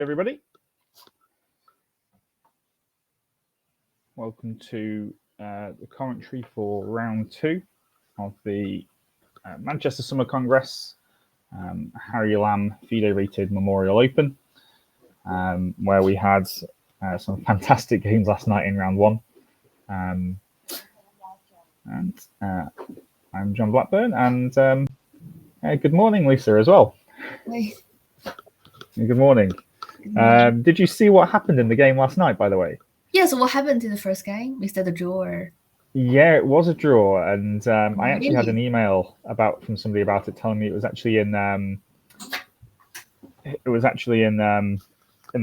Everybody, welcome to the commentary for round two of the Manchester Summer Congress Harry Lamb FIDE rated Memorial Open, where we had some fantastic games last night in round one. And I'm John Blackburn, and good morning, Lisa, as well. Hey. Good morning. Did you see what happened in the game last night, by the way? Yeah, so what happened in the first game? Is that a draw? Yeah, it was a draw, and I actually had an email from somebody about it, telling me it was actually in the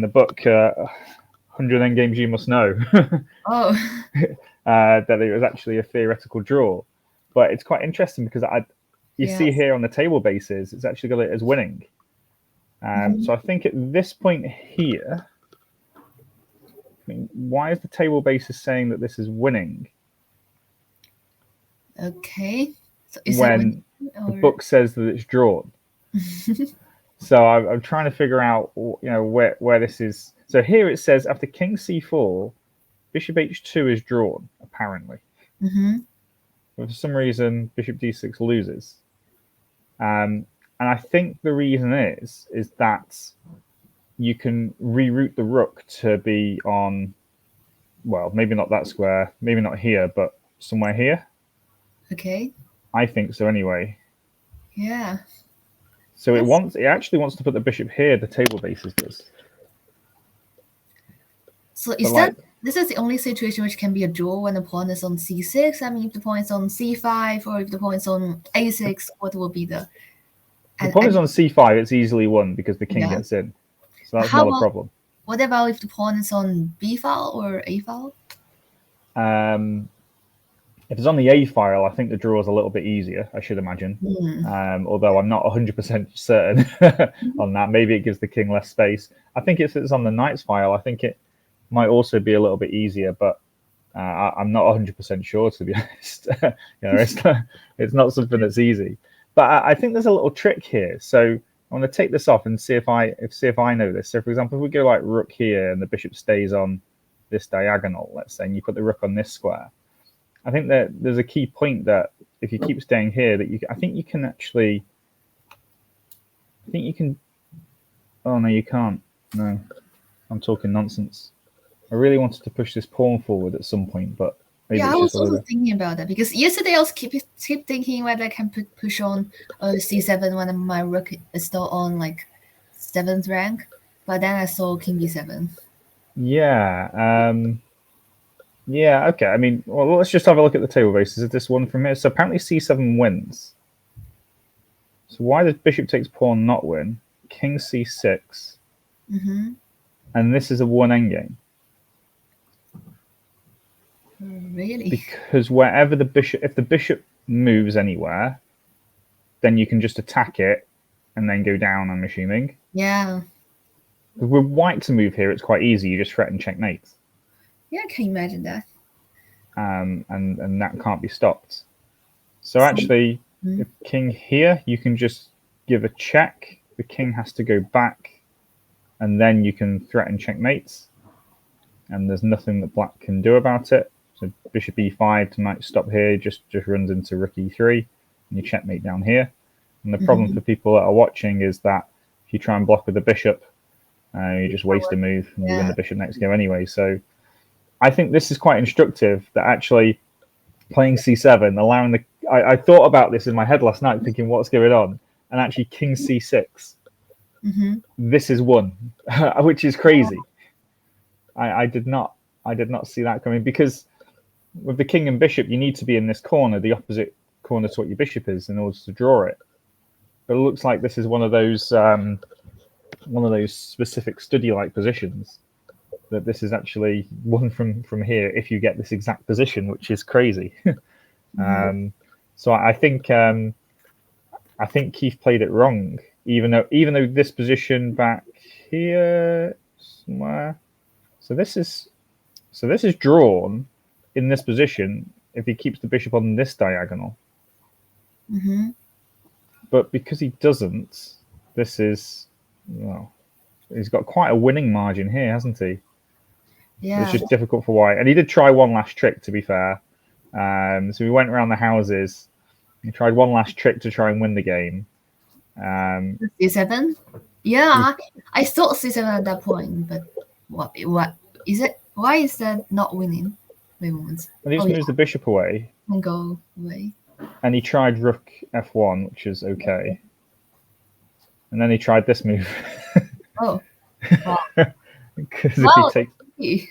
book 100 Endgames You Must Know. Oh. That it was actually a theoretical draw, but it's quite interesting because you see here on the table bases, it's actually got it as winning. So I think at this point here, why is the table basis saying that this is winning? Okay. So when the book says that it's drawn. So I'm trying to figure out, where this is. So here it says after King C4, Bishop H2 is drawn, apparently. But for some reason, Bishop D6 loses. And I think the reason is that you can reroute the rook to be on, well, maybe not that square, maybe not here, but somewhere here. Okay. I think so anyway. Yeah. So it actually wants to put the bishop here, the table basis does. So this is the only situation which can be a draw when the pawn is on C6? I mean, if the pawn is on C5 or if the pawn is on A6, what will be the... The pawn is on C5, it's easily won because the king gets in. So that's not a problem. What about if the pawn is on B file or A file? If it's on the A file, I think the draw is a little bit easier, I should imagine. Although I'm not 100% certain on that. Maybe it gives the king less space. I think if it's on the knight's file, I think it might also be a little bit easier, but I'm not 100% sure, to be honest. It's not something that's easy. But I think there's a little trick here. So I want to take this off and see if I know this. So, for example, if we go like rook here and the bishop stays on this diagonal, let's say, and you put the rook on this square, I think that there's a key point that if you keep staying here, that I think you can. Oh no, you can't. No, I'm talking nonsense. I really wanted to push this pawn forward at some point, but maybe I was also thinking about that because yesterday I was keep thinking whether I can push on C7 when my rook is still on like 7th rank, but then I saw King B7. Yeah. Yeah, okay. I mean, well, let's just have a look at the table bases of this one from here. So apparently C7 wins. So why does bishop takes pawn not win? King C6. And this is a one endgame. Really? Because wherever if the bishop moves anywhere, then you can just attack it and then go down, I'm assuming. Yeah. With white to move here, it's quite easy. You just threaten checkmate. Yeah, I can imagine that. And that can't be stopped. So actually, if king here, you can just give a check. The king has to go back, and then you can threaten checkmates. And there's nothing that black can do about it. So bishop e5 to knight stop here just runs into rook e3, and you checkmate down here. And the problem for people that are watching is that if you try and block with the bishop, you just waste a move and you win the bishop next go anyway. So I think this is quite instructive that actually playing c7, allowing the... I thought about this in my head last night, thinking what's going on, and actually king c6. This is one, which is crazy. I did not see that coming, because with the king and bishop, you need to be in this corner, the opposite corner to what your bishop is, in order to draw it. But it looks like this is one of those specific study-like positions, that this is actually one from here if you get this exact position, which is crazy. So I think Keith played it wrong, even though this position back here somewhere. So this is drawn in this position if he keeps the bishop on this diagonal. But because he doesn't, this is, well, he's got quite a winning margin here, hasn't he? Yeah. It's just difficult for white. And he did try one last trick, to be fair. So he went around the houses. He tried one last trick to try and win the game. C7. Yeah, I thought C7 at that point, but what is it? Why is that not winning? Wait a moment. And he just moves the bishop away. And go away. And he tried rook f1, which is okay. And then he tried this move. Oh. Wow. Because Wow. if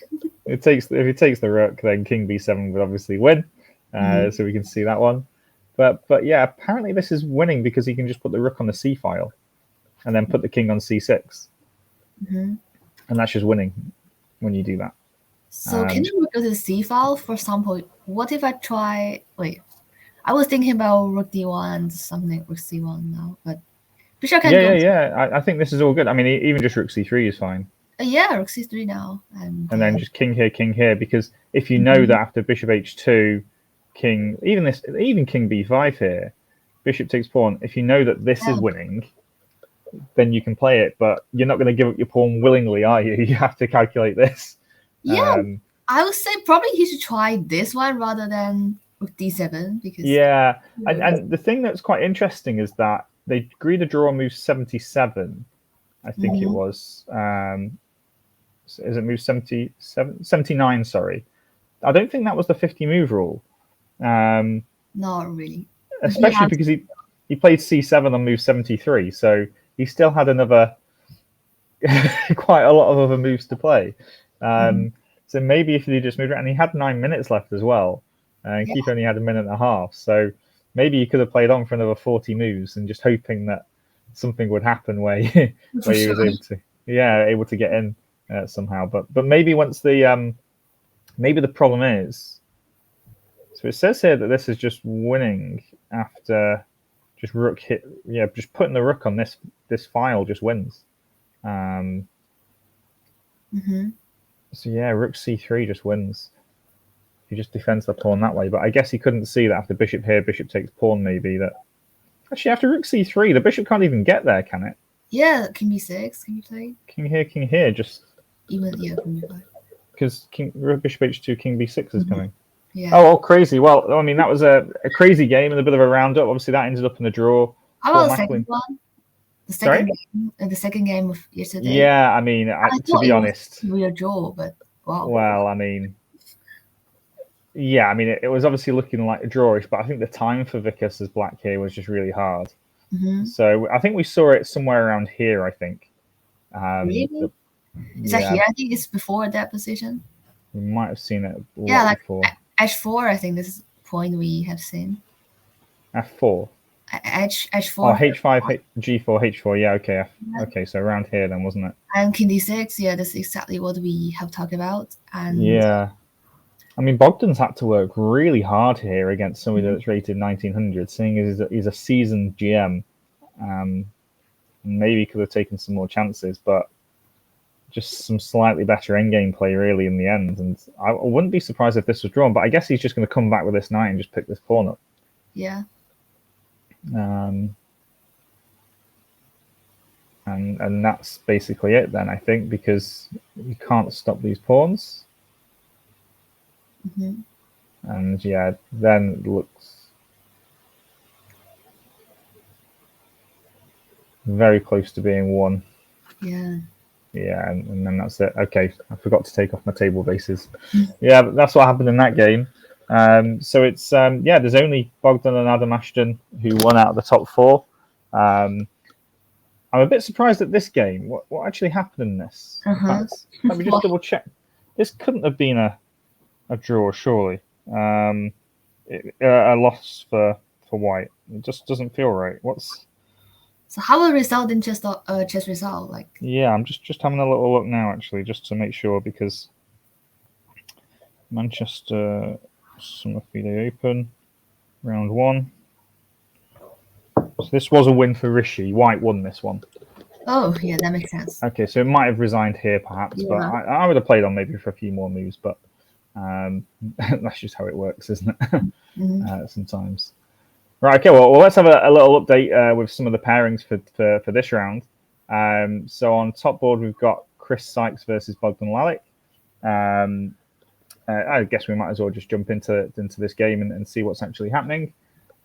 he takes the rook, then king b7 would obviously win. So we can see that one. But yeah, apparently this is winning because he can just put the rook on the c file and then put the king on c6. And that's just winning when you do that. So can you go to the c file? For example, what if I try... Wait, I was thinking about rook d1 and something rook c1 now, but bishop can go... Yeah. I think this is all good. I mean, even just rook c3 is fine. Yeah, rook c3 now. And then just king here, because if you know that after bishop h2, king, even king b5 here, bishop takes pawn, if you know that this is winning, then you can play it, but you're not going to give up your pawn willingly, are you? You have to calculate this. Yeah, I would say probably he should try this one rather than rook d7 because... Yeah, and the thing that's quite interesting is that they agreed a draw on move 77, I think it was. Is it move 79, sorry. I don't think that was the 50 move rule. Not really. Especially because he played c7 on move 73, so he still had another quite a lot of other moves to play. So maybe if he just moved it, and he had 9 minutes left as well, and Keith only had a minute and a half, so maybe he could have played on for another 40 moves and just hoping that something would happen where he was able to get in somehow. But maybe once the maybe the problem is, so it says here that this is just winning after just rook hit. Yeah, just putting the rook on this file just wins. So yeah, rook c3 just wins. He just defends the pawn that way. But I guess he couldn't see that after bishop here, bishop takes pawn, maybe that. Actually, after rook c3, the bishop can't even get there, can it? Yeah, king b6, can you play? King here, just... Even, yeah, king b5. Because bishop h2, king b6 is coming. Yeah. Oh, crazy. Well, I mean, that was a crazy game and a bit of a roundup. Obviously, that ended up in a draw. How about the second one? The second game of yesterday? Yeah, I mean, to be honest... It was a draw, but wow. Well, I mean... Yeah, I mean, it was obviously looking like a drawish, but I think the time for Vickers as black here was just really hard. So I think we saw it somewhere around here, I think. Really? Is that here? I think it's before that position. We might have seen it before. H4, I think this is the point we have seen. F4? H4. Oh, H5, G4, H4, yeah, okay. Okay, so around here then, wasn't it? And king d6, yeah, that's exactly what we have talked about. And yeah. I mean, Bogdan's had to work really hard here against somebody that's rated 1900, seeing as he's a seasoned GM. Maybe he could have taken some more chances, but just some slightly better endgame play, really, in the end. And I wouldn't be surprised if this was drawn, but I guess he's just going to come back with this knight and just pick this pawn up. Yeah. And that's basically it then, I think, because you can't stop these pawns. And yeah, then it looks very close to being won. Yeah. Yeah, and then that's it. Okay, I forgot to take off my table bases. Yeah, but that's what happened in that game. So it's yeah, there's only Bogdan and Adam Ashton who won out of the top 4. I'm a bit surprised at this game. What actually happened in this? Let me just double check. This couldn't have been a draw, surely. A loss for white. It just doesn't feel right. So how will result in chess result? Like? Yeah, I'm just having a little look now, actually, just to make sure, because Manchester Summer FIDE Open, round 1. So this was a win for Rishi. White won this one. Oh, yeah, that makes sense. Okay, so it might have resigned here, perhaps, but I would have played on maybe for a few more moves, but that's just how it works, isn't it? Sometimes. Right, okay, well, let's have a little update with some of the pairings for this round. So on top board, we've got Chris Sykes versus Bogdan Lalic. I guess we might as well just jump into this game and see what's actually happening.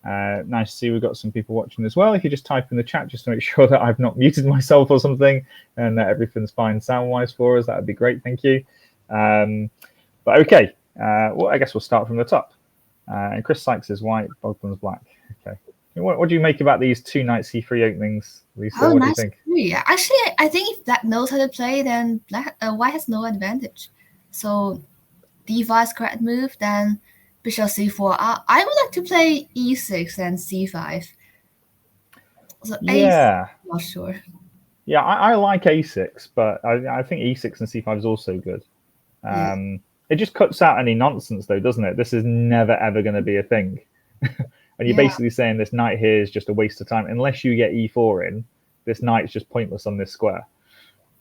Nice to see we've got some people watching as well. If you just type in the chat just to make sure that I've not muted myself or something and that everything's fine sound-wise for us, that would be great. Thank you. But okay, well, I guess we'll start from the top. And Chris Sykes is white, Bogdan's black. Okay. What do you make about these two knight c3 openings, Lisa? What do you think? Yeah, actually, I think if black knows how to play, then white has no advantage. So d5 is correct move, then bishop c4. I would like to play e6 and c5. So yeah, a6, not sure. Yeah, I like a6, but I think e6 and c5 is also good. It just cuts out any nonsense, though, doesn't it? This is never, ever going to be a thing. And you're basically saying this knight here is just a waste of time. Unless you get e4 in, this knight's just pointless on this square.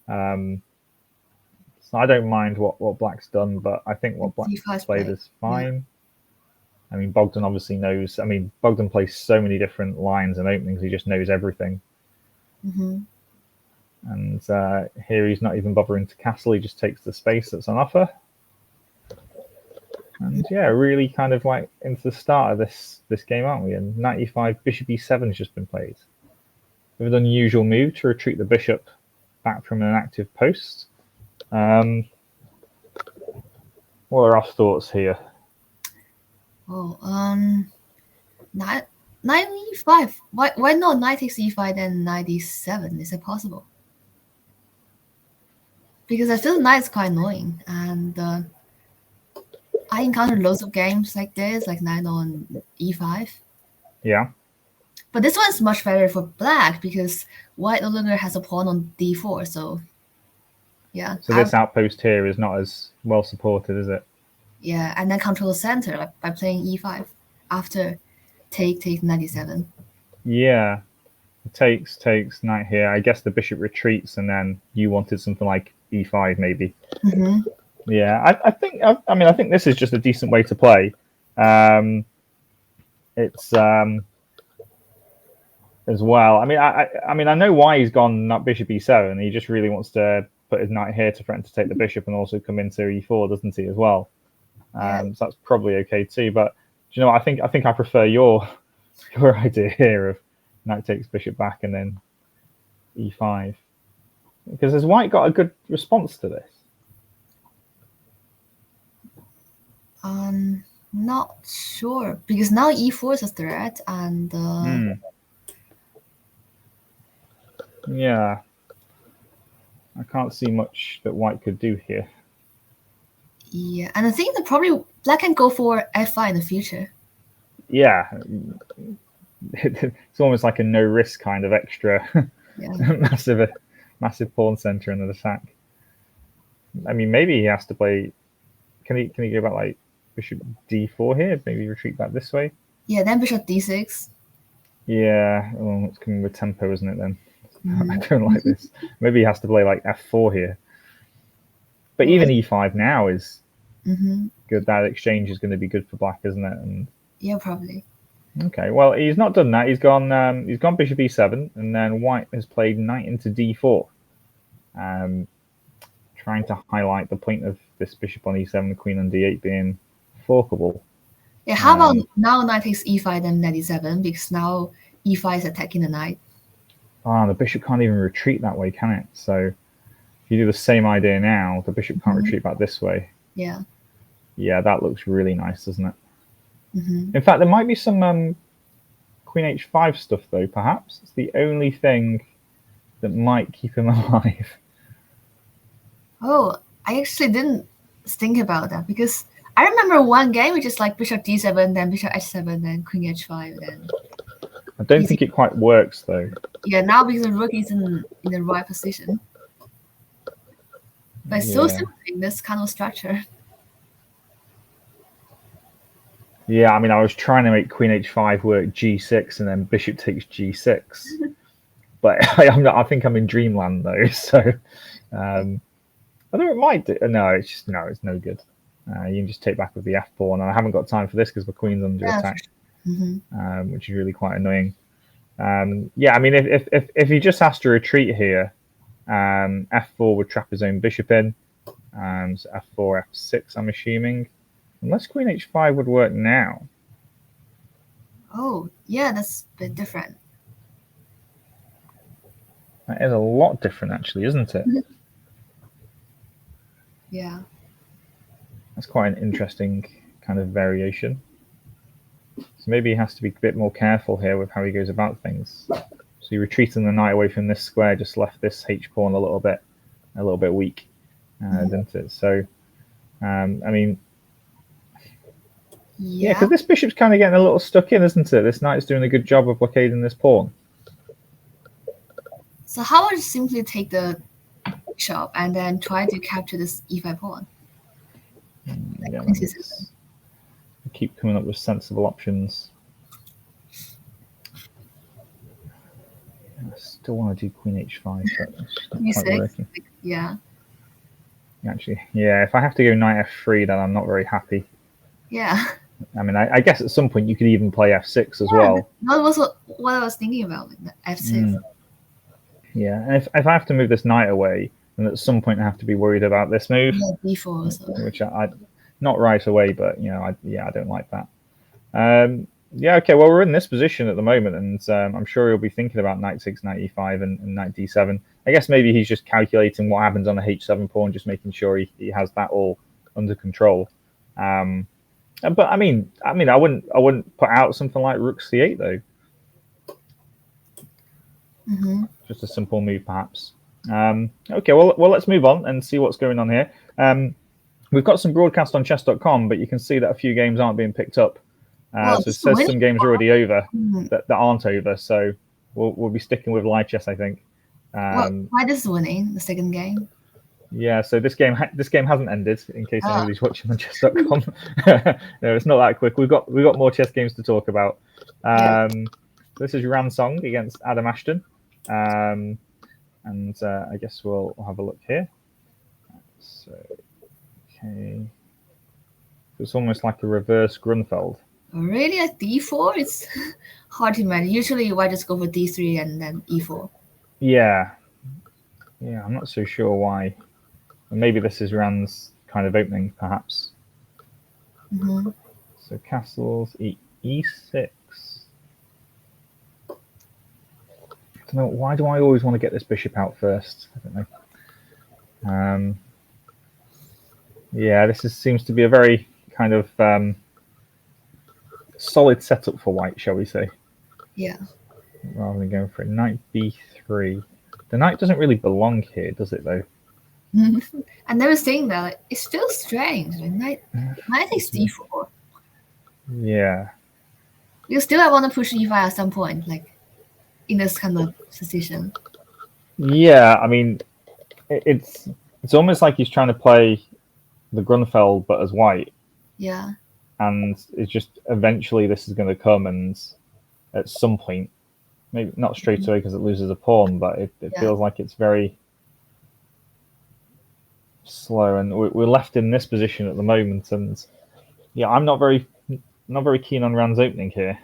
So I don't mind what black's done, but I think what black's played is fine. Yeah. I mean, Bogdan obviously knows. I mean, Bogdan plays so many different lines and openings. He just knows everything. And here he's not even bothering to castle. He just takes the space that's on offer. And yeah, really kind of like into the start of this game, aren't we? And knight e5, bishop e7 has just been played. With an unusual move to retreat the bishop back from an active post. What are our thoughts here? Knight e5. Why not knight takes e5 then knight e7? Is it possible? Because I feel knight is quite annoying, and I encountered loads of games like this, like knight on e5. Yeah. But this one's much better for black because white no longer has a pawn on d4, so yeah. So this outpost here is not as well supported, is it? Yeah, and then control the center like by playing e5 after take knight e7. Yeah. Takes knight here. I guess the bishop retreats, and then you wanted something like e5 maybe. Yeah, I think this is just a decent way to play. It's as well. I know why he's gone not bishop e7. He just really wants to put his knight here to threaten to take the bishop and also come into e4, doesn't he, as well? So that's probably okay too. But do you know what? I think I prefer your idea here of knight takes bishop back and then e5, because has white got a good response to this? Not sure, because now e4 is a threat, and yeah, I can't see much that white could do here. Yeah, and I think that probably black can go for f5 in the future. Yeah, it's almost like a no risk kind of extra massive pawn center in the attack. I mean, maybe he has to play. Can he go back like bishop d4 here? Maybe retreat back this way. Yeah, then bishop d6. Yeah, well, it's coming with tempo, isn't it? Then I don't like this. Maybe he has to play like f4 here. But even e5 now is good. That exchange is going to be good for black, isn't it? And yeah, probably. Okay, well, he's not done that. He's gone bishop e7, and then white has played knight into d4, trying to highlight the point of this bishop on e7, queen on d8 being forkable. Yeah, how about now knight takes e5 then knight e7, because now e5 is attacking the knight. The bishop can't even retreat that way, can it? So if you do the same idea now, the bishop can't retreat back this way. Yeah. Yeah, that looks really nice, doesn't it? In fact, there might be some queen h5 stuff, though, perhaps. It's the only thing that might keep him alive. Oh, I actually didn't think about that, because I remember one game which is like bishop d7, then bishop h7, then queen h5, then... I don't think it quite works, though. Yeah, now because the rook is in the right position. But it's so simple in this kind of structure. Yeah, I mean, I was trying to make queen h5 work g6 and then bishop takes g6. But I think I'm in dreamland, though. So I think it might do. No, it's no good. You can just take back with the f pawn. And I haven't got time for this because the queen's under attack, which is really quite annoying. Yeah, I mean, if he just has to retreat here, f4 would trap his own bishop in. So f4, f6, I'm assuming. Unless queen h5 would work now. Oh, yeah, that's a bit different. That is a lot different, actually, isn't it? Yeah. That's quite an interesting kind of variation. So maybe he has to be a bit more careful here with how he goes about things. So he retreating the knight away from this square just left this h pawn a little bit weak, didn't it? So, I mean, yeah, because this bishop's kind of getting a little stuck in, isn't it? This knight's doing a good job of blockading this pawn. So how would you simply take the bishop and then try to capture this e5 pawn? Yeah, keep coming up with sensible options. I still want to do queen h5, but it's not quite working. Yeah. Actually, yeah, if I have to go knight f3, then I'm not very happy. Yeah. I mean, I guess at some point you could even play f6 as well. That was what I was thinking about, like the f6. Yeah, and if I have to move this knight away, then at some point I have to be worried about this move. Yeah, d4 also. Which I not right away, but I don't like that. Yeah, okay, well, we're in this position at the moment, and I'm sure he'll be thinking about knight 6, knight e5, and knight d7. I guess maybe he's just calculating what happens on the h7 pawn, just making sure he has that all under control. But I mean, I wouldn't put out something like rook c8 though. Just a simple move, perhaps. Okay, well, let's move on and see what's going on here. We've got some broadcast on chess.com, but you can see that a few games aren't being picked up. So it says some games are already over that aren't over. So we'll be sticking with live chess, I think. Why is winning the second game? Yeah, so this game hasn't ended. In case anybody's watching on chess.com, no, it's not that quick. We've got more chess games to talk about. This is Ransong against Adam Ashton, and I guess we'll have a look here. So, okay, it's almost like a reverse Grunfeld. Really, at d4, it's hard to imagine. Usually, why just go for d3 and then e4? Yeah, I'm not so sure why. Maybe this is Rand's kind of opening, perhaps. So castles, e6. I don't know. Why do I always want to get this bishop out first? I don't know. Yeah, this seems to be a very kind of solid setup for white, shall we say? Yeah. Rather than going for a knight b3. The knight doesn't really belong here, does it, though? I never saying that. Like, it's still strange. Like, knight takes d4. Yeah. You still want to push e5 at some point, like in this kind of position. Yeah, I mean, it's almost like he's trying to play the Grunfeld, but as white. Yeah. And it's just eventually this is going to come, and at some point, maybe not straight away because it loses a pawn, but it feels like it's very slow, and we're left in this position at the moment. And yeah, I'm not very keen on Rand's opening here.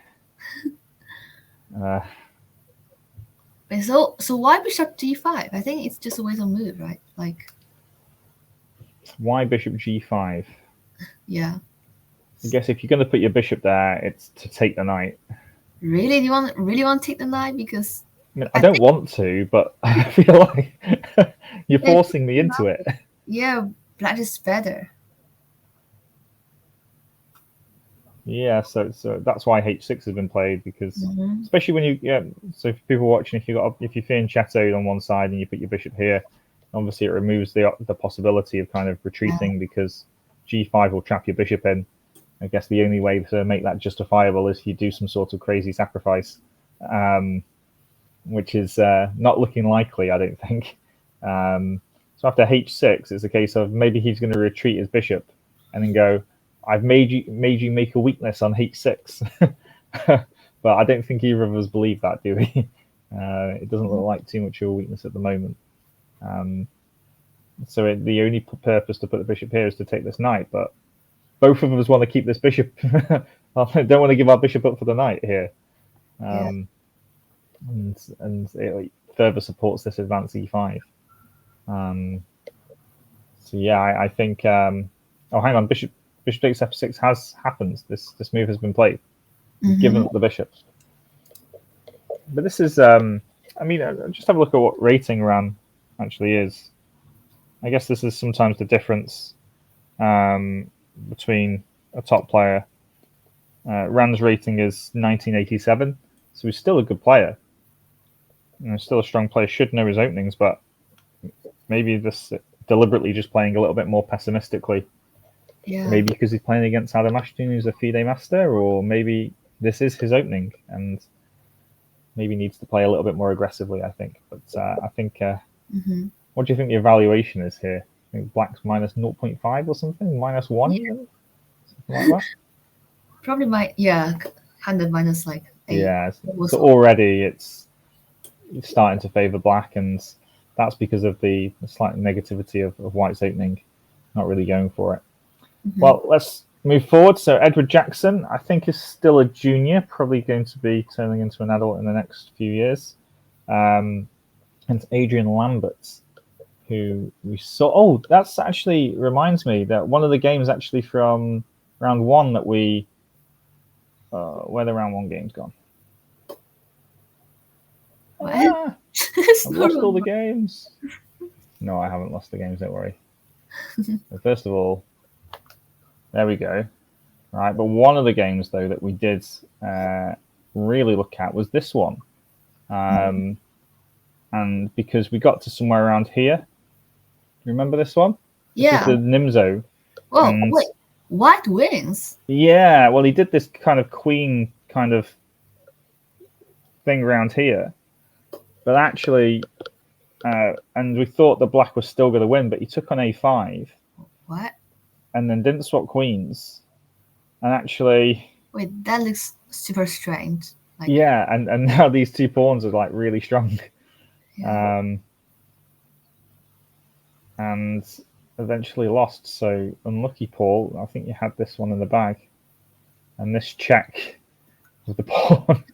So why bishop g5? I think it's just a way to move, right? Like, why bishop g5? Yeah. I guess if you're going to put your bishop there, it's to take the knight. Really? Do you really want to take the knight? Because I mean, I don't want to, but I feel like you're forcing me into it. Yeah, black is better. Yeah, so that's why h6 has been played, because especially when so for people watching, if you're feeling chatted on one side and you put your bishop here, obviously it removes the possibility of kind of retreating, because g5 will trap your bishop in. I guess the only way to make that justifiable is if you do some sort of crazy sacrifice, which is not looking likely, I don't think. So after h6, it's a case of maybe he's going to retreat his bishop and then go, I've made you make a weakness on h6. But I don't think either of us believe that, do we? It doesn't look like too much of a weakness at the moment. So the only purpose to put the bishop here is to take this knight, but both of us want to keep this bishop. I don't want to give our bishop up for the knight here. and it further supports this advance e5. So yeah, I think. Oh, hang on, bishop takes f6 has happened. This move has been played, given up the bishop. But this is, I mean, just have a look at what rating Ran actually is. I guess this is sometimes the difference between a top player. Ran's rating is 1987, so he's still a good player. Still a strong player. Should know his openings, but maybe this deliberately just playing a little bit more pessimistically. Yeah. Maybe because he's playing against Adam Ashton, who's a FIDE master, or maybe this is his opening and maybe needs to play a little bit more aggressively, I think. But I think, what do you think the evaluation is here? I think Black's minus 0.5 or something? -1 even? Something like that? Probably 100 minus like 8. Yeah, so already it's starting to favour Black, and that's because of the slight negativity of White's opening, not really going for it. Well, let's move forward. So Edward Jackson, I think, is still a junior, probably going to be turning into an adult in the next few years. And Adrian Lambert, who we saw. Oh, that's actually reminds me that one of the games actually from round 1 that we... where the round 1 game's gone. What? I've lost all the games. No, I haven't lost the games, don't worry. So first of all, there we go. Right, but one of the games, though, that we did really look at was this one. And because we got to somewhere around here. Remember this one? Yeah. This is the Nimzo. Whoa, wait. White wins? Yeah, well, he did this kind of queen kind of thing around here. But actually, and we thought the Black was still going to win, but he took on a5. What? And then didn't swap queens. And actually... Wait, that looks super strange. Like, yeah, and now these 2 pawns are like really strong. Yeah. And eventually lost. So unlucky, Paul. I think you had this one in the bag. And this check with the pawn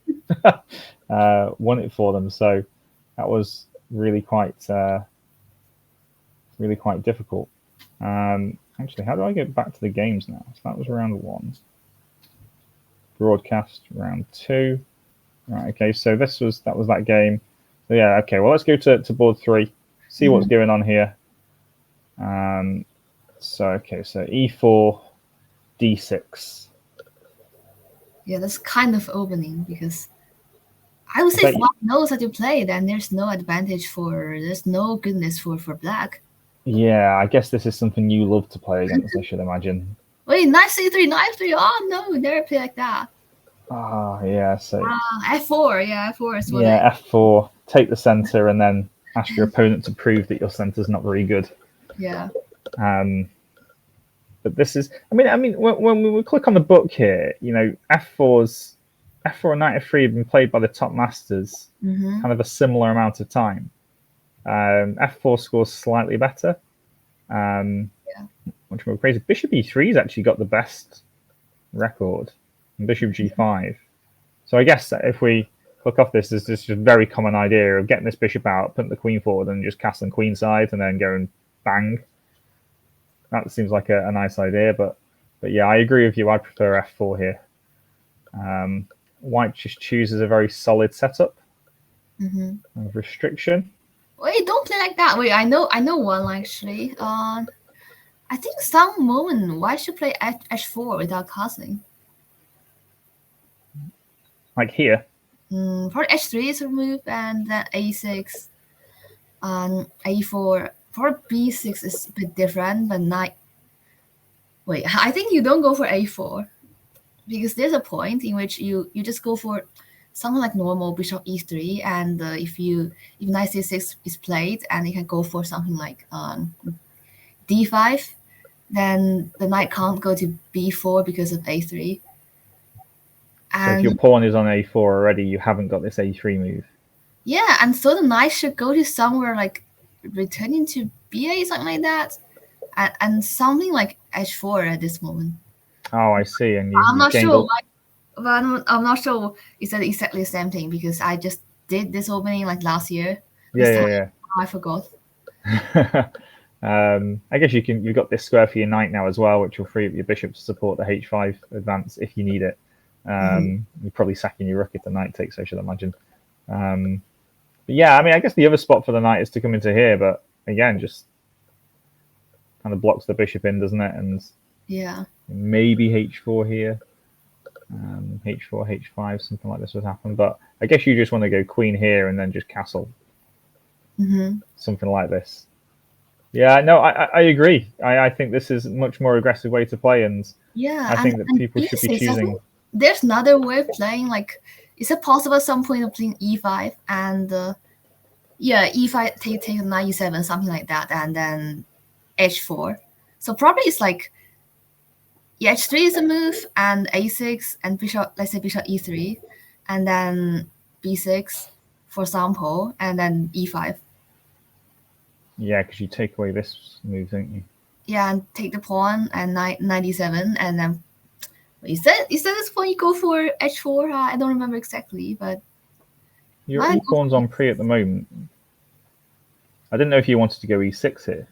won it for them. So that was really quite difficult. Actually, how do I get back to the games now? So that was round 1. Broadcast round 2. Right. Okay. So that was that game. So yeah. Okay. Well, let's go to board 3. See what's going on here. So okay. So e4, d6. Yeah, that's kind of opening because I would say if Black knows how to play, then there's no advantage there's no goodness for Black. Yeah, I guess this is something you love to play against, I should imagine. Wait, knight c3, knight f3. Oh no, never play like that. Yeah. So f4. Yeah, f4 is what. Yeah, f4. Take the center and then ask your opponent to prove that your center's not very good. Yeah. But this is. I mean, when we click on the book here, f4 and knight f3 have been played by the top masters, kind of a similar amount of time. F4 scores slightly better. Much more crazy. Bishop e3 has actually got the best record, and Bishop g5. So I guess if we look off this, there's just a very common idea of getting this bishop out, putting the queen forward, and just castling queenside, and then going bang. That seems like a nice idea, but yeah, I agree with you. I prefer f4 here. White just chooses a very solid setup of restriction. Wait, don't play like that. Wait, I know one actually. I think some moment White should play h4 without castling. Like here. For h3 is removed, and then a6, a4. For b6 is a bit different, but knight. Wait, I think you don't go for a4 because there's a point in which you just go for something like normal bishop e3, and if knight c6 is played, and you can go for something like d5, then the knight can't go to b4 because of a3. So if your pawn is on a4 already, you haven't got this a3 move. Yeah, and so the knight should go to somewhere like returning to b8, something like that, and something like h4 at this moment. Oh, I see. And I'm not sure. But I'm not sure it's exactly the same thing because I just did this opening like last year. Yeah. I forgot. I guess you've got this square for your knight now as well, which will free up your bishop to support the h5 advance if you need it. You're probably sacking your rook if the knight takes, I should imagine. But yeah, I mean, I guess the other spot for the knight is to come into here, but again, just kind of blocks the bishop in, doesn't it? And yeah, maybe h4 here, h4, h5, something like this would happen. But I guess you just want to go queen here and then just castle, something like this. Yeah, no, I agree. I think this is a much more aggressive way to play, and yeah, I think that people should be choosing. There's another way of playing. Like, is it possible at some point of playing e5 and e5 take knight e7, something like that, and then h4. So probably it's like h3 is a move, and a6 and bishop, let's say bishop e3, and then b6, for example, and then e5. Yeah, because you take away this move, don't you? Yeah, and take the pawn and knight e7, and then is that this point you go for h4? I don't remember exactly, but your e-pawn's on pre at the moment. I didn't know if you wanted to go e6 here.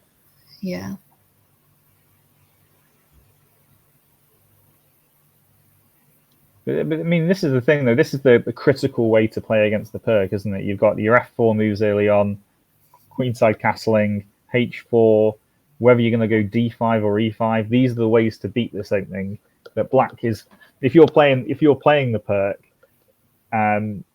Yeah. But I mean, this is the thing, though. This is the critical way to play against the Perk, isn't it? You've got your f4 moves early on, queenside castling, h4, whether you're going to go d5 or e5. These are the ways to beat this opening. That black is, if you're playing the Perk,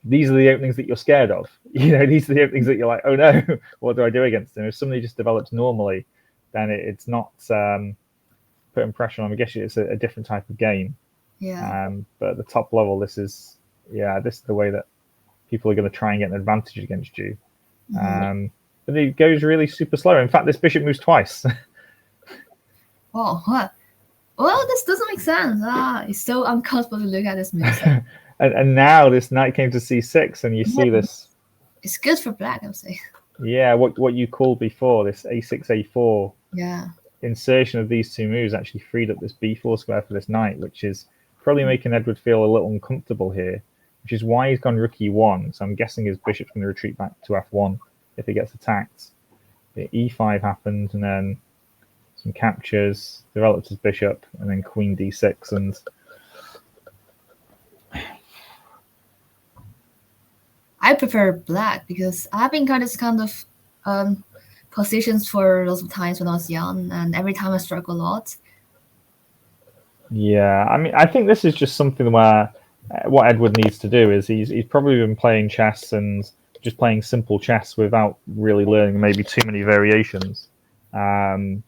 these are the openings that you're scared of. You know, these are the openings that you're like, oh no, what do I do against him? If somebody just develops normally, then it's not putting pressure on. I guess it's a different type of game. Yeah. But at the top level, this is the way that people are going to try and get an advantage against you. But it goes really super slow. In fact, this bishop moves twice. Oh, what? Well, this doesn't make sense. It's so uncomfortable to look at this move. and now this knight came to c6, and you see this. It's good for black, I would say. Yeah, what you called before, this a6, a4. Yeah. Insertion of these two moves actually freed up this b4 square for this knight, which is probably making Edward feel a little uncomfortable here, which is why he's gone rook e1. So I'm guessing his bishop's going to retreat back to f1 if he gets attacked. The e5 happened, and then some captures, developed his bishop, and then queen d6. And I prefer black because I've been kind of positions for lots of times when I was young, and every time I struggle a lot. Yeah, I mean, I think this is just something where what Edward needs to do is he's probably been playing chess and just playing simple chess without really learning maybe too many variations. And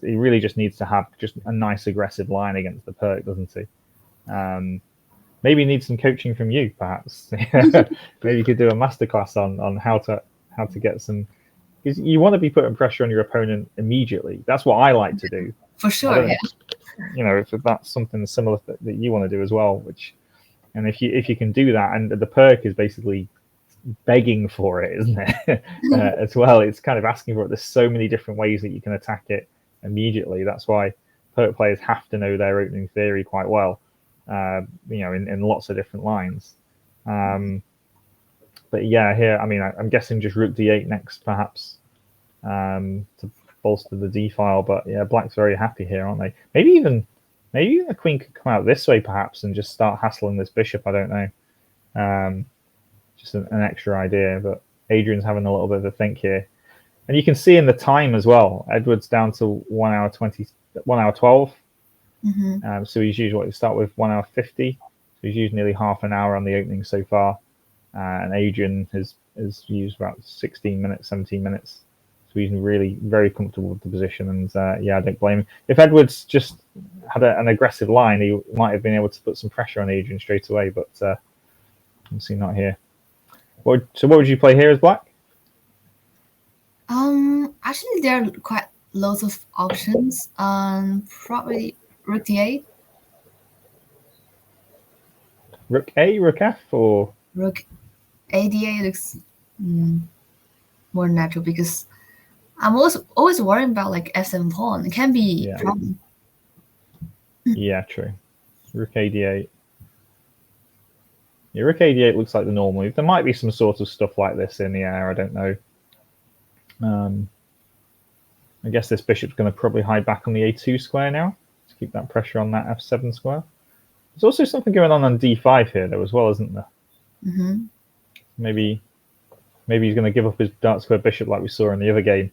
he really just needs to have just a nice aggressive line against the Perk, doesn't he? Maybe he needs some coaching from you, perhaps. Maybe you could do a masterclass on how to get some, because you want to be putting pressure on your opponent immediately. That's what I like to do. For sure, yeah. You know, if that's something similar that you want to do as well, and if you can do that, and the Perk is basically begging for it, isn't it? As well, it's kind of asking for it. There's so many different ways that you can attack it immediately. That's why Perk players have to know their opening theory quite well. You know, in lots of different lines. But yeah, here, I mean, I'm guessing just rook d8 next, perhaps, to bolster the d file. But yeah, black's very happy here, aren't they? Maybe even a queen could come out this way, perhaps, and just start hassling this bishop. I don't know. Just an extra idea, but Adrian's having a little bit of a think here. And you can see in the time as well, Edward's down to 1 hour 12. So he's used we start with 1 hour 50. So he's used nearly half an hour on the opening so far. And Adrian has used about 16 minutes, 17 minutes. So he's really very comfortable with the position. And yeah, I don't blame him. If Edward's just had an aggressive line, he might have been able to put some pressure on Adrian straight away. But obviously not here. So what would you play here as black? Actually, there are quite loads of options. Probably rook d8. Rook A, rook F, or rook a d8 looks more natural because I'm always worrying about like f7 pawn. It can be a problem. Yeah, true. Rook a d8. Yeah, rook a8 looks like the normal move. There might be some sort of stuff like this in the air. I don't know. I guess this bishop's going to probably hide back on the a2 square now to keep that pressure on that f7 square. There's also something going on d5 here, though, as well, isn't there? Mm-hmm. Maybe he's going to give up his dark square bishop like we saw in the other game,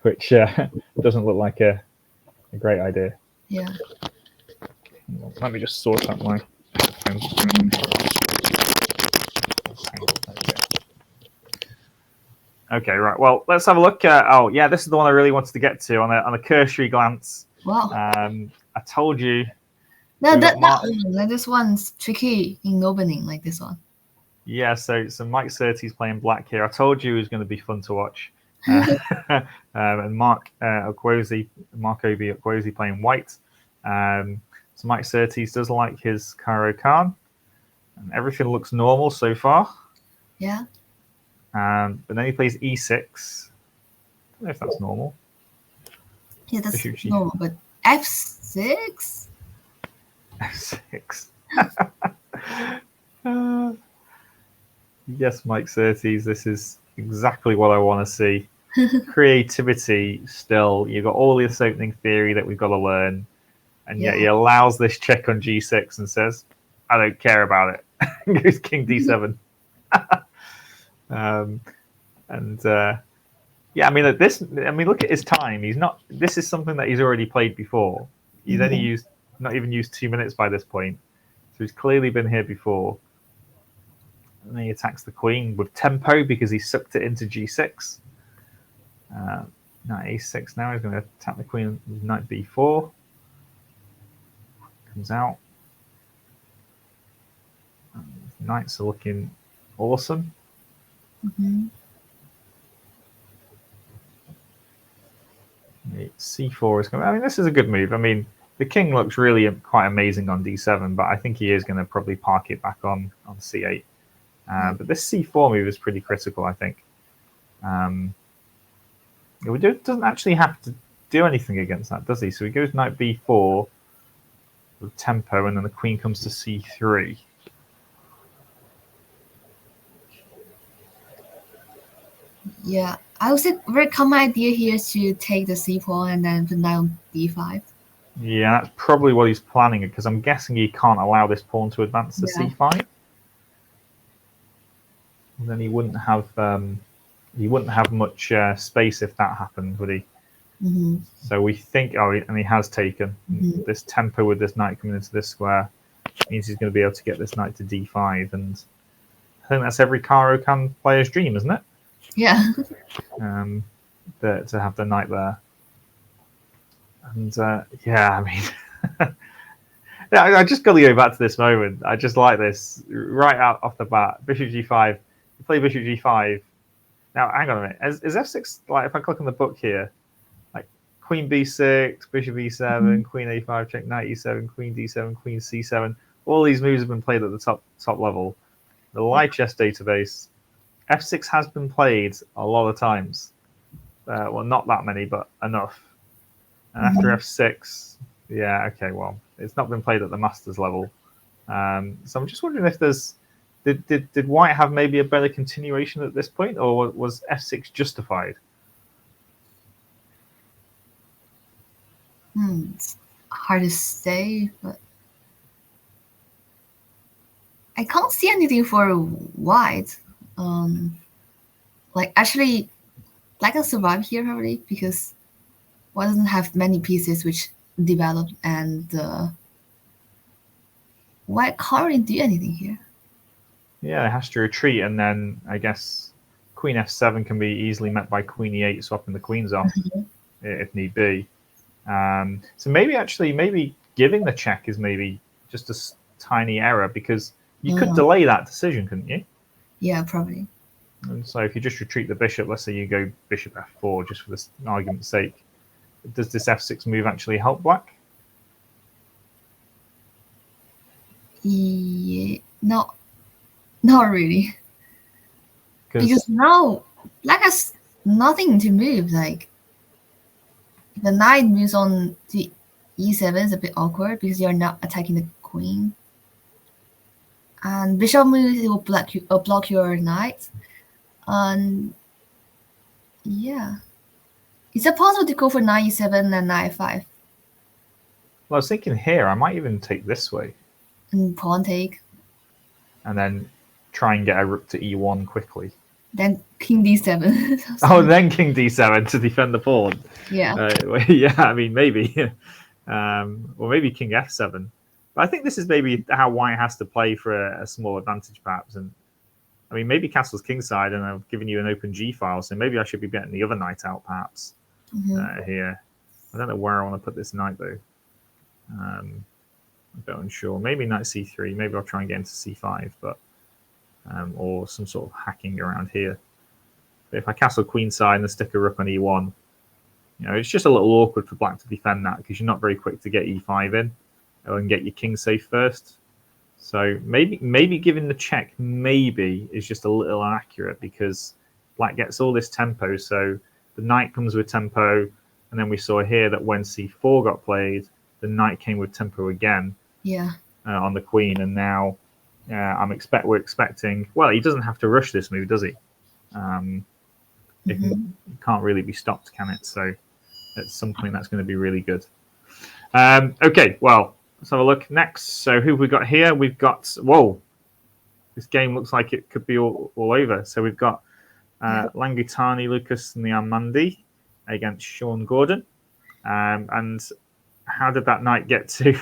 which doesn't look like a great idea. Yeah. Let me just sort out my. Okay, right. Well, let's have a look. Oh, yeah, this is the one I really wanted to get to on a cursory glance. Wow. I told you. No, this one's tricky in opening, like this one. Yeah, so Mike Surtees playing black here. I told you it was going to be fun to watch. And Mark Obi Okwosi playing white. So Mike Surtees does like his Caro-Kann. And everything looks normal so far. Yeah. But then he plays e6. I don't know if that's normal. Yeah, that's normal, but f6? f6. Yes, Mike Surtees, this is exactly what I want to see. Creativity still. You've got all this opening theory that we've got to learn. And yet he allows this check on g6 and says, I don't care about it. Goes king d7. Yeah, I mean, look at his time. He's not. This is something that he's already played before. He's only not even used 2 minutes by this point. So he's clearly been here before. And then he attacks the queen with tempo because he sucked it into g6. Knight a6 now. He's going to attack the queen with knight b4. Comes out. Knights are looking awesome. Mm-hmm. c4 is coming. I mean, this is a good move. I mean, the king looks really quite amazing on d7, but I think he is going to probably park it back on c8. But this c4 move is pretty critical, I think. It doesn't actually have to do anything against that, does he? So he goes knight b4 with tempo, and then the queen comes to c3. Yeah, I would say very common idea here is to take the c pawn and then put knight on d5. Yeah, that's probably what he's planning, because I'm guessing he can't allow this pawn to advance to c5. And then he wouldn't have much space if that happened, would he? Mm-hmm. So we think, and he has taken this tempo with this knight coming into this square means he's going to be able to get this knight to d5, and I think that's every Caro-Kann player's dream, isn't it? Yeah. To have the knight there, and I mean, I just got to go back to this moment. I just like this right out off the bat. Bishop g5. You play bishop g5. Now, hang on a minute. Is f6 like if I click on the book here, like queen b6, bishop e7, queen a5 check, knight e7, queen d7, queen c7. All these moves have been played at the top level. The Lichess database, f6 has been played a lot of times. Well, not that many, but enough. And after f6, yeah, okay, well, it's not been played at the Masters level. So I'm just wondering if there's... Did White have maybe a better continuation at this point, or was f6 justified? It's hard to say, but I can't see anything for White. Like actually, Black can survive here probably because White doesn't have many pieces which develop, and White can't really do anything here. Yeah, it has to retreat, and then I guess queen f7 can be easily met by queen e8, swapping the queens off if need be. So maybe giving the check is maybe just a tiny error, because you could delay that decision, couldn't you? Yeah, probably. And so if you just retreat the bishop, let's say you go bishop f4 just for this argument's sake, does this f6 move actually help Black? Yeah, not really. Because now Black has nothing to move. Like the knight moves on to e7 is a bit awkward because you're not attacking the queen. And bishop moves, it will block your knight. And yeah. Is it possible to go for knight e7 and knight e5? Well, I was thinking here, I might even take this way. And pawn take. And then try and get a rook to e1 quickly. Then king d7. Oh, then king d7 to defend the pawn. Yeah. Yeah, I mean, maybe. Or maybe king f7. But I think this is maybe how white has to play for a small advantage, perhaps. And I mean, maybe castle's kingside, and I've given you an open g file, so maybe I should be getting the other knight out, perhaps, here. I don't know where I want to put this knight, though. I'm a bit unsure. Maybe knight c3. Maybe I'll try and get into c5, but or some sort of hacking around here. But if I castle queenside and stick a rook on e1, it's just a little awkward for black to defend that because you're not very quick to get e5 in and get your king safe first. So maybe giving the check maybe is just a little inaccurate because black gets all this tempo. So the knight comes with tempo, and then we saw here that when c4 got played, the knight came with tempo again. Yeah. On the queen, and now we're expecting. Well, he doesn't have to rush this move, does he? It can't really be stopped, can it? So it's something that's going to be really good. Okay, well, let's have a look next. So who have we got here? We've got this game looks like it could be all over. So we've got Langitani Lucas Nyamandi against Sean Gordon. And how did that knight get to?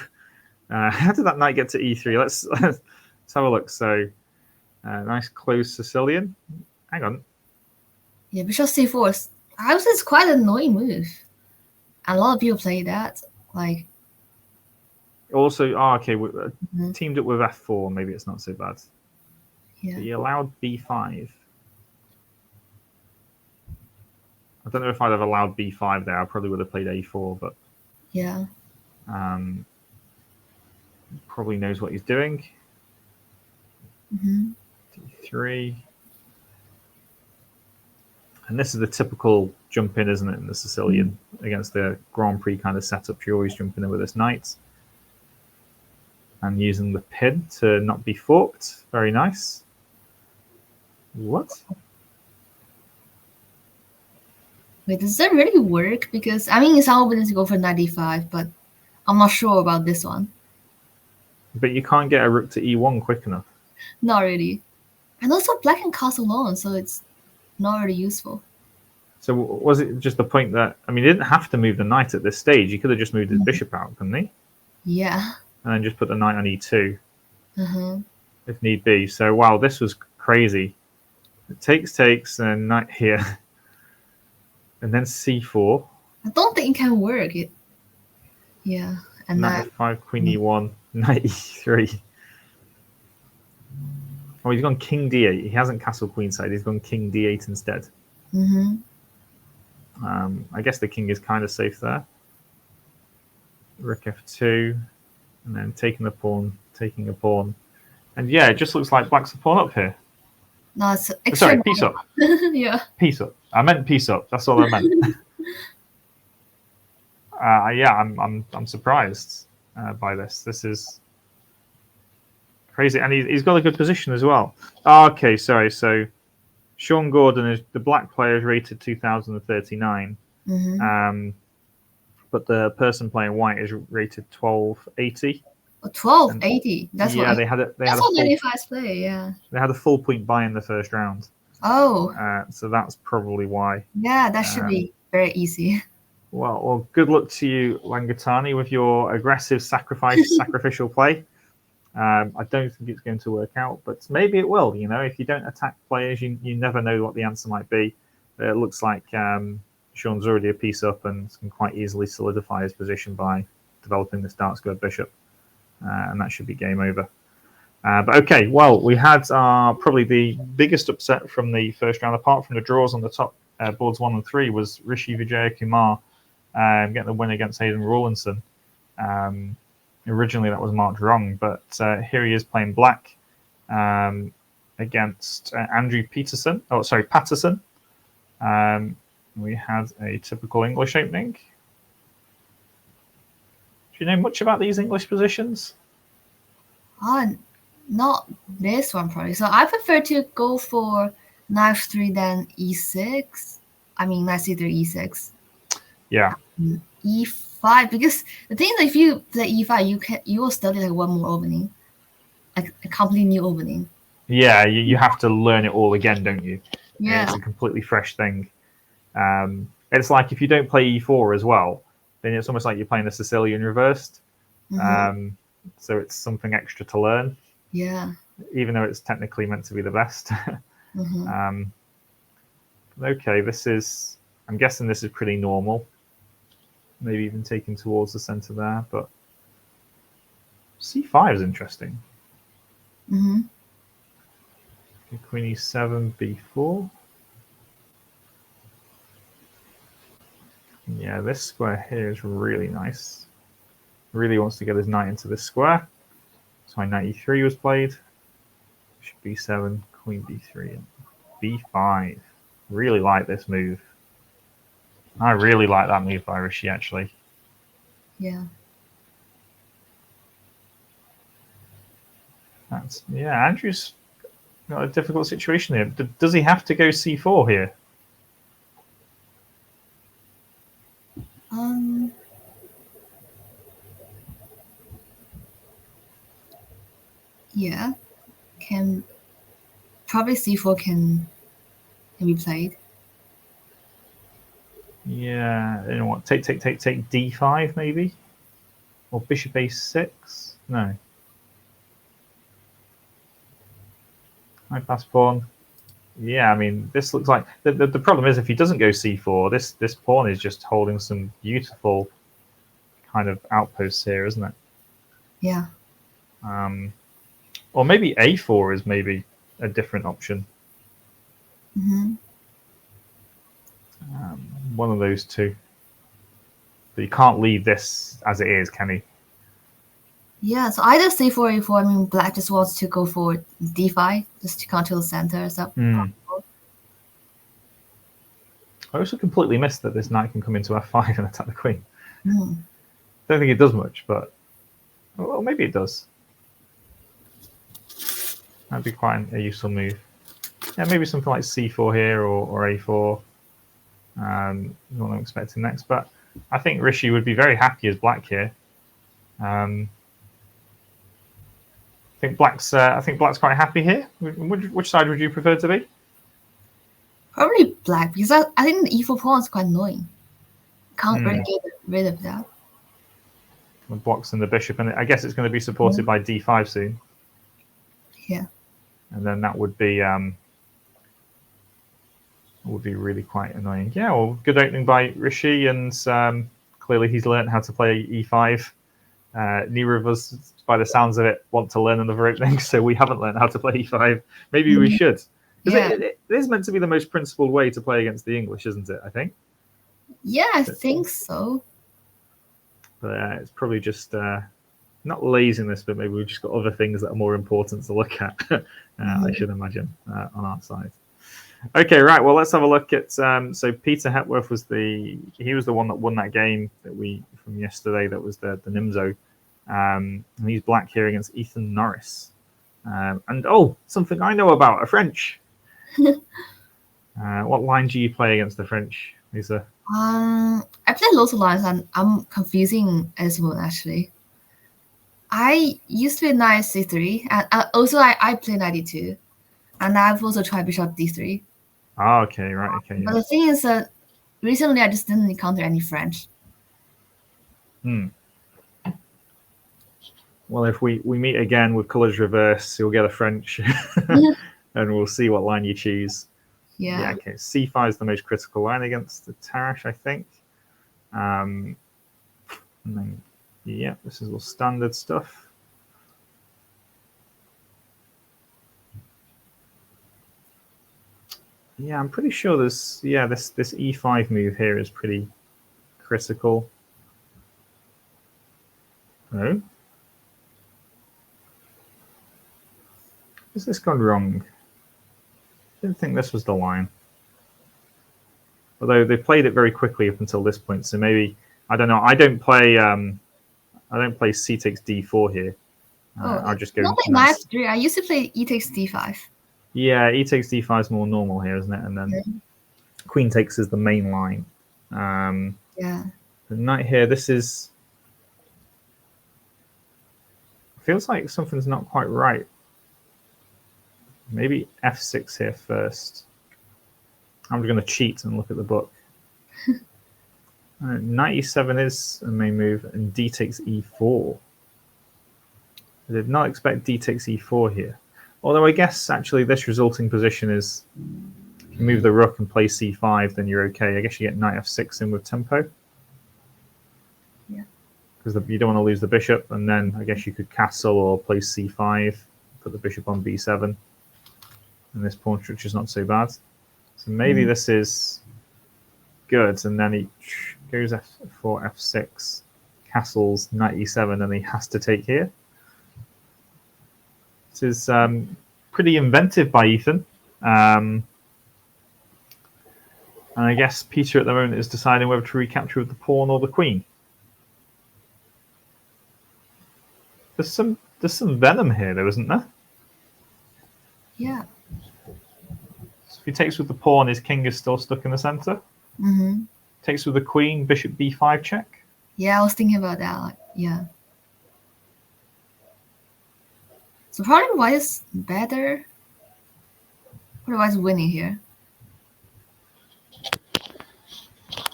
How did that knight get to e3? Let's have a look. So, nice close Sicilian. Hang on. Yeah, bishop c4. I would say it's quite an annoying move. And a lot of people play that. Like. Also, okay, teamed up with f4. Maybe it's not so bad. Yeah. He allowed b5. I don't know if I'd have allowed b5 there. I probably would have played a4, but yeah. Probably knows what he's doing. d3. And this is the typical jump in, isn't it, in the Sicilian against the Grand Prix kind of setup. You're always jumping in with this knight. And using the pin to not be forked. Very nice. What? Wait, does that really work? Because, I mean, it's all willing to go for 95, but I'm not sure about this one. But you can't get a rook to e1 quick enough. Not really. And also black can castle alone, so it's not really useful. So was it just the point that, I mean, he didn't have to move the knight at this stage. He could have just moved his bishop out, couldn't he? Yeah. And then just put the knight on e2 if need be. So, wow, this was crazy. It takes, and knight here. And then c4. I don't think it can work. Yeah. And knight f5, queen e1, knight e3. Oh, he's gone king d8. He hasn't castle queenside. He's gone king d8 instead. I guess the king is kind of safe there. Rook f2, and then taking a pawn. And yeah, it just looks like black's a pawn up here. No, it's sorry, piece up. Yeah. Piece up. I meant piece up. That's all I meant. Yeah, I'm surprised by this. This is crazy, and he's got a good position as well. Okay, sorry. So Sean Gordon is the black player is rated 2039, but the person playing white is rated 1280. 1280. That's yeah. What They had a 95 play. Yeah. They had a full point buy in the first round. Oh. So that's probably why. Yeah, that should be very easy. Well, good luck to you, Langitani, with your aggressive sacrificial play. I don't think it's going to work out, but maybe it will. If you don't attack players, you never know what the answer might be. It looks like Sean's already a piece up and can quite easily solidify his position by developing this dark square bishop, and that should be game over. But okay, well, we had probably the biggest upset from the first round, apart from the draws on the top boards 1 and 3, was Rishi Vijaya Kumar getting the win against Hayden Rawlinson. Originally that was marked wrong, but here he is playing black against Andrew Patterson. We had a typical English opening. Do you know much about these English positions? Not this one probably. So I prefer to go for knight f3 than e6. I mean knight c3 e6. Yeah. E5 because the thing is if you play e5 you will study like one more opening, like a completely new opening. Yeah, you have to learn it all again, don't you? Yeah. It's a completely fresh thing. It's like if you don't play e4 as well, then it's almost like you're playing the Sicilian reversed. So it's something extra to learn. Yeah. Even though it's technically meant to be the best. Okay, I'm guessing this is pretty normal. Maybe even taken towards the center there, but c5 is interesting. Queen e7, b4. Yeah, this square here is really nice. Really wants to get his knight into this square. That's why knight e3 was played. Bishop b7, queen b3, and b5. Really like this move. I really like that move by Rishi, actually. Yeah. Andrew's got a difficult situation here. Does he have to go c4 here? Yeah. Can probably c4 can be played. Yeah, you know what? Take d5 maybe, or bishop a6. No. High pass pawn. Yeah, I mean, this looks like the problem is if he doesn't go c4, this pawn is just holding some beautiful kind of outposts here, isn't it? Yeah. Or maybe a4 is maybe a different option. One of those two. But you can't leave this as it is, can he? Yeah, so either c4 a4. I mean, black just wants to go for d5 just to control the center. So. I also completely missed that this knight can come into f5 and attack the queen. Don't think it does much, but well, maybe it does. That'd be quite a useful move. Yeah, maybe something like c4 here or a4. Not what I'm expecting next, but I think Rishi would be very happy as black here. I think black's quite happy here. Which side would you prefer to be? Probably black because I think the e4 pawn is quite annoying. Can't really get rid of that. The blocks and the bishop, and I guess it's going to be supported by d5 soon. Yeah. And then that would be really quite annoying. Yeah, well, good opening by Rishi, and clearly he's learned how to play e5. Neither of us, by the sounds of it, want to learn another opening, so we haven't learned how to play e5. Maybe we should. It is meant to be the most principled way to play against the English, isn't it, I think? Yeah, I think so. But it's probably just not laziness, but maybe we've just got other things that are more important to look at, I should imagine, on our side. Okay, right. Well, let's have a look at. So Peter Hepworth was the one that won that game from yesterday. That was the Nimzo, and he's black here against Ethan Norris. And something I know about, a French. What line do you play against the French, Lisa? I play lots of lines, and I'm confusing as well. Actually, I used to play knight c3, and also I play knight d2, and I've also tried bishop d3. Oh, okay, right, okay. But the thing is that recently I just didn't encounter any French. Well, if we meet again with colours reversed, you'll get a French, and we'll see what line you choose. Yeah. Okay. C5 is the most critical line against the Tarrasch, I think. And then, this is all standard stuff. Yeah, I'm pretty sure this E5 move here is pretty critical. No? Has this gone wrong? I didn't think this was the line. Although they played it very quickly up until this point, so maybe I don't know. I don't play c takes d4 here. I'll just go. Not like knight f3. I used to play e takes d5. Yeah, e takes d5 is more normal here, isn't it? And then queen takes is the main line. Yeah. The knight here, this is... Feels like something's not quite right. Maybe f6 here first. I'm going to cheat and look at the book. Knight e7 is a main move, and d takes e4. I did not expect d takes e4 here. Although I guess actually this resulting position is, if you move the rook and play c5, then you're okay. I guess you get knight f6 in with tempo. Yeah. Because you don't want to lose the bishop, and then I guess you could castle or play c5, put the bishop on b7. And this pawn structure is not so bad. So maybe this is good, and then he goes f4, f6, castles, knight e7, and he has to take here. This is pretty inventive by Ethan. And I guess Peter at the moment is deciding whether to recapture with the pawn or the queen. There's some venom here, though, isn't there? Yeah. So if he takes with the pawn, his king is still stuck in the center. Takes with the queen, bishop b5 check. Yeah, I was thinking about that. Like, yeah. So probably white is better. Probably white is winning here.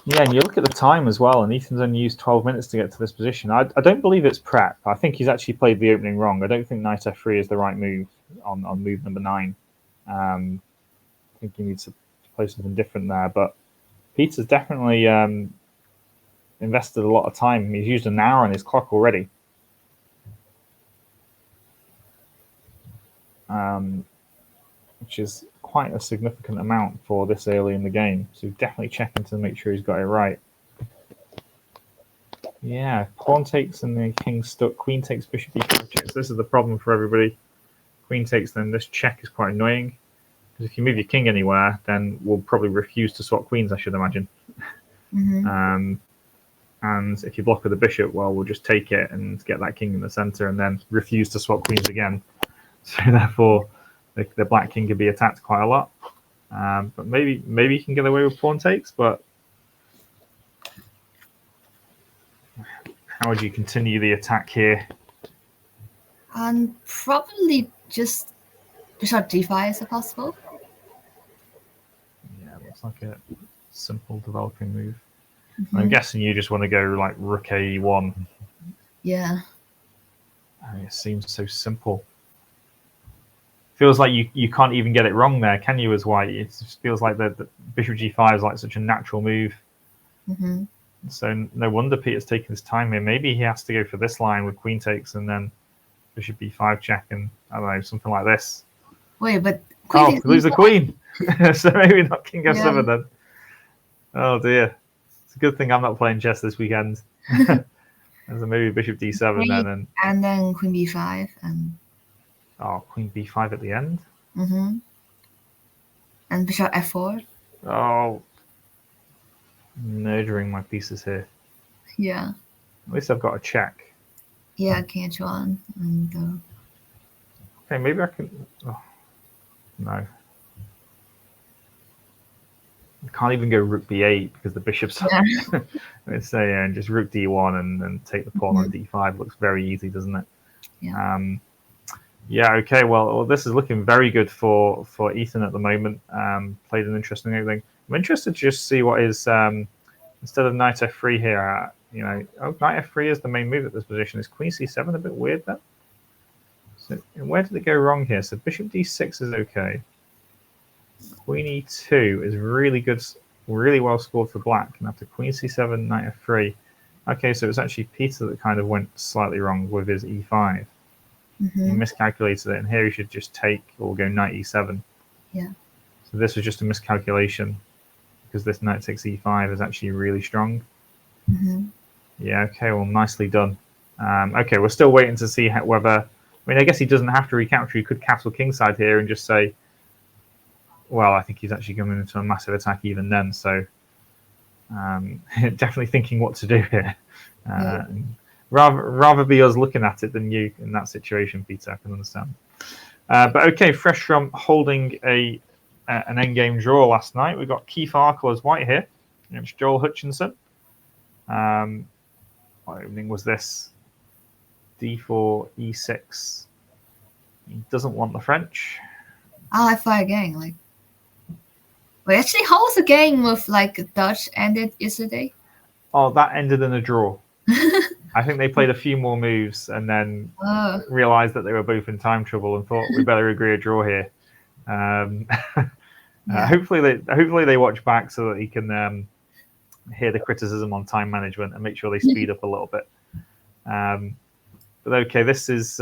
Yeah, and you look at the time as well, and Ethan's only used 12 minutes to get to this position. I don't believe it's prep. I think he's actually played the opening wrong. I don't think knight f3 is the right move on move number 9. I think he needs to play something different there. But Peter's definitely invested a lot of time. He's used an hour on his clock already. Which is quite a significant amount for this early in the game. So definitely checking to make sure he's got it right. Yeah, pawn takes and the king stuck. Queen takes, bishop e5 checks. This is the problem for everybody. Queen takes, then this check is quite annoying. Because if you move your king anywhere, then we'll probably refuse to swap queens, I should imagine. And if you block with the bishop, well, we'll just take it and get that king in the center and then refuse to swap queens again. So therefore, the black king could be attacked quite a lot. But maybe you can get away with pawn takes, but how would you continue the attack here? Probably just bishop d5 is it possible? Yeah, looks like a simple developing move. I'm guessing you just want to go like rook a1. Yeah. It seems so simple. Feels like you can't even get it wrong there, can you, as white? It just feels like the bishop g5 is like such a natural move. So no wonder Peter's taking his time here. Maybe he has to go for this line with queen takes and then bishop b5 check and, I don't know, something like this. Wait, but queen lose the queen. So maybe not king f7 then. Oh dear. It's a good thing I'm not playing chess this weekend. So maybe bishop d7 then. And then queen b5 and... Oh, queen b5 at the end? And bishop f4. Oh. Murdering my pieces here. Yeah. At least I've got a check. Yeah, king h1. And, okay, maybe I can... Oh, no. I can't even go rook b8 because the bishop's... Yeah. Let's say, and just rook d1 and take the pawn on d5. Looks very easy, doesn't it? Yeah. Yeah, okay, well, this is looking very good for Ethan at the moment. Played an interesting opening. I'm interested to just see what is, instead of knight f3 here, knight f3 is the main move at this position. Is queen c7 a bit weird then? So where did it go wrong here? So bishop d6 is okay. Queen e2 is really good, really well scored for black. And after queen c7, knight f3. Okay, so it's actually Peter that kind of went slightly wrong with his e5. He miscalculated it, and here he should just take or go knight e7. Yeah. So this was just a miscalculation because this knight takes e5 is actually really strong. Yeah, okay, well, nicely done. Okay, we're still waiting to see whether... I mean, I guess he doesn't have to recapture. He could castle kingside here and just say... Well, I think he's actually coming into a massive attack even then, so... definitely thinking what to do here. Rather be us looking at it than you in that situation, Peter. I can understand. But okay, fresh from holding an endgame draw last night, we've got Keith Arkle as white here against Joel Hutchinson. What opening was this? D4, E6. He doesn't want the French. Oh, F5 again. Like, wait, actually, how was the game with like Dutch ended yesterday? Oh, that ended in a draw. I think they played a few more moves and then realized that they were both in time trouble and thought we better agree a draw here. Hopefully they watch back so that he can hear the criticism on time management and make sure they speed up a little bit. But okay, this is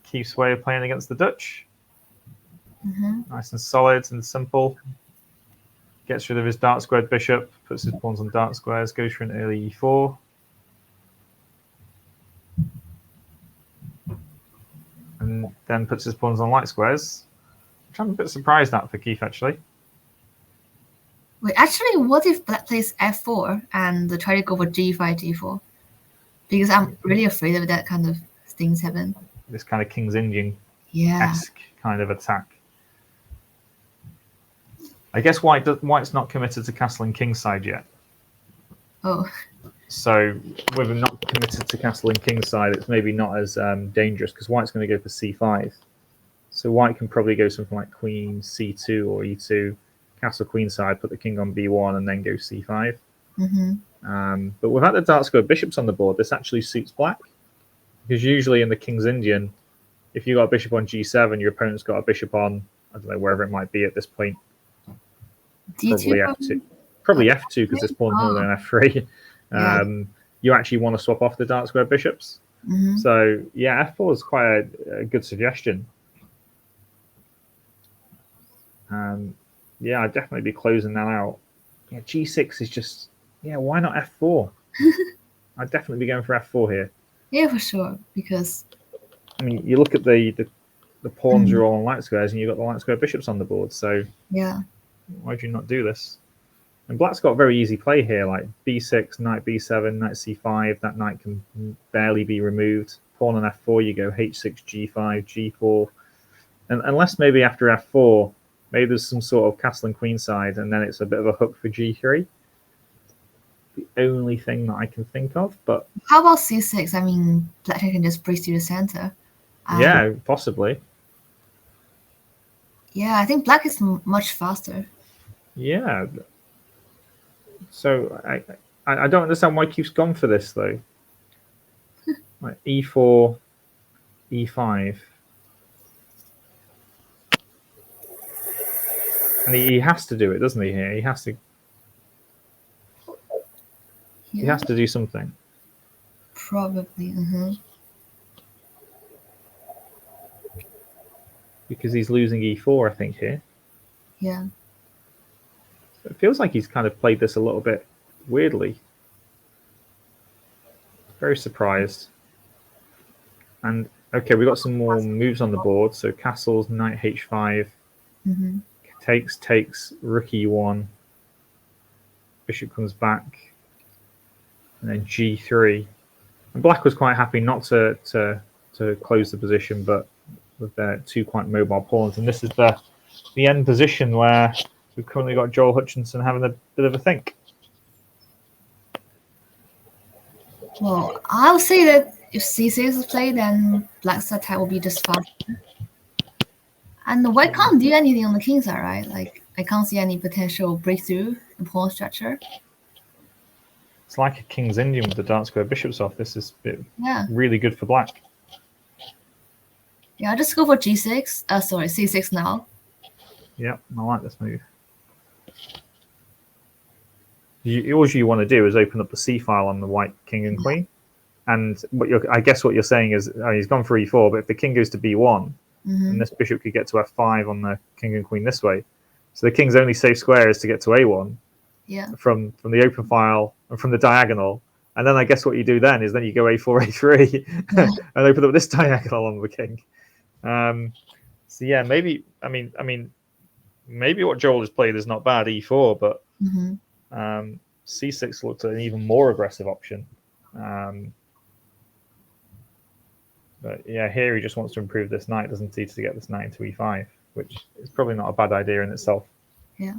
Keith's way of playing against the Dutch. Nice and solid and simple. Gets rid of his dark squared bishop, puts his pawns on dark squares, goes for an early e4. And then puts his pawns on light squares, which I'm a bit surprised at for Keith, actually. Wait, actually, what if Black plays F4 and try to go for G5, G4? Because I'm really afraid of that kind of things happen. This kind of King's Indian-esque kind of attack. I guess White's not committed to castle and king side yet. Oh. So with him not committed to castle and king side, it's maybe not as dangerous because White's going to go for c5. So White can probably go something like queen c2 or e2, castle queen side, put the king on b1, and then go c5. But without the dark square bishops on the board, this actually suits Black. Because usually in the King's Indian, if you got a bishop on g7, your opponent's got a bishop on, I don't know, wherever it might be at this point. D2 probably f2 because this pawn's more than f3. You actually want to swap off the dark square bishops. So yeah, f4 is quite a good suggestion. Yeah, I'd definitely be closing that out. Yeah, g6 is just, why not f4? I'd definitely be going for f4 here. Yeah, for sure. Because I mean, you look at the pawns are all on light squares, and you've got the light square bishops on the board. So why do you not do this? And Black's got very easy play here, like b6, knight b7, knight c5. That knight can barely be removed. Pawn on f4, you go h6, g5, g4. And unless maybe after f4, maybe there's some sort of castle and queen side, and then it's a bit of a hook for g3. The only thing that I can think of, but how about c6? I mean, Black can just break through the center. Yeah, possibly. Yeah, I think Black is much faster. Yeah. So I don't understand why Keith's gone for this though. Like e4, e5, and he has to do it, doesn't he? Here, he has to. He has to do something. Probably. Because he's losing e4, I think, here. Yeah. It feels like he's kind of played this a little bit weirdly. Very surprised. And, okay, we've got some more moves on the board. So castles, knight h5, takes, rook e1, bishop comes back, and then g3. And Black was quite happy not to close the position, but with their two quite mobile pawns. And this is the end position where we've currently got Joel Hutchinson having a bit of a think. Well, I'll say that if c6 is played, then Black's attack will be just faster. And the White can't do anything on the king side, right? Like, I can't see any potential breakthrough in pawn structure. It's like a King's Indian with the dark square bishops off. This is really good for Black. Yeah, I'll just go for g6. C6 now. Yeah, I like this move. All you want to do is open up the c file on the white king and queen. And I guess what you're saying is he's gone for e4, but if the king goes to b1, then this bishop could get to f5 on the king and queen this way. So the king's only safe square is to get to a1 from the open file and from the diagonal. And then I guess what you do then is you go a4, a3 and open up this diagonal on the king. So yeah, maybe maybe what Joel has played is not bad, e4, but c6 looks like an even more aggressive option. But yeah, here he just wants to improve this knight, doesn't he, to get this knight into e5, which is probably not a bad idea in itself. Yeah.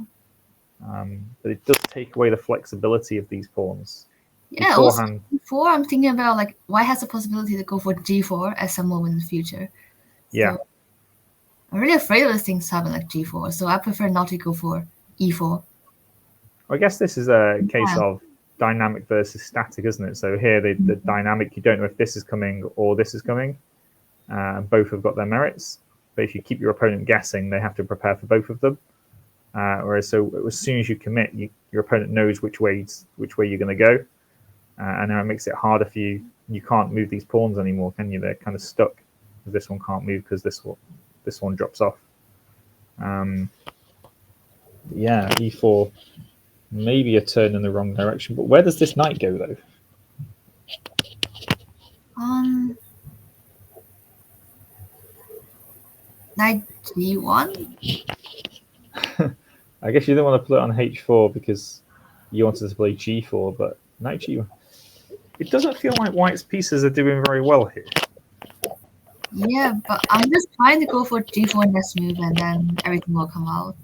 But it does take away the flexibility of these pawns. Yeah. Also, before I'm thinking about like white has the possibility to go for g4 at some moment in the future. Yeah. So I'm really afraid of things happen like g4, so I prefer not to go for e4. I guess this is a case of dynamic versus static, isn't it? So here, the dynamic, you don't know if this is coming or this is coming. Both have got their merits. But if you keep your opponent guessing, they have to prepare for both of them. Whereas, so as soon as you commit, your opponent knows which way you're going to go. And now it makes it harder for you. You can't move these pawns anymore, can you? They're kind of stuck. This one can't move because this one drops off. Yeah, e4, maybe a turn in the wrong direction. But where does this knight go, though? Knight g1. I guess you didn't want to put it on h4 because you wanted to play g4, but knight g1. It doesn't feel like white's pieces are doing very well here. Yeah, but I'm just trying to go for g4 next move, and then everything will come out.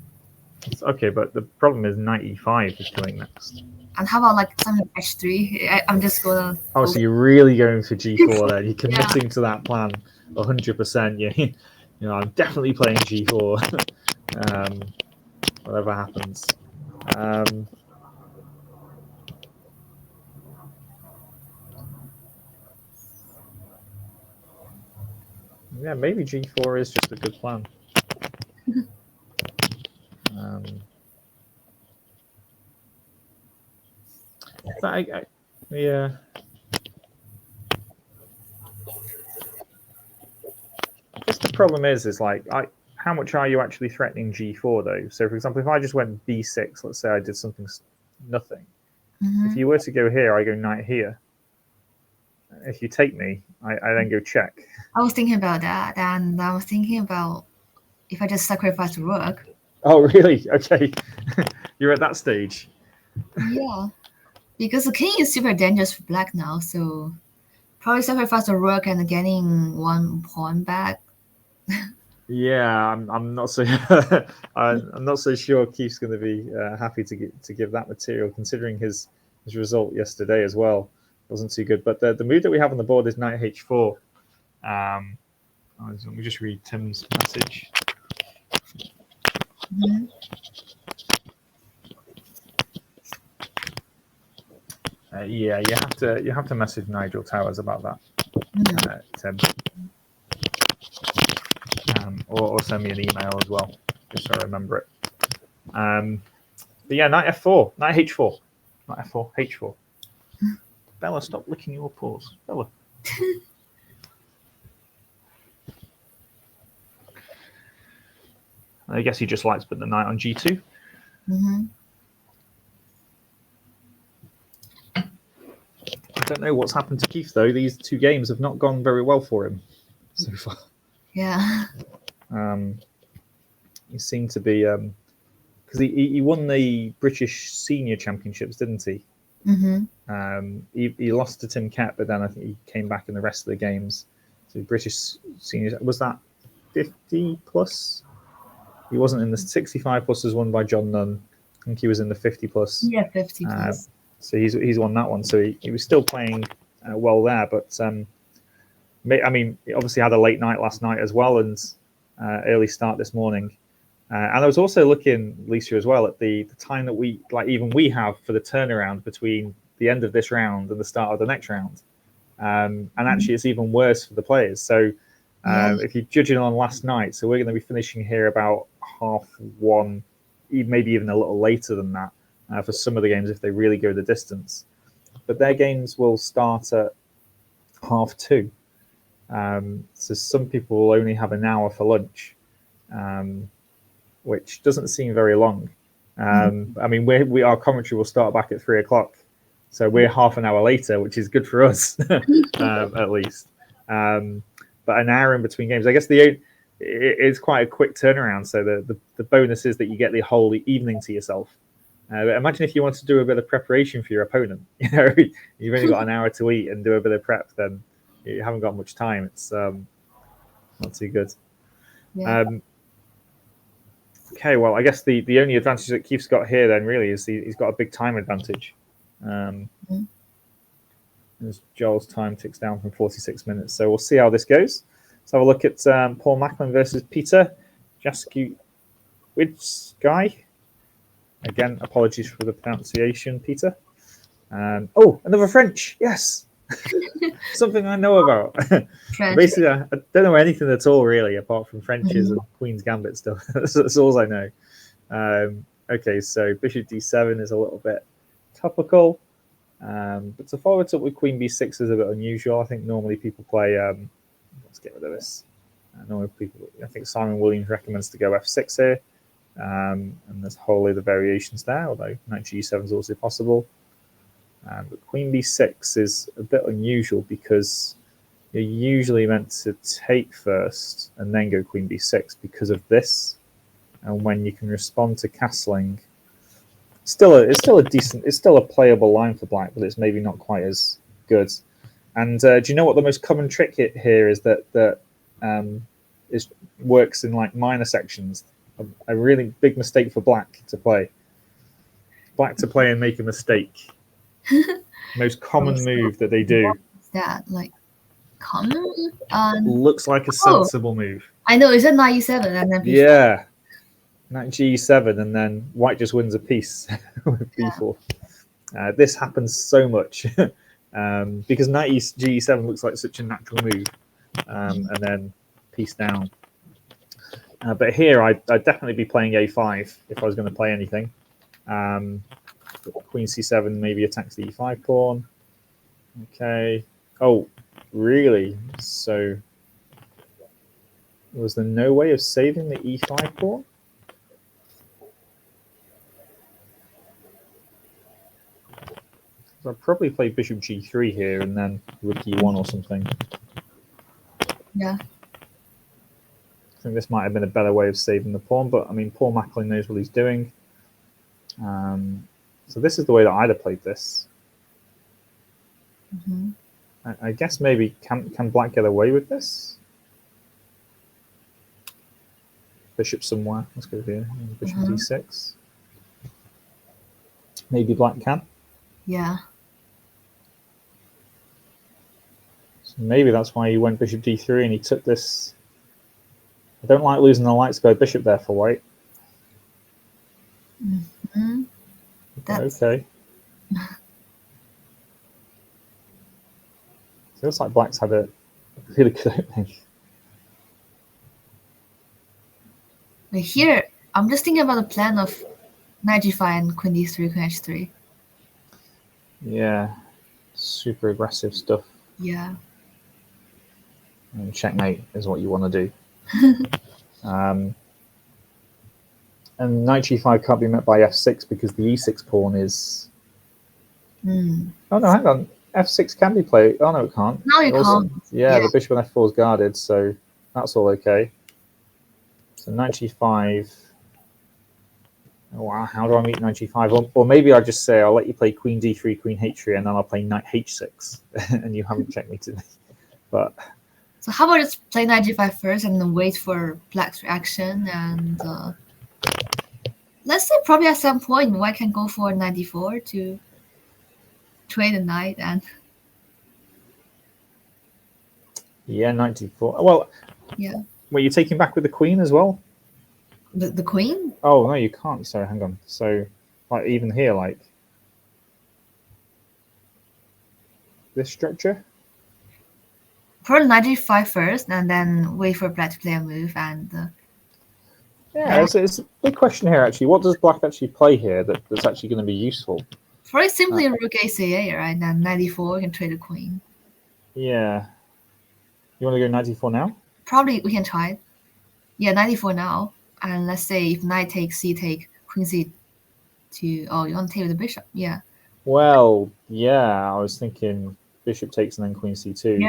Okay, but the problem is knight e5 is coming next. And how about like some h3? I'm just gonna. Oh, so you're really going for g4 then? You're committing to that plan 100%. You know, I'm definitely playing g4. Whatever happens. Yeah, maybe g4 is just a good plan. Yeah. I guess the problem is like, how much are you actually threatening g4 though? So, for example, if I just went b6, let's say I did something nothing. Mm-hmm. If you were to go here, I go knight here. If you take me, I then go check. I was thinking about that, and I was thinking about if I just sacrifice the rook. Oh, really? Okay. You're at that stage. Yeah, because the king is super dangerous for black now, so probably sacrifice the rook and getting one pawn back. Yeah, I'm not so I'm not so sure Keith's going to be happy to give that material, considering his result yesterday as well wasn't too good. But the move that we have on the board is knight h4. Let me just read Tim's message. Mm-hmm. Yeah, you have to message Nigel Towers about that, Tim, or send me an email as well, just so I remember it. But yeah, knight f4, knight h4, knight f4, h4. Bella, stop licking your paws, Bella. I guess he just likes putting the knight on g2. Mm-hmm. I don't know what's happened to Keith though. These two games have not gone very well for him so far. Yeah. He seemed to be because he won the British Senior Championships, didn't he? Mm-hmm. He lost to Tim Kett, but then I think he came back in the rest of the games. So British Senior, was that 50 plus? He wasn't in the 65 plus, was won by John Nunn. I think he was in the 50 plus. Yeah, 50 plus. So he's won that one. So he was still playing well there, but I mean, he obviously had a late night last night as well, and early start this morning. And I was also looking, Lisa, as well, at the time that we have for the turnaround between the end of this round and the start of the next round. And actually, it's even worse for the players. So if you're judging on last night, so we're going to be finishing here about 1:30, maybe even a little later than that for some of the games if they really go the distance. But their games will start at 2:30. So some people will only have an hour for lunch. Which doesn't seem very long. I mean, our commentary will start back at 3:00, so we're half an hour later, which is good for us, at least. But an hour in between games, I guess it's quite a quick turnaround. So the bonus is that you get the whole evening to yourself. But imagine if you want to do a bit of preparation for your opponent. You know, you've only got an hour to eat and do a bit of prep, then you haven't got much time. It's not too good. Yeah. Okay, well, I guess the only advantage that Keith's got here then really is he's got a big time advantage. As Joel's time ticks down from 46 minutes. So we'll see how this goes. Let's have a look at Paul Macklin versus Peter Jaskiewicz. Again, apologies for the pronunciation, Peter. Oh, another French. Yes. Something I know about. Basically, I don't know anything at all, really, apart from Frenches and Queen's Gambit stuff. That's all I know. Okay, so Bishop D7 is a little bit topical. But to follow it up with Queen B6 is a bit unusual. I think normally people play. Let's get rid of this. I think Simon Williams recommends to go F6 here. And there's a whole load of variations there, although Knight G7 is also possible. But Queen B6 is a bit unusual because you're usually meant to take first and then go Queen B6 because of this. And when you can respond to castling, it's still a playable line for black, but it's maybe not quite as good. And do you know what the most common trick here is that works in like minor sections? A really big mistake for black to play. Black to play and make a mistake. Most common move that they do. Is that like common? Looks like a sensible move. I know. Is it Knight E7 and then B4? Yeah. Knight G7 and then white just wins a piece with B4. This happens so much because Knight G7 looks like such a natural move, and then piece down. But here, I'd definitely be playing A5 if I was going to play anything. Queen C7 maybe attacks the E5 pawn. Okay. Oh, really? So was there no way of saving the E5 pawn? So I'd probably play Bishop G3 here and then Rook E1 or something. Yeah. I think this might have been a better way of saving the pawn, but I mean, Paul Macklin knows what he's doing. So this is the way that I'd have played this. I guess maybe can black get away with this? Bishop somewhere. Let's go here. Bishop D6. Maybe black can. Yeah. So maybe that's why he went Bishop D3 and he took this. I don't like losing the light to go bishop there for white. Okay. Feels like black's had a really good opening. But here, I'm just thinking about the plan of Knight G5 and Queen D3, Queen H3. Yeah. Super aggressive stuff. Yeah. And checkmate is what you want to do. And Knight G5 can't be met by F6 because the E6 pawn is... Oh, no, hang on. F6 can be played. Oh, no, it can't. No, you can't. Yeah, the bishop on F4 is guarded, so that's all okay. So Knight G5... Oh, wow, how do I meet Knight G5? Or maybe I'll just say I'll let you play Queen D3, Queen H3, and then I'll play Knight H6, and you haven't checkmated me. But... So how about just play Knight G5 first and then wait for black's reaction, and let's say probably at some point white can go for Knight D4 to trade the knight and... Yeah, Knight D4. Well, yeah. Were you taking back with the queen as well? The queen? Oh, no, you can't. Sorry, hang on. So, like, even here, like, this structure? Probably Knight G5 first, and then wait for black to play a move, and... yeah, it's a big question here, actually. What does black actually play here that's actually going to be useful? Probably simply Rook ACA, right? And Knight D4 can trade the queen. Yeah. You want to go Knight D4 now? Probably we can try it. Yeah, Knight D4 now. And let's say if knight takes, c take, queen c to... Oh, you want to take with the bishop? Yeah. Well, yeah, I was thinking bishop takes and then queen c2. Yeah.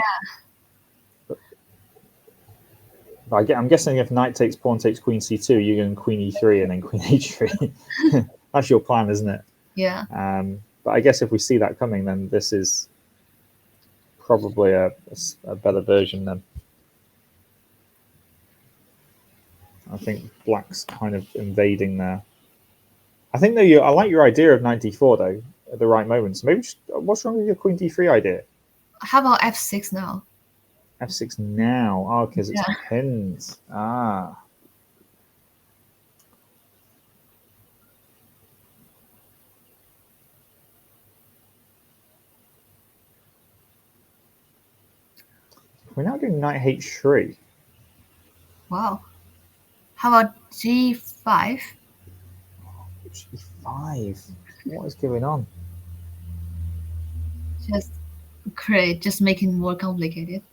But I'm guessing if knight takes, pawn takes, queen c2, you're going queen e3 and then queen h3. that's your plan, isn't it? Yeah. But I guess if we see that coming, then this is probably a better version then. I think black's kind of invading there. I think though I like your idea of knight d4 though at the right moment. So maybe just, what's wrong with your queen d3 idea? How about f6 now? F6 now. Oh, because it's Yeah. pins. Ah. We're now doing knight h3. Wow. How about g5? g5. What is going on? Just great. Just making it more complicated.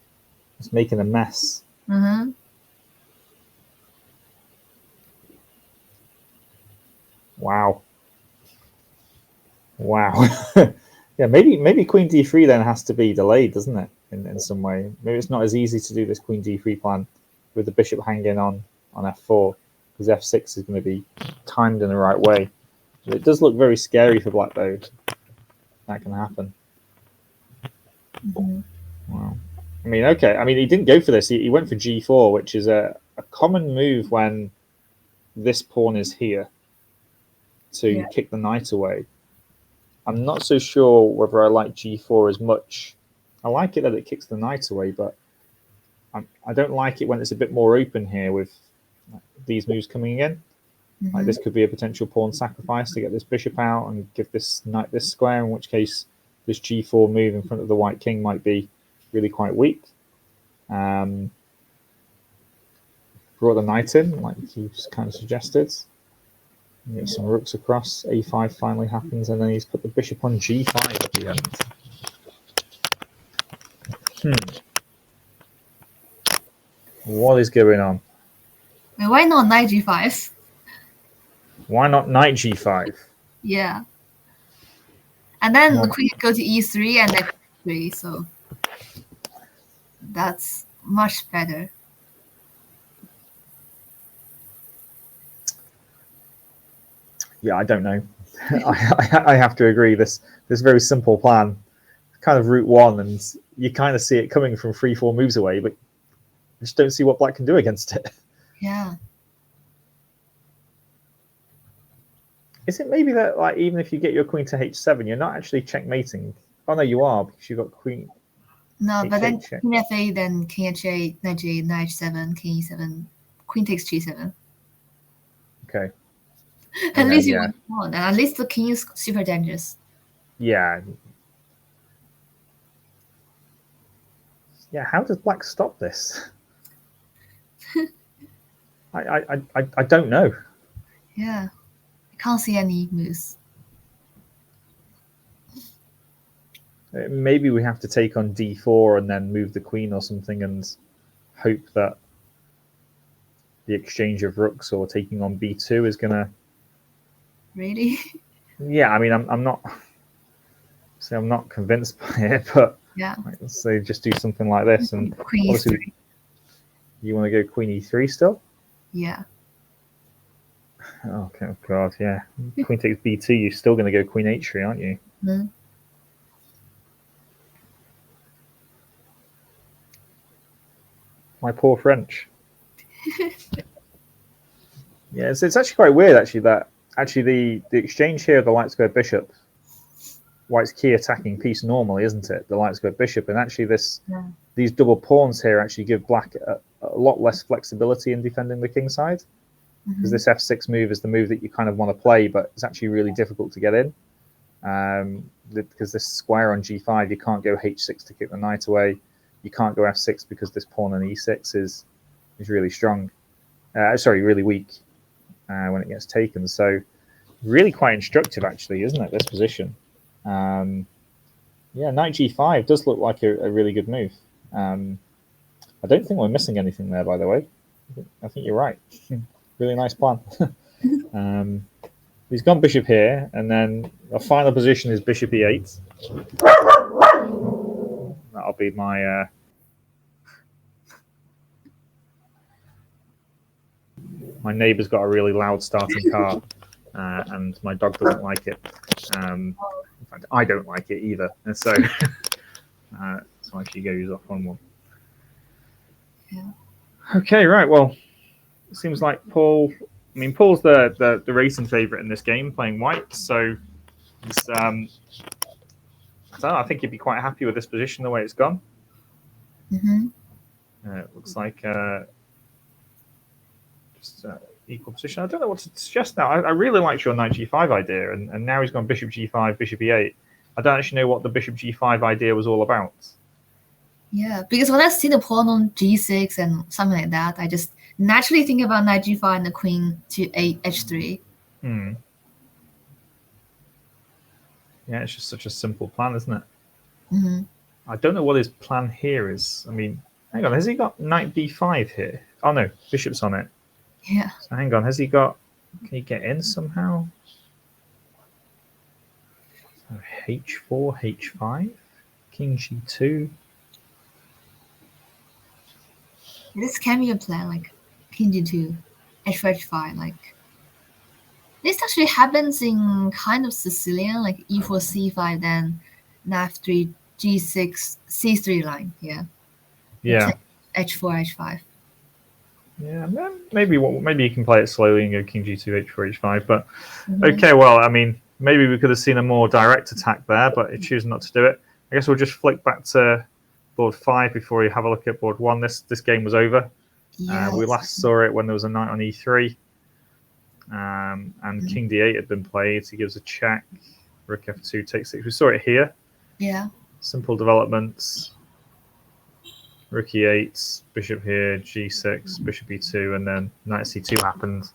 It's making a mess. Mm-hmm. Wow. Wow. Yeah, maybe queen d3 then has to be delayed, doesn't it? In some way. Maybe it's not as easy to do this queen d3 plan with the bishop hanging on f4, because f6 is going to be timed in the right way. It does look very scary for black though. That can happen. Mm-hmm. Wow. I mean, okay. I mean, he didn't go for this. He went for g4, which is a common move when this pawn is here to kick the knight away. I'm not so sure whether I like g4 as much. I like it that it kicks the knight away, but I don't like it when it's a bit more open here with these moves coming in. Mm-hmm. Like this could be a potential pawn sacrifice to get this bishop out and give this knight this square, in which case this g4 move in front of the white king might be really quite weak. Brought the knight in, like you kind of suggested. Get some rooks across. a5 finally happens, and then he's put the bishop on g5 at the end. What is going on? Why not knight g5? Why not knight g5? Yeah. And then the queen go to e3 and then e3, so that's much better. Yeah, I don't know. I have to agree. This very simple plan, kind of route one, and you kind of see it coming from 3-4 moves away, but you just don't see what black can do against it. Yeah. Is it maybe that, like, even if you get your queen to h7, you're not actually checkmating? Oh no, you are, because you've got queen. No, but then check. queen f8, then king h8, knight g8, knight h7, king e7, queen takes g7. Okay. At least you won, and at least the king is super dangerous. Yeah. Yeah. How does black stop this? I don't know. Yeah. I can't see any moves. Maybe we have to take on d4 and then move the queen or something and hope that the exchange of rooks or taking on b2 is gonna. Really? Yeah, I mean, I'm not convinced by it, but yeah. Let's say just do something like this, and queen obviously e3. You want to go queen e3 still? Yeah. Oh, okay, God, yeah. Queen takes b2. You're still going to go queen h3, aren't you? Mm-hmm. My poor French. Yeah, it's actually quite weird, actually, that the exchange here of the light square bishop, white's key attacking piece normally, isn't it? The light square bishop, and actually these double pawns here actually give black a lot less flexibility in defending the king side, because this f6 move is the move that you kind of want to play, but it's actually really difficult to get in, because this square on g5, you can't go h6 to kick the knight away. You can't go f6 because this pawn on e6 is really strong. Really weak when it gets taken. So really quite instructive, actually, isn't it, this position? Yeah, knight g5 does look like a really good move. I don't think we're missing anything there, by the way. I think you're right. Really nice plan. He's gone bishop here, and then our final position is bishop e8. That'll be my... my neighbour's got a really loud starting car. and my dog doesn't like it. In fact, I don't like it either, and so so she goes off on one. Yeah. Okay, right. Well, it seems like Paul. I mean, Paul's the racing favorite in this game, playing white. So he's, I don't know, I think he'd be quite happy with this position the way it's gone. Mm-hmm. It looks like just equal position. I don't know what to suggest now. I really liked your knight g5 idea, and now he's gone bishop g5, bishop e8. I don't actually know what the bishop g5 idea was all about. Yeah, because when I see the pawn on g6 and something like that, I just naturally think about knight g5 and the queen to h3. Yeah, it's just such a simple plan, isn't it? Mm-hmm. I don't know what his plan here is. I mean, hang on, has he got knight b5 here? Oh no, bishop's on it. Yeah. So hang on, has he got? Can he get in somehow? So h4, h5, king g2. This can be a plan, like king g2, h4, h5. Like this actually happens in kind of Sicilian, like e4, c5, then f3, g6, c3 line. Yeah. Yeah. h4, h5. Yeah, maybe you can play it slowly and go king g2, h4, h5. But okay, well, I mean, maybe we could have seen a more direct attack there, but it chooses not to do it. I guess we'll just flick back to board 5 before we have a look at board 1. This game was over. Yes. We last saw it when there was a knight on e3, and king d8 had been played. He gives a check. Rook f2 takes 6. We saw it here. Yeah. Simple developments. Rook e8, bishop here, g6, bishop e2, and then knight c2 happened,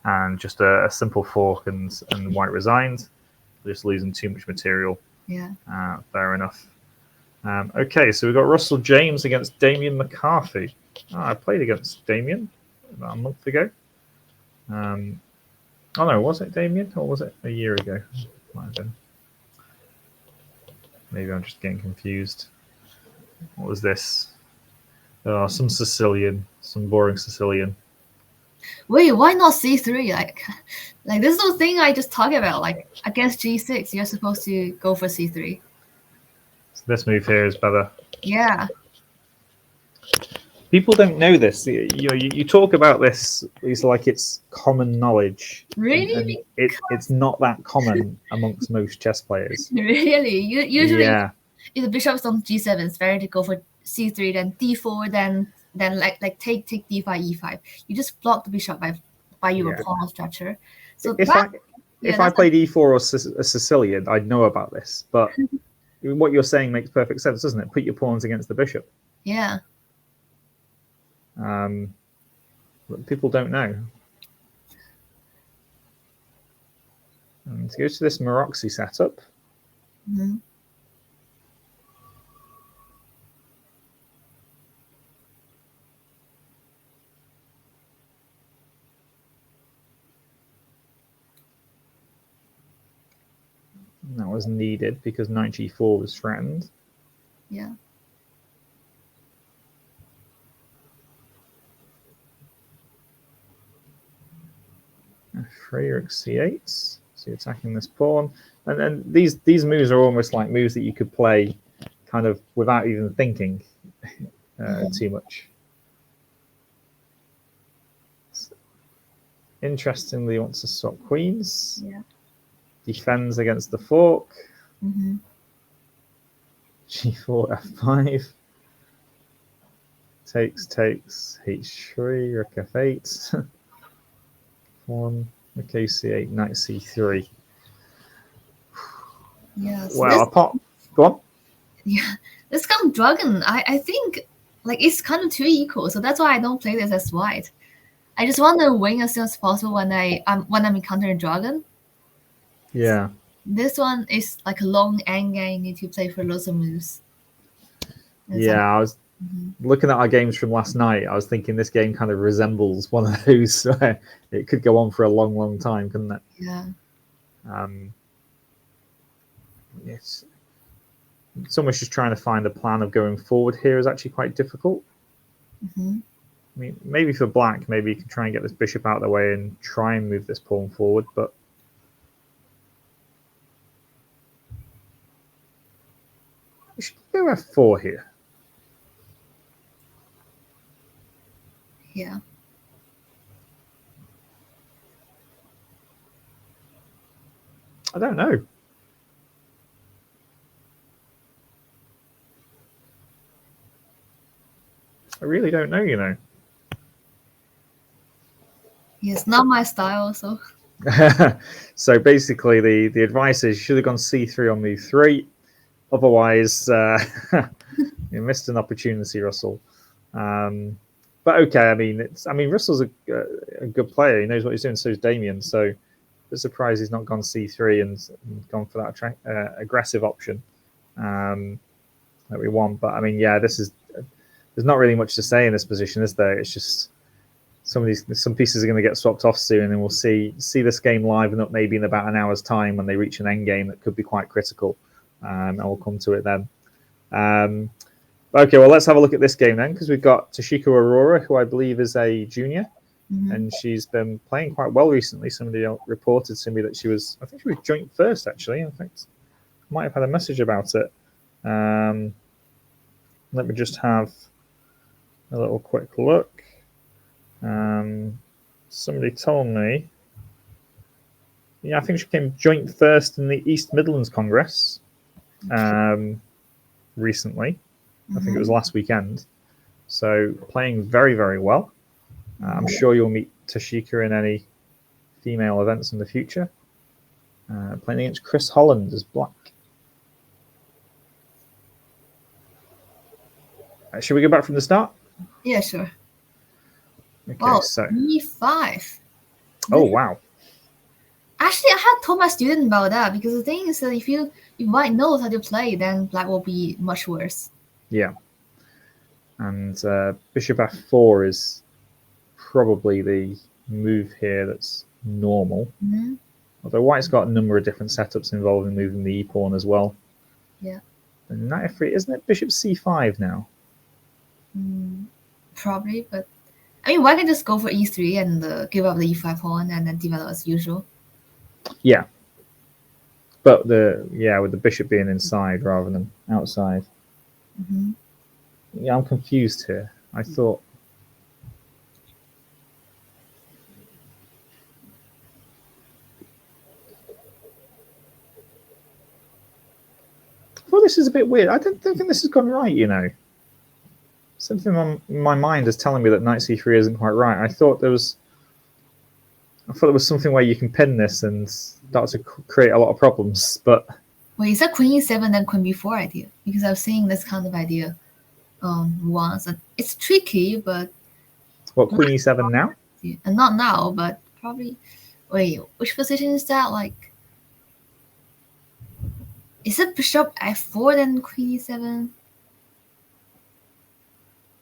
and just a simple fork, and white resigned, just losing too much material. Yeah. Fair enough. Okay, so we've got Russell James against Damien McCarthy. I played against Damien about a month ago. Oh no, was it Damien, or was it a year ago? Might have been. Maybe I'm just getting confused. What was this? Oh, some Sicilian, some boring Sicilian. Wait, why not c3? Like this is the thing I just talked about. Like against g6, you're supposed to go for c3. So this move here is better. Yeah. People don't know this. You talk about this. It's like it's common knowledge. Really? And it's not that common amongst most chess players. Really? Usually, Yeah. if the bishop's on g7, it's better to go for c3, then d4, then like take d5, e5. You just block the bishop by your pawn structure. So if I played e4 or a Sicilian, I'd know about this. But what you're saying makes perfect sense, doesn't it? Put your pawns against the bishop. Yeah. But people don't know. And to go to this Maroczy setup. Mm-hmm. That was needed because knight g4 was threatened. Yeah. F3 rook c8. So you're attacking this pawn, and then these moves are almost like moves that you could play kind of without even thinking too much. Interestingly, he wants to swap queens. Yeah. Defends against the fork. Mm-hmm. G4, F5. Takes, H3, rook F8. 1, rook A8, knight C3. Yeah. So Well, go on. Yeah, this kind of dragon, I think like it's kind of too equal, so that's why I don't play this as white. I just want to win as soon as possible when I'm encountering dragon. Yeah. This one is like a long endgame. You need to play for lots of moves. I was looking at our games from last night. I was thinking this game kind of resembles one of those. It could go on for a long, long time, couldn't it? Yeah. It's almost just trying to find a plan of going forward here is actually quite difficult. Mm-hmm. I mean, maybe for black, maybe you can try and get this bishop out of the way and try and move this pawn forward, but We should go f4 here. Yeah. I don't know. I really don't know, you know. It's not my style, so. So basically, the advice is you should have gone c3 on move 3. Otherwise, you missed an opportunity, Russell. But okay, I mean, Russell's a good player. He knows what he's doing. So is Damien. So I'm surprised he's not gone c3 and gone for that aggressive option that we want. But I mean, yeah, there's not really much to say in this position, is there? It's just some pieces are going to get swapped off soon, and we'll see this game liven up maybe in about an hour's time when they reach an end game that could be quite critical. And we'll come to it then. Okay, well, let's have a look at this game then, because we've got Toshiko Aurora, who I believe is a junior, and she's been playing quite well recently. Somebody reported to me that I think she was joint first, actually. In fact, I might have had a message about it. Let me just have a little quick look. Somebody told me, I think she came joint first in the East Midlands Congress recently. I think it was last weekend. So playing very, very well. I'm sure you'll meet Toshiko in any female events in the future. Playing against Chris Holland as black. Should we go back from the start? Yeah, sure. Okay, so e5. Oh wow. Actually, I had told my student about that because the thing is that if white knows how to play, then black will be much worse. Yeah. And bishop f4 is probably the move here that's normal. Although white's got a number of different setups involving moving the e-pawn as well. Yeah. And knight f3, isn't it bishop c5 now? Probably, but I mean, white can just go for e3 and give up the e5 pawn and then develop as usual. Yeah. But with the bishop being inside rather than outside. Yeah, I'm confused here. I thought this is a bit weird. I don't think this has gone right, you know. Something in my mind is telling me that knight c3 isn't quite right. I thought there was something where you can pin this and start to create a lot of problems, but Wait, is that queen e7 and queen b4 idea? Because I've seen this kind of idea once, and it's tricky, but what, queen e7 now? And not now, but probably. Wait, which position is that? Like, is it bishop f4 then queen e7?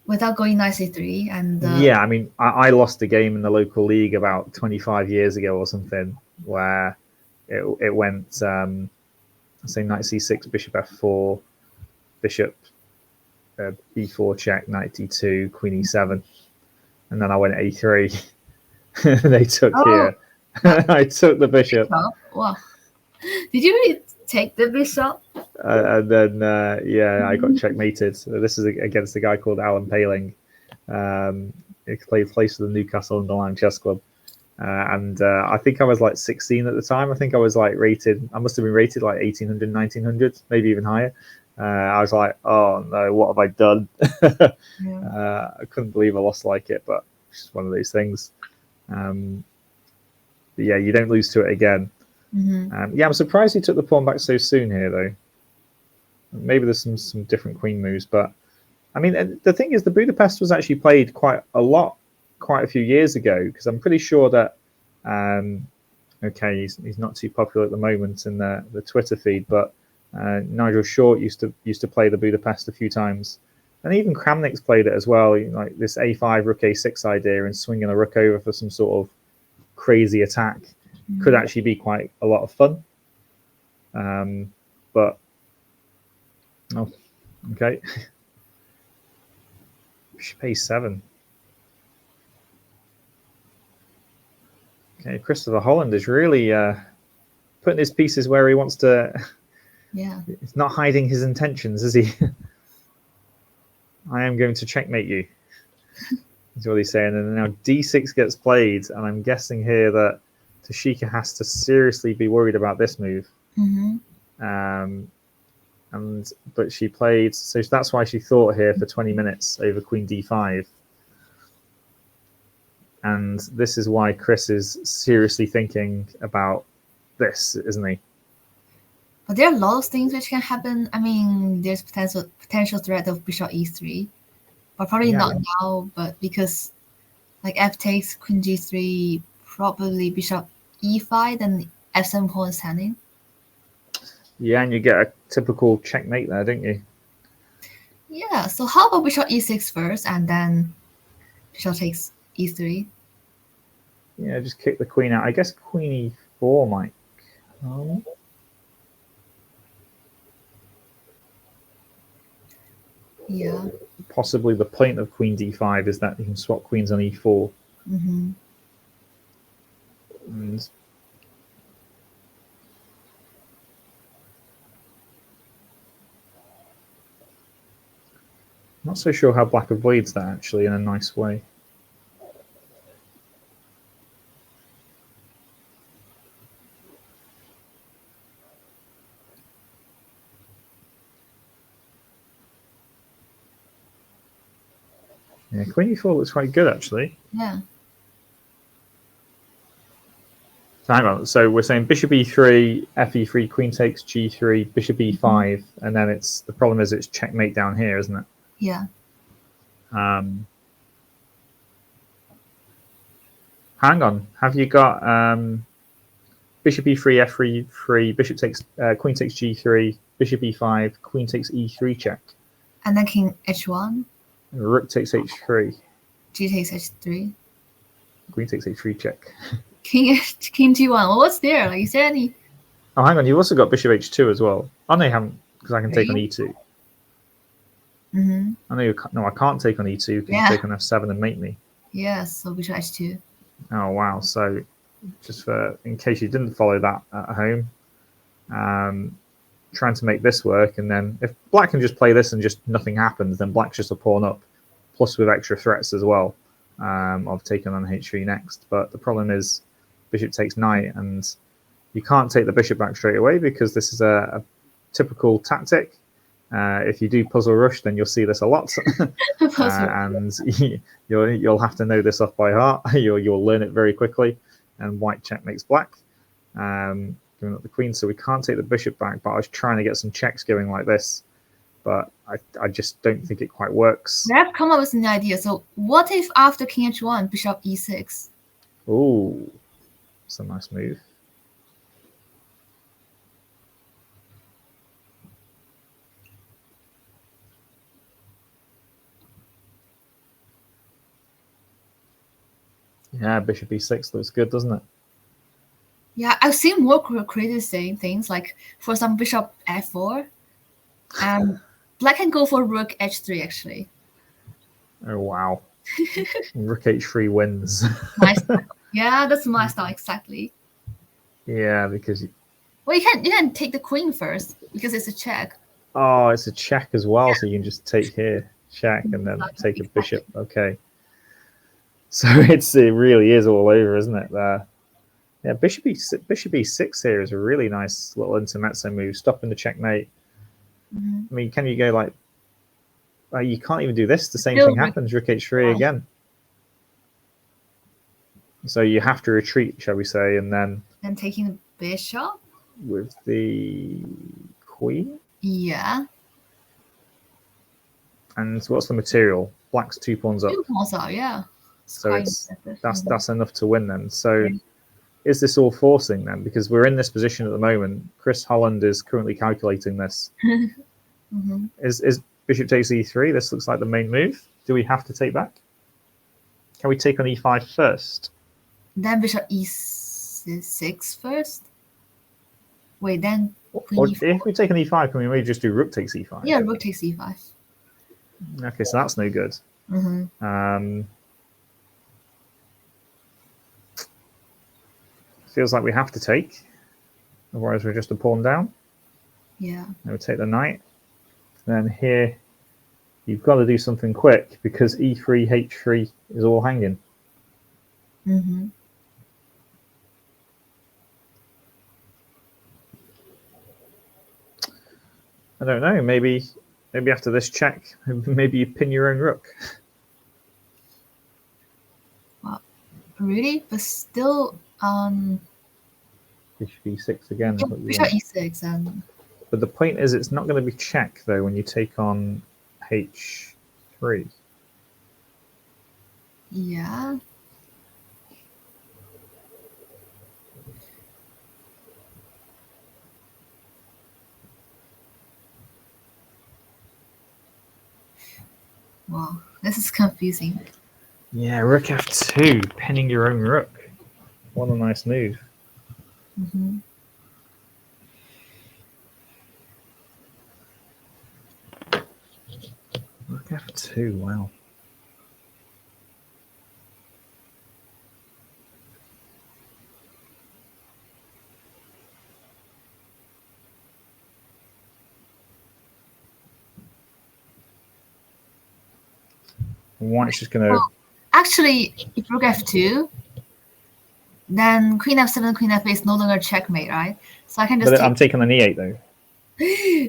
Without going knight c3 and yeah, I mean, I lost a game in the local league about 25 years ago or something where it went say knight c6, bishop f4, bishop b4 check, knight d2, queen e7, and then I went a3. They took here. I took the bishop. Wow. Did you really take the bishop? And then I got checkmated. This is against a guy called Alan Paling. He plays for the Newcastle Underline Chess Club. And I think I was like 16 at the time. I think I was like rated, I must have been rated like 1800, 1900, maybe even higher. I was like, oh no, what have I done? I couldn't believe I lost like it, but it's just one of those things. But yeah, you don't lose to it again. I'm surprised he took the pawn back so soon here, though. Maybe there's some different queen moves, but I mean, the thing is, the Budapest was actually played quite a few years ago, because I'm pretty sure that he's not too popular at the moment in the Twitter feed, but Nigel Short used to play the Budapest a few times, and even Kramnik's played it as well, like this a5 rook a6 idea and swinging a rook over for some sort of crazy attack could actually be quite a lot of fun. But okay. Bishop a7. Okay, Christopher Holland is really putting his pieces where he wants to Yeah. He's not hiding his intentions, is he? I am going to checkmate you. That's what he's saying. And now d6 gets played, and I'm guessing here that Toshika has to seriously be worried about this move. Mm-hmm. But she played, so that's why she thought here for 20 minutes over queen d5. And this is why Chris is seriously thinking about this, isn't he? But there are a lot of things which can happen. I mean, there's potential threat of bishop e3, but probably not now. But because like f takes queen g3, probably bishop e5, then f7 pawn is standing. Yeah, and you get a typical checkmate there, don't you? Yeah. So how about bishop e6 first, and then bishop takes e3? Yeah, just kick the queen out. I guess queen e4 might come. Yeah. Possibly the point of queen d5 is that you can swap queens on e4. Mm-hmm. And not so sure how black avoids that actually in a nice way. Yeah, queen e4 looks quite good actually. Yeah. So hang on. So we're saying bishop e3, fe3, queen takes g3, bishop e5, and then the problem is it's checkmate down here, isn't it? Yeah. Hang on. Have you got bishop e3, f3, bishop takes queen takes g3, bishop e5, queen takes e3 check, And then king h1, rook takes h3, g takes h3, queen takes h3 check. king g1. Well, what's there? Like, is there any? Oh, hang on. You've also got bishop h2 as well. Oh no, you haven't, because I can take on e2. Mm-hmm. I know no, I can't take on e2 because you take on f7 and mate me. Yes, so bishop h2. Oh wow! So, just in case you didn't follow that at home, trying to make this work, and then if black can just play this and just nothing happens, then black's just a pawn up, plus with extra threats as well of taking on h3 next. But the problem is bishop takes knight, and you can't take the bishop back straight away because this is a typical tactic. If you do puzzle rush, then you'll see this a lot, and you'll have to know this off by heart. You'll learn it very quickly. And white checkmates black, giving up the queen. So we can't take the bishop back. But I was trying to get some checks going like this, but I just don't think it quite works. I've come up with an idea. So what if after king h1, bishop e6? Ooh, it's a nice move. Yeah, bishop e6 looks good, doesn't it? Yeah, I've seen more creative things, like for example, bishop f4. Black can go for rook h3, actually. Oh, wow. Rook h3 wins. Nice. Yeah, that's my style, exactly. Yeah, because... Well, you can take the queen first, because it's a check. Oh, it's a check as well, so you can just take here, check, and then take a bishop. Okay. So it really is all over, isn't it? Yeah, bishop e6 here is a really nice little intermezzo move, stopping the checkmate. Mm-hmm. I mean, can you go like... you can't even do this. The same thing happens, rook h3 again. So you have to retreat, shall we say, and then... Then taking the bishop? With the queen? Yeah. And what's the material? Black's 2 pawns up. 2 pawns up, yeah. So that's enough to win then. So is this all forcing then? Because we're in this position at the moment. Chris Holland is currently calculating this. Mm-hmm. Is bishop takes e3? This looks like the main move. Do we have to take back? Can we take on e5 first? Then bishop e6 first? Wait, then queen or e4. If we take an e5, can we maybe just do rook takes e5? Yeah, rook takes e5. Okay, so that's no good. Mm-hmm. Feels like we have to take, otherwise we're just a pawn down. Yeah. I would take the knight. Then here, you've got to do something quick because e3, h3 is all hanging. Mm-hmm. I don't know. Maybe after this check, maybe you pin your own rook. Wow. Really? But still, Bishop e6 again. Is what you bishop want. e6 and But the point is, it's not going to be check though when you take on h3. yeah. Wow, this is confusing. Yeah, rook f2, pinning your own rook. What a nice move. Mm-hmm. Rook f2, wow. White's just going to... Actually, if rook f2, then queen f7, queen f8 is no longer checkmate, right? So I can just But I'm taking an e8 though.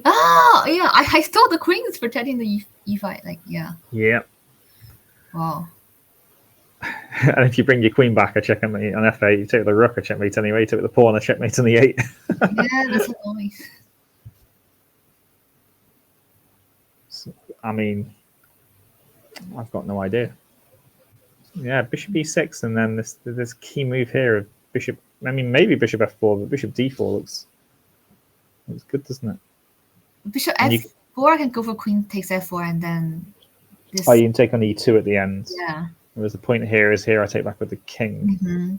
Oh, yeah. I thought the queen is protecting the e5. Like, yeah. Yeah. Wow. And if you bring your queen back, I checkmate on f8. You take the rook, I checkmate anyway. You take the pawn, I checkmate on e8. Yeah, that's annoying. I mean, I've got no idea. Yeah, bishop e6, and then this key move here of bishop. I mean, maybe bishop f4, but bishop d4 looks good, doesn't it? Bishop And f4, I can go for queen takes f4, and then this. Oh, you can take on e2 at the end. Yeah. Whereas the point here is I take back with the king, Mm-hmm.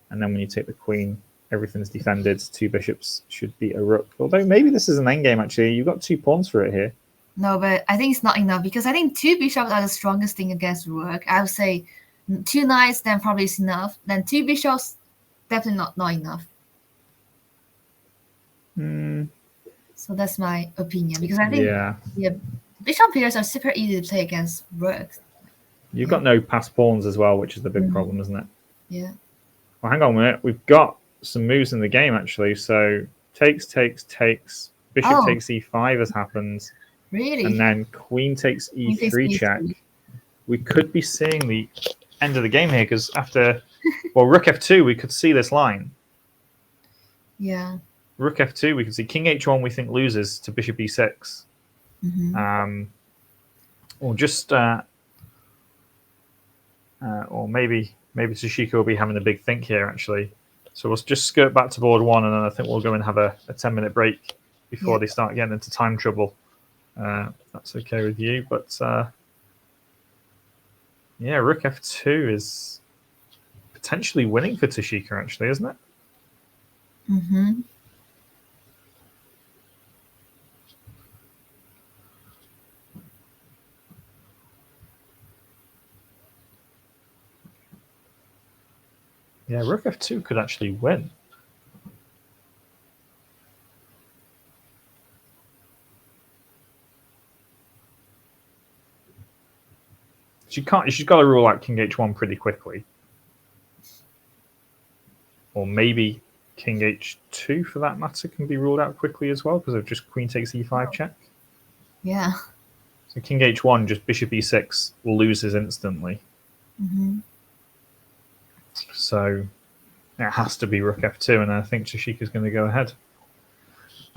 and then when you take the queen, everything's defended. Two bishops should beat a rook. Although maybe this is an endgame actually. You've got 2 pawns for it here. No, but I think it's not enough because I think 2 bishops are the strongest thing against rook. I would say 2 knights, then probably is enough. Then 2 bishops, definitely not enough. So that's my opinion because I think bishop pairs are super easy to play against rook. You've got no passed pawns as well, which is the big problem, isn't it? Yeah. Well, hang on a minute. We've got some moves in the game actually. So takes. Bishop takes e5 has happened. Really? And then queen takes e3 check. We could be seeing the end of the game here because after, well, rook f2, we could see this line. Yeah. Rook f2, we can see king h1. We think loses to bishop e6. Mm-hmm. Or just, or maybe Tashika will be having a big think here actually. So we'll just skirt back to board 1, and then I think we'll go and have a 10-minute break before they start getting into time trouble. That's okay with you, but yeah, rook f2 is potentially winning for Tashika actually, isn't it? Mm-hmm. Yeah, rook f2 could actually win. She's got to rule out king h1 pretty quickly. Or maybe king h2 for that matter can be ruled out quickly as well because of just queen takes e5 check. Yeah. So king h1, just bishop e6 loses instantly. Mm-hmm. So it has to be rook f2, and I think Tashika's going to go ahead.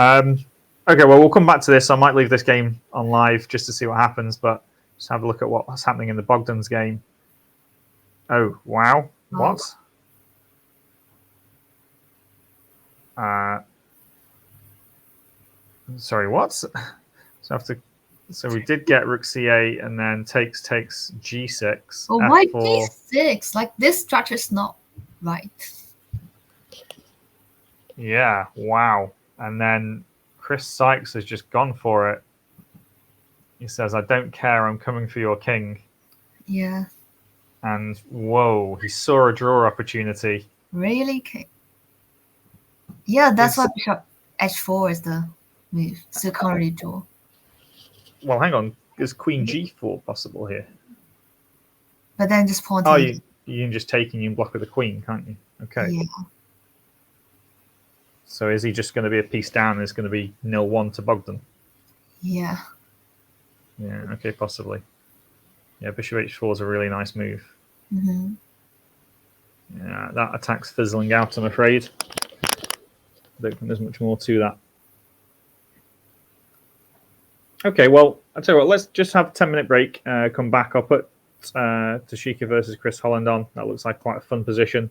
Okay, well, we'll come back to this. I might leave this game on live just to see what happens, but just have a look at what's happening in the Bogdan's game. Oh, wow. What? Sorry, what? So we did get rook c8 and then takes g6. Oh, why g6? Like, this structure is not right. Yeah, wow. And then Chris Sykes has just gone for it. He says, I don't care, I'm coming for your king. Yeah. And whoa, he saw a draw opportunity. Really? Yeah, that's why bishop h4 is the move. So can't really draw. Well, hang on. Is Queen G4 possible here? But then just pawn Oh, takes. you can just take and you can block with the queen, can't you? Okay. Yeah. So is he just going to be a piece down and it's going to be 0-1 to Bogdan? Yeah. Yeah, okay, possibly. Yeah, bishop h4 is a really nice move. Mm-hmm. Yeah, that attack's fizzling out, I'm afraid. I don't think there's much more to that. Okay, well, I'll tell you what, let's just have a 10-minute break, come back. I'll put Toshika versus Chris Holland on. That looks like quite a fun position.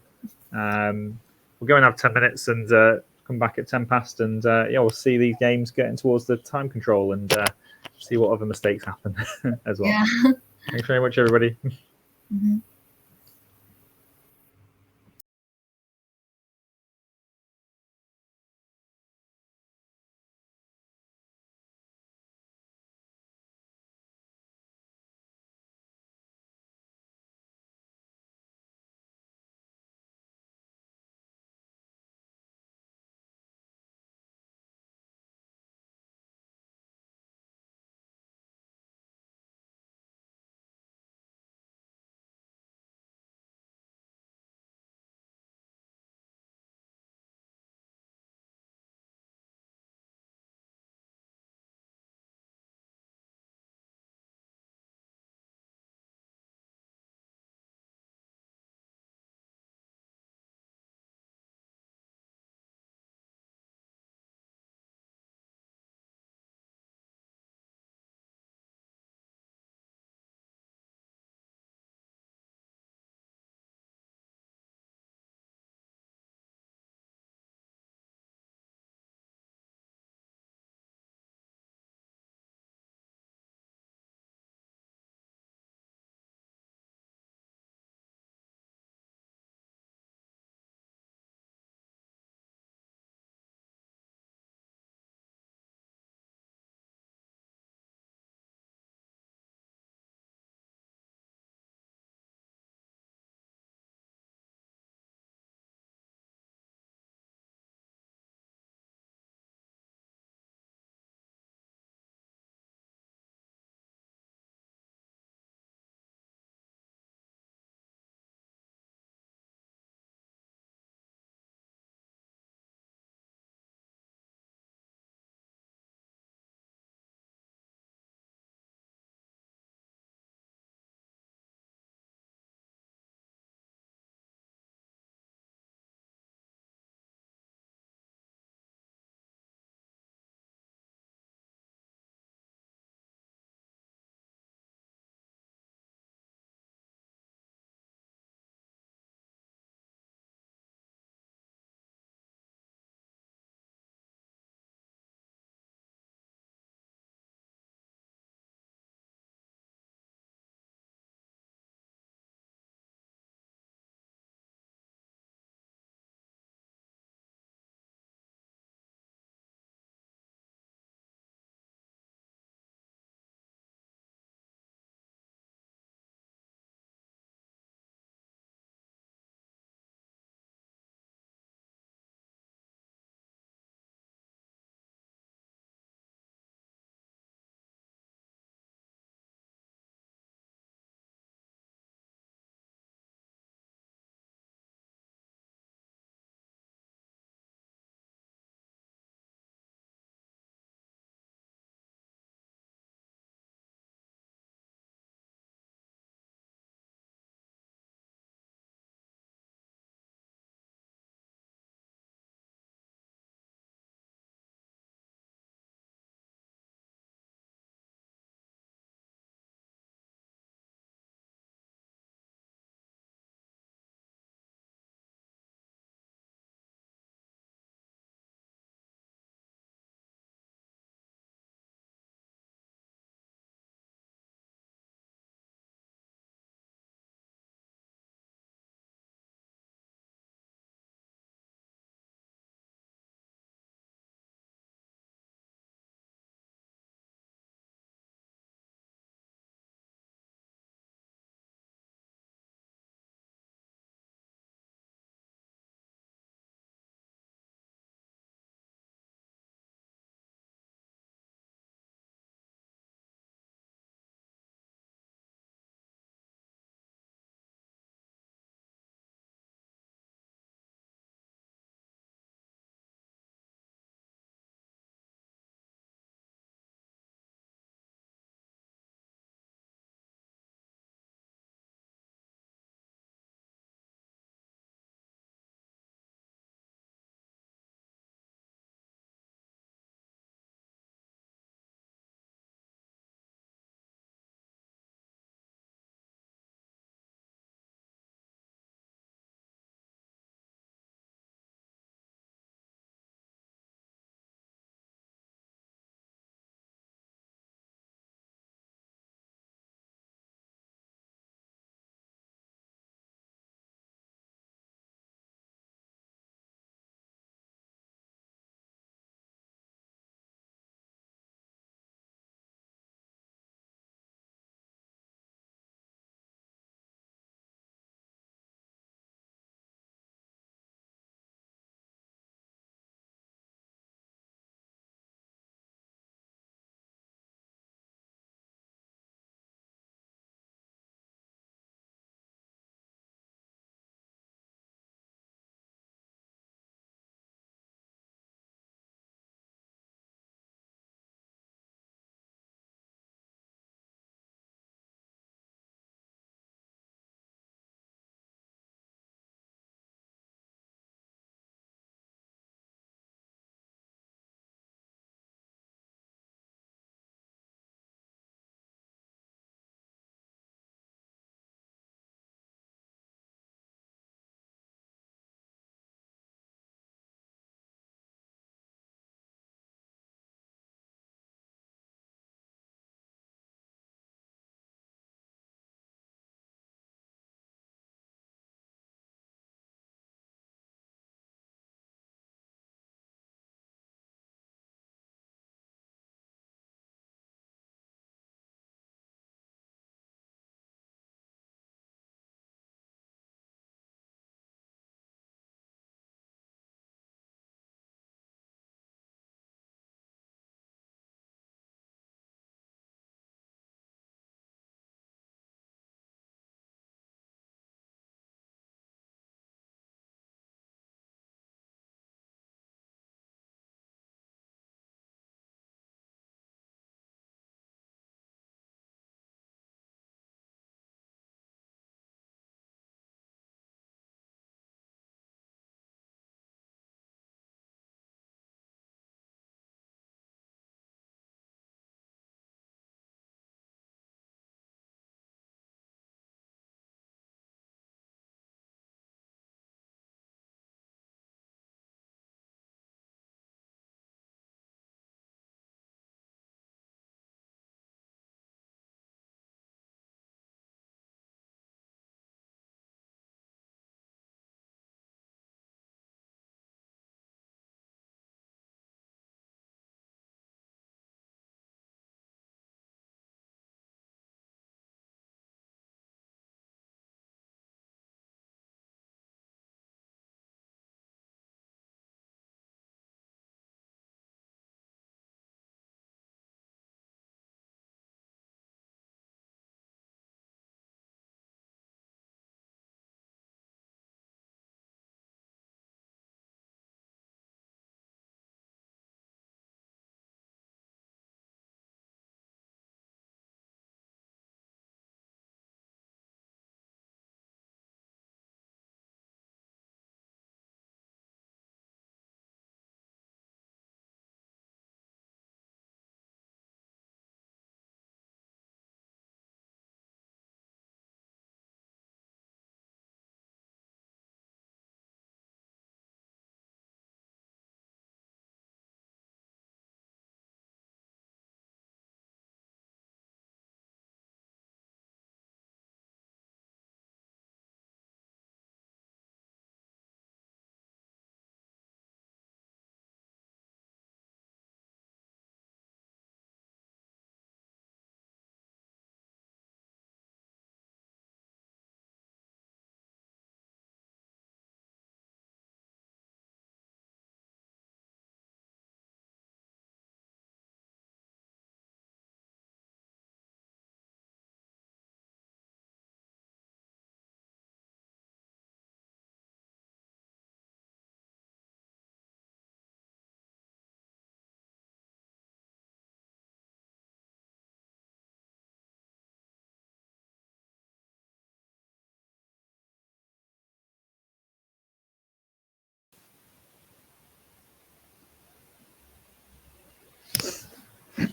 We'll go and have 10 minutes and come back at 10 past, and yeah, we'll see these games getting towards the time control and see what other mistakes happen as well. Yeah. Thanks very much, everybody. Mm-hmm.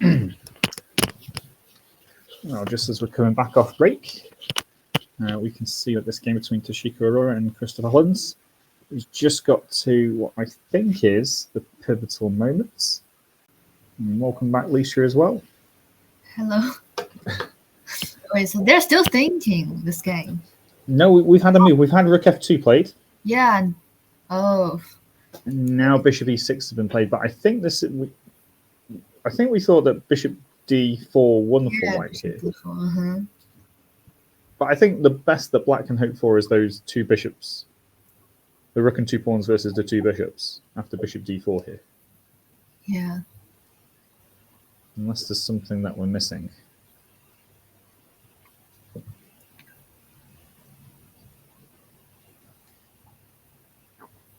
Well, just as we're coming back off break, we can see that this game between Toshiko Aurora and Christopher Huns has just got to what I think is the pivotal moments. And welcome back, Lisa, as well. Hello. Wait, so they're still thinking this game? No, we've had a move. We've had Rook F2 played. Yeah. And, oh. And now Bishop E6 has been played, but I think I think we thought that Bishop D4 won for White here. D4, But I think the best that Black can hope for is those two bishops. The Rook and 2 pawns versus the 2 bishops after Bishop D4 here. Yeah. Unless there's something that we're missing.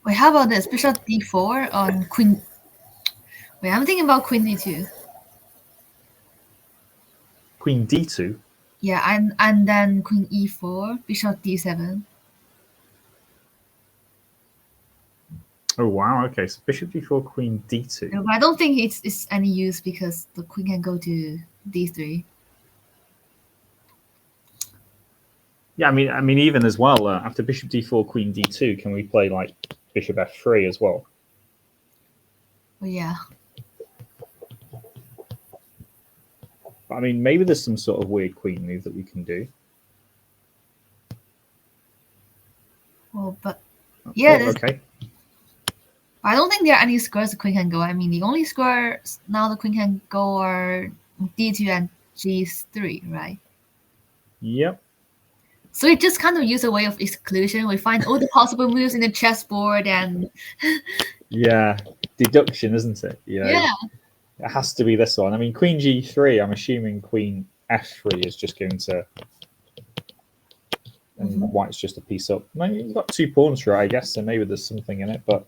Wait, how about this? Bishop D4 on Queen. Wait, I'm thinking about Queen D2. Queen D2? Yeah, and then Queen E4, Bishop D7. Oh, wow. Okay, so Bishop D4, Queen D2. No, but I don't think it's any use because the Queen can go to D3. Yeah, I mean, even as well, after Bishop D4, Queen D2, can we play like Bishop F3 as well? Well, yeah. But, I mean, maybe there's some sort of weird queen move that we can do. Well, but yeah, Oh, okay. I don't think there are any squares the Queen can go. I mean, the only squares now the Queen can go are D2 and G3, right? Yep. So we just kind of use a way of exclusion. We find all the possible moves in the chessboard and Yeah, deduction, isn't it? You know, yeah. It has to be this one. I mean, Queen G3, I'm assuming Queen F3 is just going to... And White's just a piece up. Maybe you've got 2 pawns for it, I guess, so maybe there's something in it, but...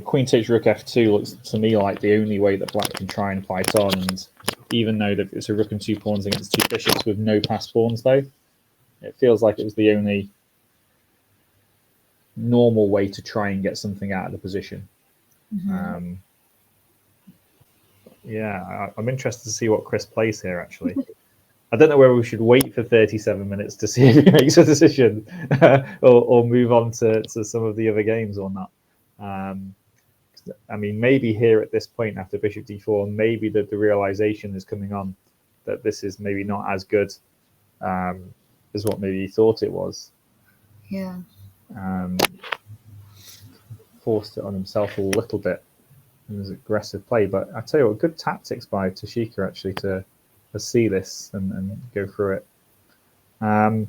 Queen takes Rook F2 looks to me like the only way that Black can try and fight on, and even though that it's a Rook and 2 pawns against 2 bishops with no passed pawns, though, it feels like it was the only normal way to try and get something out of the position. Yeah, I'm interested to see what Chris plays here, actually. I don't know whether we should wait for 37 minutes to see if he makes a decision or move on to some of the other games or not. I mean, maybe here at this point after Bishop D4, maybe the realization is coming on that this is maybe not as good as what maybe he thought it was. Yeah. Forced it on himself a little bit. It was aggressive play, but I tell you what, good tactics by Toshiko actually to see this and go through it. Well,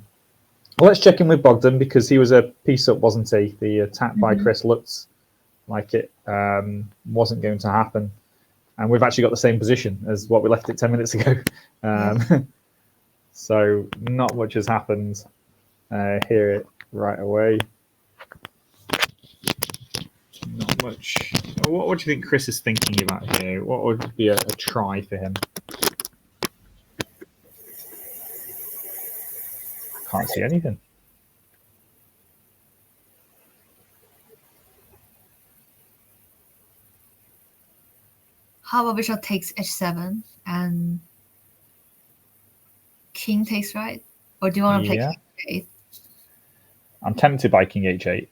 let's check in with Bogdan because he was a piece up, wasn't he? The attack by Chris looked like it wasn't going to happen. And we've actually got the same position as what we left it 10 minutes ago. So not much has happened here right away. Not much. What do you think Chris is thinking about here? What would be a try for him? I can't see anything. How about Bishop takes H7 and King takes right? Or do you want to play King H8? I'm tempted by King H8.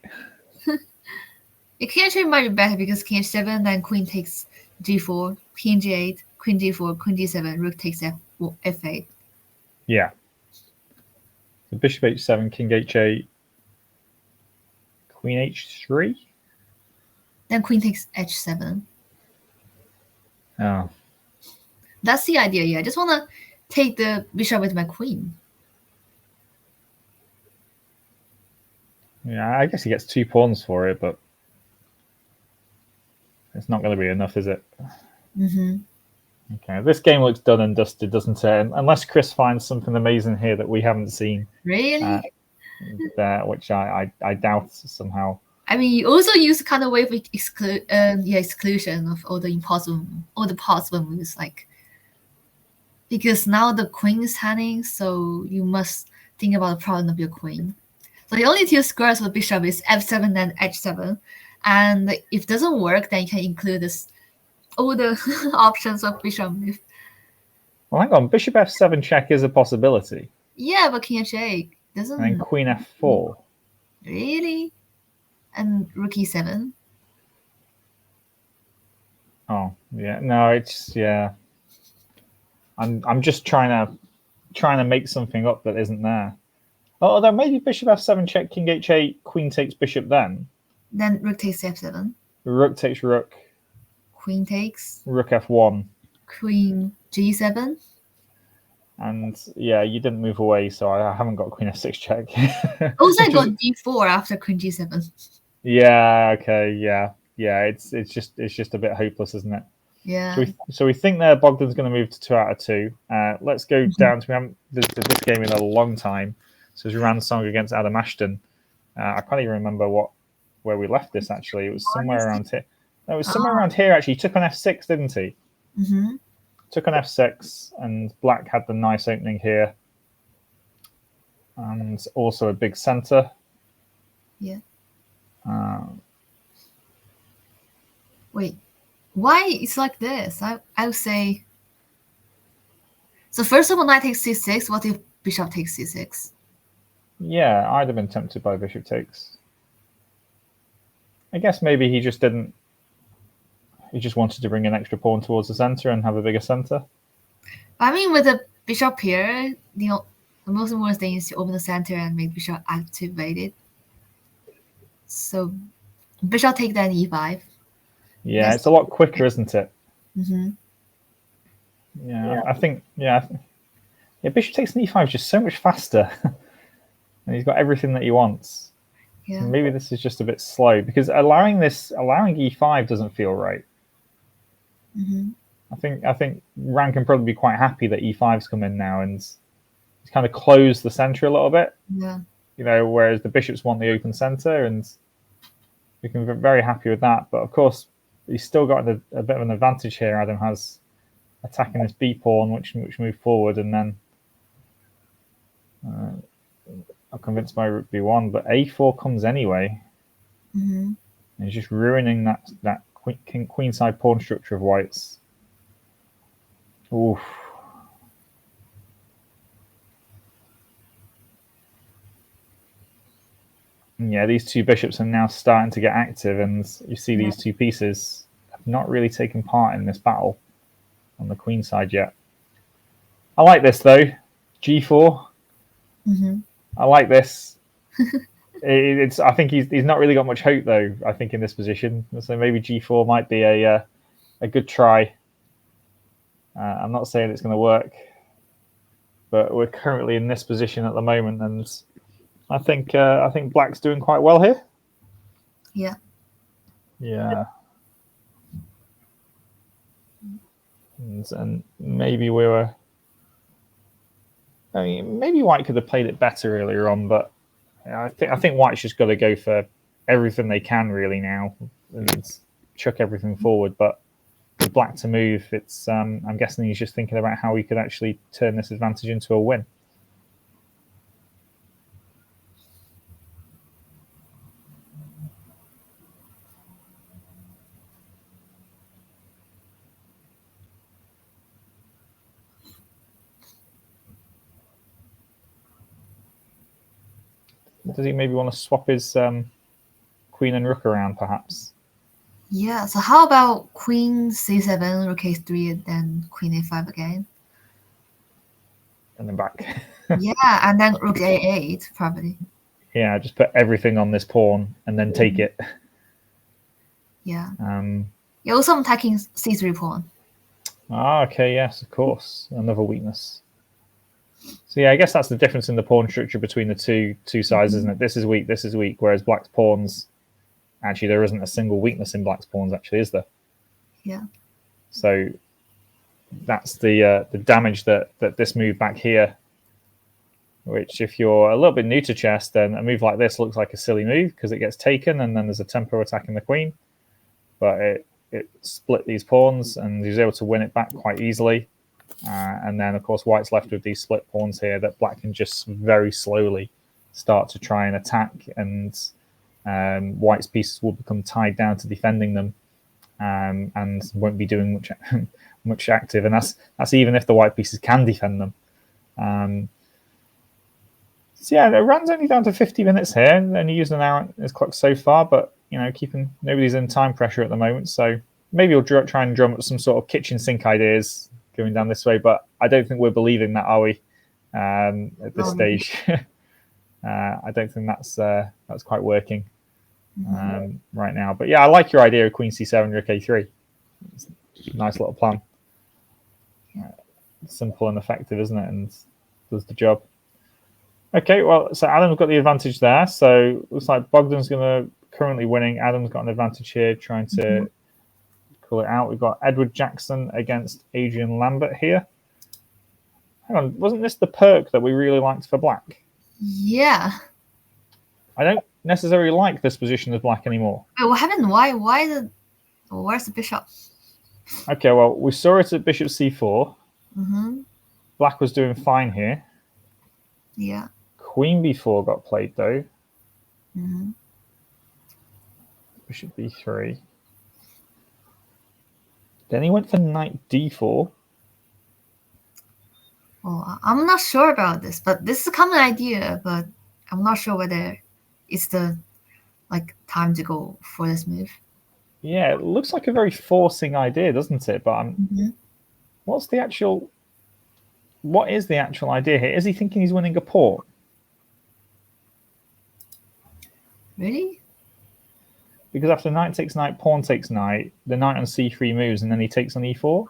King H8 might be better because King H7, then Queen takes G4, King G8, Queen D4, Queen D7, Rook takes F8. Yeah. So Bishop H7, King H8, Queen H3? Then Queen takes H7. Oh. That's the idea, yeah. I just want to take the bishop with my queen. Yeah, I guess he gets 2 pawns for it, but it's not going to be enough, is it? Okay, this game looks done and dusted, doesn't it? Unless Chris finds something amazing here that we haven't seen. Really? Which I doubt somehow. I mean, you also use kind of way of exclusion of all the possible moves, like because now the queen is hanging, so you must think about the problem of your queen. So the only 2 squares for bishop is F7 and H7, And if it doesn't work, then you can include this all the options of bishop move. Well, hang on. Bishop f7 check is a possibility. Yeah, but king h8 doesn't And then queen f4. really. And rook e7. Oh, yeah. No, it's yeah. I'm just trying to make something up that isn't there. Oh, although maybe bishop f7 check, king h8, queen takes bishop then. Then rook takes f7. Rook takes rook. Queen takes. Rook f1. Queen g7. And yeah, you didn't move away, so I haven't got queen f6 check. Also, I got d4 after queen g7. Yeah. Okay. Yeah. Yeah. It's just a bit hopeless, isn't it? Yeah. So we think there Bogdan's going to move to 2 out of 2. Let's go down to we haven't this game in a long time. So it's Ransong against Adam Ashton. I can't even remember where we left this actually. It was somewhere around here. No, it was somewhere around here actually. He took on f6, didn't he? Mm-hmm. Took on f6, and Black had the nice opening here, and also a big center. Yeah. Wait, why it's like this? I would say. So first of all, knight takes c6. What if bishop takes c6? Yeah, I'd have been tempted by bishop takes. I guess maybe he just didn't. He just wanted to bring an extra pawn towards the center and have a bigger center. I mean, with the bishop here, the most important thing is to open the center and make bishop activated. So bishop take then e5. Yeah, it's a lot quicker, isn't it? Mm-hmm. Yeah, I think. Yeah, bishop takes an e5 is just so much faster, and he's got everything that he wants. Yeah. Maybe this is just a bit slow because allowing e5 doesn't feel right. Mm-hmm. I think Ran can probably be quite happy that e5's come in now and he's kind of closed the center a little bit. Yeah. Whereas the bishops want the open center, and we can be very happy with that. But of course, he's still got a bit of an advantage here. Adam has attacking this b pawn, which moved forward, and then I'm convinced by rook b1, but a4 comes anyway. Mm-hmm. And he's just ruining that queenside pawn structure of whites. Oof. Yeah, these two bishops are now starting to get active, and you see these two pieces have not really taken part in this battle on the queen side yet. I like this though. G4. Mm-hmm. I like this. I think he's not really got much hope though. I think in this position, so maybe G4 might be a good try. I'm not saying it's going to work, but we're currently in this position at the moment, and I think Black's doing quite well here. Yeah. Yeah. And maybe we were. I mean, maybe White could have played it better earlier on, but I think White's just got to go for everything they can really now and chuck everything forward. But with Black to move, it's I'm guessing he's just thinking about how he could actually turn this advantage into a win. Does he maybe want to swap his queen and rook around, perhaps? Yeah, so how about queen c7, rook a3, and then queen a5 again? And then back. Yeah, and then rook a8, probably. Yeah, just put everything on this pawn and then take it. Yeah. Yeah, also I'm attacking c3 pawn. Okay, yes, of course. Another weakness. So yeah, I guess that's the difference in the pawn structure between the two sides, isn't it? This is weak, whereas Black's pawns, actually there isn't a single weakness in Black's pawns, actually, is there? Yeah. So that's the damage that this move back here, which if you're a little bit new to chess, then a move like this looks like a silly move because it gets taken and then there's a tempo attacking the queen. But it split these pawns and he was able to win it back quite easily. And then, of course, White's left with these split pawns here that Black can just very slowly start to try and attack and White's pieces will become tied down to defending them, and won't be doing much active. And that's even if the white pieces can defend them. So yeah, Iran's only down to 50 minutes here, and only used an hour his clock so far. But nobody's in time pressure at the moment, so maybe we'll try and drum up some sort of kitchen sink ideas going down this way. But I don't think we're believing that, are we? At this stage, I don't think that's quite working right now. But yeah, I like your idea of Queen C7, Rook A3. It's a nice little plan. Simple and effective, isn't it? And does the job. Okay, well, so Adam's got the advantage there. So looks like Bogdan's currently winning. Adam's got an advantage here, trying to call it out. We've got Edward Jackson against Adrian Lambert here. Hang on, wasn't this the perk that we really liked for black? Yeah. I don't necessarily like this position as black anymore. Wait, what happened? Where's the bishop? Okay, well, we saw it at bishop c4. Mm-hmm. Black was doing fine here. Yeah. Queen b4 got played, though. Mm-hmm. Bishop b3. Then he went for knight d4. Well, I'm not sure about this, but this is a common idea, but I'm not sure whether it's the time to go for this move. Yeah, it looks like a very forcing idea, doesn't it? But what is the actual idea here? Is he thinking he's winning a pawn? Really? Because after knight takes knight, pawn takes knight, the knight on c3 moves, and then he takes on e4.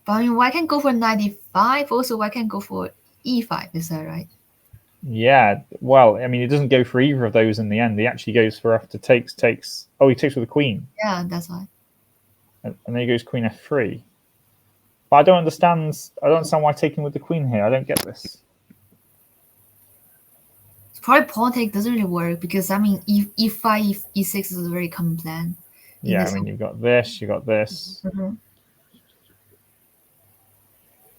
But I mean, why can't go for knight e5? Also, why can't go for e5? Is that right? Yeah, well, I mean, he doesn't go for either of those in the end. He actually goes for after takes. Oh, he takes with the queen. Yeah, that's why. And then he goes queen f3. But I don't understand why taking with the queen here. I don't get this. It's probably pawn take doesn't really work because, I mean, e5, e6 is a very common plan. Yeah, I mean, you've got this, you've got this. Mm-hmm.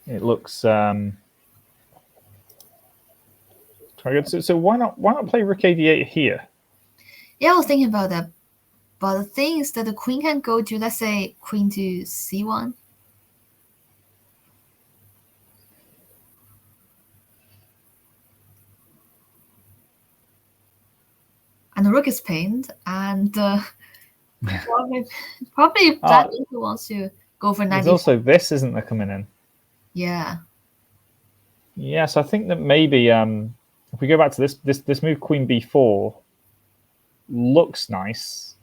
It looks quite good. So why not play rook a8 here? Yeah, I was thinking about that. But the thing is that the queen can go to, let's say, queen to c1. And the rook is pinned, and probably black wants to go for 90. There's also this, isn't there, coming in? Yeah. Yes, I think that maybe if we go back to this move, queen b4 looks nice,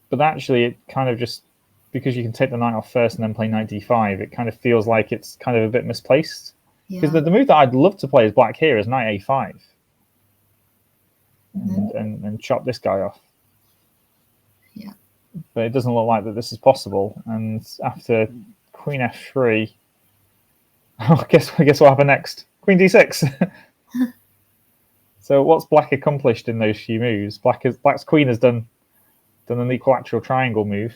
but actually it kind of just, because you can take the knight off first and then play knight d5, it kind of feels like it's kind of a bit misplaced. Because the move that I'd love to play as black here is knight a5. And chop this guy off. Yeah. But it doesn't look like that this is possible. And after queen f3, I guess what happened next? Queen d6. So what's black accomplished in those few moves? Black's queen has done an equilateral triangle move.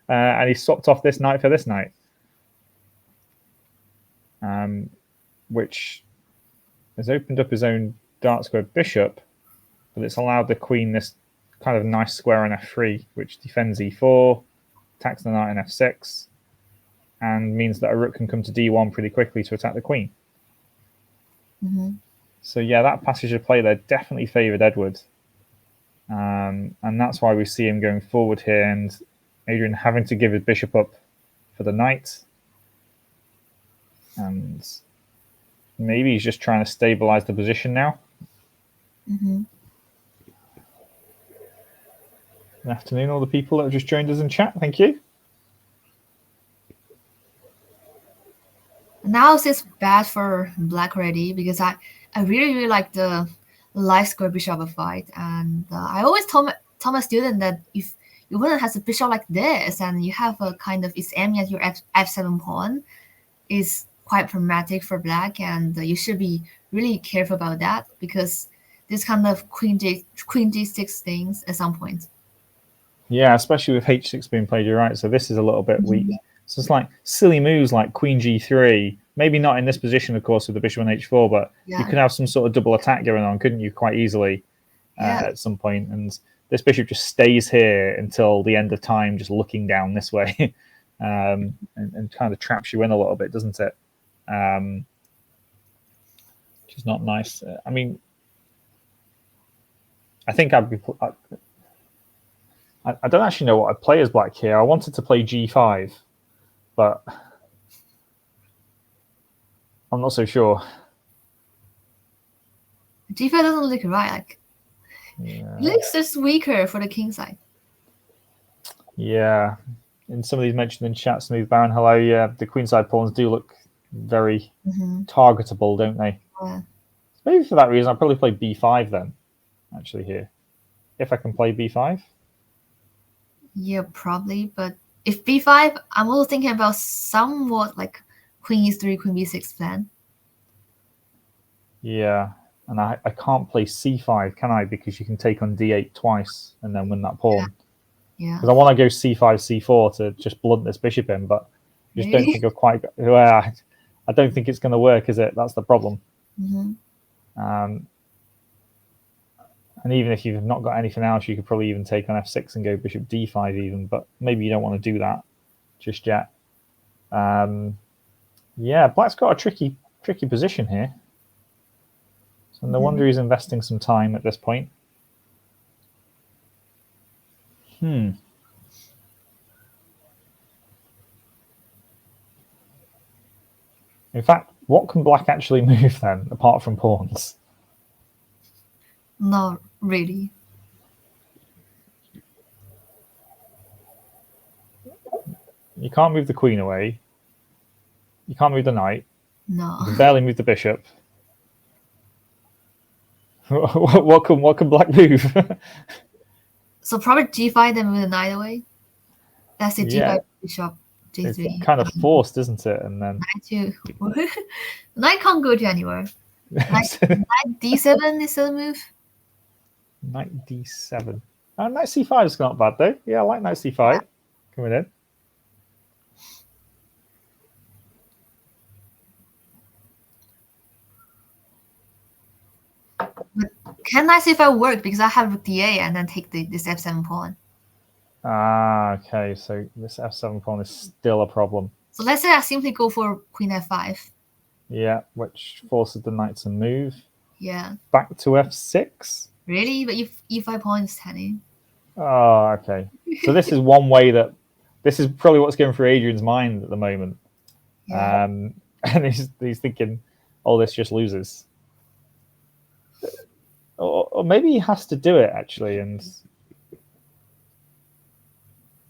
And he swapped off this knight for this knight. Which has opened up his own dark square bishop, but it's allowed the queen this kind of nice square on f3, which defends e4, attacks the knight on f6, and means that a rook can come to d1 pretty quickly to attack the queen. So yeah, that passage of play there definitely favoured Edward. And that's why we see him going forward here, and Adrian having to give his bishop up for the knight. And maybe he's just trying to stabilize the position now. Good afternoon, all the people that have just joined us in chat. Thank you. Now it's bad for black already because I really, really like the light square bishop fight. And I always told my student that if your opponent has a bishop like this and you have a kind of its aiming at your f7 pawn, is quite problematic for black, and you should be really careful about that because this kind of queen g6 things at some point. Yeah, especially with h6 being played, you're right. So this is a little bit weak. So it's like silly moves like queen g3 Maybe not in this position, of course, with the bishop on h4, but you Yeah. could have some sort of double attack going on, couldn't you, quite easily Yeah. at some point? And this bishop just stays here until the end of time, just looking down this way, and kind of traps you in a little bit, doesn't it? Which is not nice. I mean, I think I'd be. I don't actually know what I'd play as black here. I wanted to play g5, but I'm not so sure. G5 doesn't look right. Like, Yeah. it looks just weaker for the king side. Yeah. And somebody's mentioned in chat, Smooth Baron, hello. Yeah, the queenside pawns do look very targetable, don't they? Yeah. Maybe for that reason, I'll probably play b5 then, actually, here. If I can play b5. Yeah, probably. But if b5, I'm also thinking about somewhat like queen e3, queen b6 plan. Yeah. And I can't play c5, can I? Because you can take on d8 twice and then win that pawn. Yeah. Because I want to go c5, c4 to just blunt this bishop in, but I just don't Really? think I've quite. Well, I don't think it's going to work, is it? That's the problem. And even if you've not got anything else, you could probably even take on f6 and go bishop d5 even, but maybe you don't want to do that just yet. Yeah, black's got a tricky position here. So no wonder he's investing some time at this point. In fact, what can black actually move then, apart from pawns? Not really. You can't move the queen away. You can't move the knight. No. You can barely move the bishop. What can black move? So probably g5, then move the knight away. That's it. G5, Yeah. bishop, It's g3. kind of forced, isn't it? And then Knight to knight can't go to anywhere. Knight d7 is the move. knight d7. Knight c5 is not bad though. Yeah, I like knight c5 coming in. But can knight c5 work? Because I have rook d8 and then take this f7 pawn. Okay. So this f7 pawn is still a problem. So let's say I simply go for queen f5. Yeah, which forces the knight to move Yeah. back to f6. Really? But if e5 pawn is turning. Oh, okay. So this is one way that this is probably what's going through Adrian's mind at the moment. Yeah. And he's thinking, oh, this just loses. Or maybe he has to do it actually, and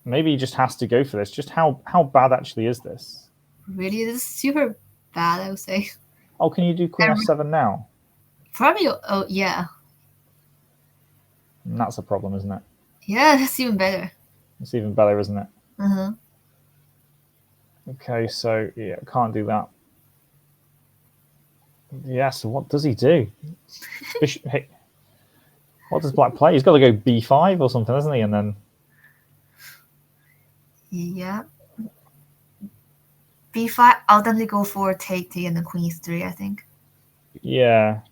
maybe he just has to go for this. Just how bad actually is this? Really? This is super bad, I would say. Oh, can you do queen f7 now? Probably, oh, yeah. And that's a problem, isn't it? Yeah, that's even better. It's even better, isn't it? Uh-huh. Okay, so yeah, can't do that. Yeah, so what does he do? Bishop, hey, what does black play? He's got to go b5 or something, hasn't he? And then Yeah. b5, I'll definitely go for take t and then queen e3, I think. yeah.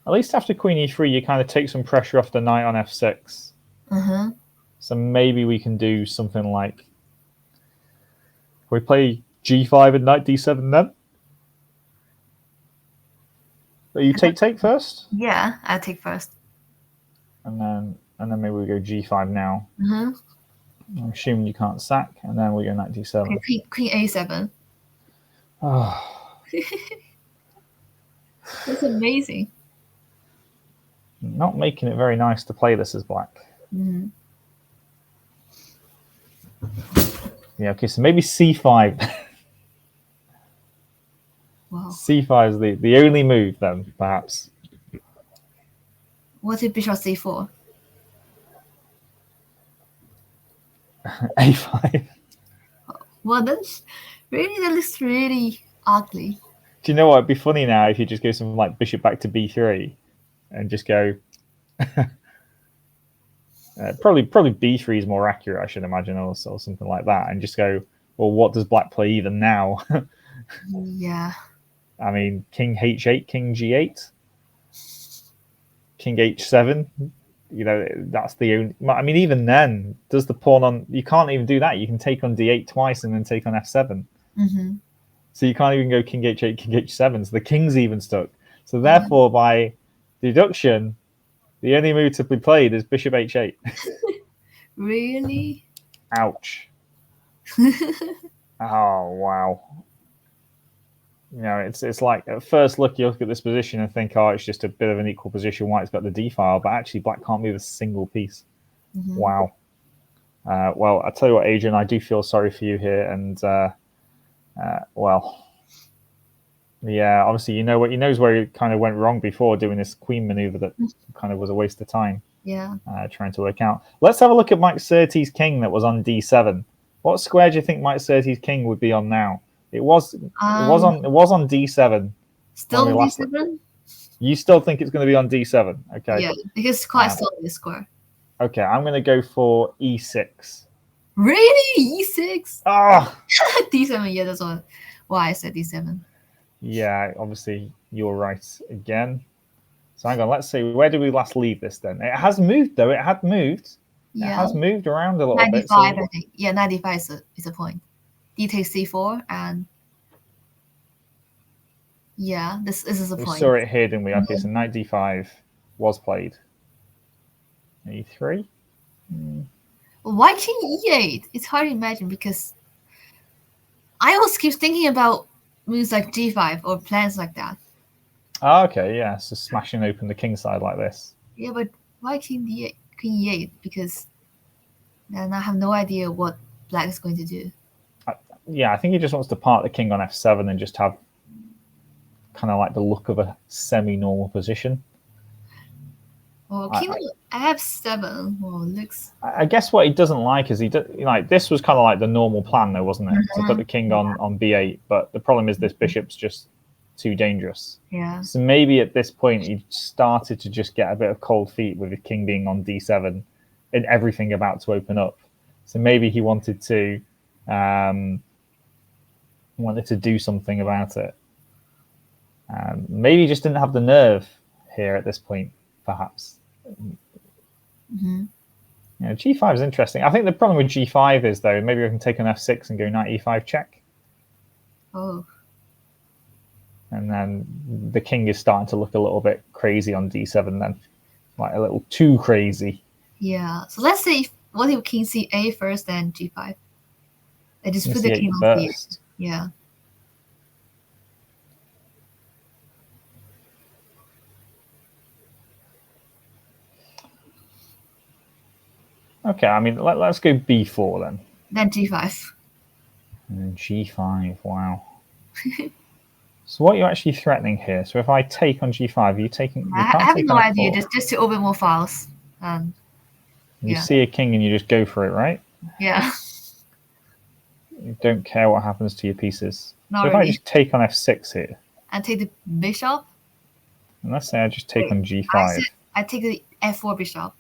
At least after queen e3, you kind of take some pressure off the knight on f6. Uh-huh. So maybe we can do something like we play g5 and knight d7 then. So you take first, Yeah, I'll take first. and then maybe we go g5 now. Uh-huh. I'm assuming you can't sack, and then we go knight d7. Okay, queen a7. Oh, That's amazing. not making it very nice to play this as black. Mhm. Yeah, okay, so maybe c5. Wow. c5 is the only move then, perhaps. What if bishop c4? a5. Well, that's really, that looks really ugly. Do you know what? It'd be funny now if you just go something like bishop back to b3 and just go. Probably b3 is more accurate, I should imagine, or something like that, and just go Or what does black play even now? Yeah. I mean, king h8, king g8, king h7. You know, that's the only. I mean, even then, does the pawn on? You can't even do that. You can take on d8 twice and then take on f7. Mm-hmm. So you can't even go king h8, king h7. So the king's even stuck. So therefore, by deduction, the only move to be played is bishop h8. Really? Ouch. Oh wow. You know, it's like at first look, you look at this position and think, oh, it's just a bit of an equal position. White's got the d file, but actually, black can't move a single piece. Mm-hmm. Wow. Well, I tell you what, Adrian, I do feel sorry for you here, and well, yeah, obviously, you know what, he knows where he kind of went wrong before doing this queen maneuver that kind of was a waste of time. Yeah. Trying to work out. Let's have a look at Mike Surtees' king that was on d7. What square do you think Mike Surtees' king would be on now? It was on d7. Still on d7? You still think it's going to be on d7? Okay. Yeah, because it's quite still in the square. Okay, I'm going to go for e6. Really? E6? Ah! d7, yeah, that's why I said d7. Yeah, obviously you're right again. So hang on, let's see. Where did we last leave this then? It has moved though. It had moved. Yeah. It has moved around a little 95, bit. So I think. Yeah, 95 is a point. D takes c4 and yeah, this is a we point. saw it here, didn't we? Okay, so knight d5 was played. e3. Why king e8? It's hard to imagine because I always keep thinking about moves like g5 or plans like that. Oh, okay, yeah. So smashing open the king side like this. Yeah, but why king d8? King e8? Because then I have no idea what black is going to do. Yeah, I think he just wants to part the king on f7 and just have kind of like the look of a semi-normal position. Well, king on f7. Well, looks. I guess what he doesn't like is like this was kind of like the normal plan, though, wasn't it? To put the king on b8, but the problem is this bishop's just too dangerous. Yeah. So maybe at this point he started to just get a bit of cold feet with the king being on d7 and everything about to open up. So maybe he wanted to do something about it. Maybe he just didn't have the nerve here at this point, perhaps. Mm-hmm. You know, g5 is interesting. I think the problem with g5 is, though, maybe we can take on f6 and go knight e5 check. Oh. And then the king is starting to look a little bit crazy on d7 then. Like a little too crazy. Yeah. So let's say, what if king c8 first, then g5? I just put the king on first. Yeah. Okay, I mean, let's go b4 then. Then g5. And g5, wow. So what you're actually threatening here, so if I take on g5, are you taking... I have no idea, just to open more files. You see a king and you just go for it, right? Yeah. You don't care what happens to your pieces. Not so if really. I just take on f6 here, and take the bishop. and let's say I just take on g5. I take the f4 bishop.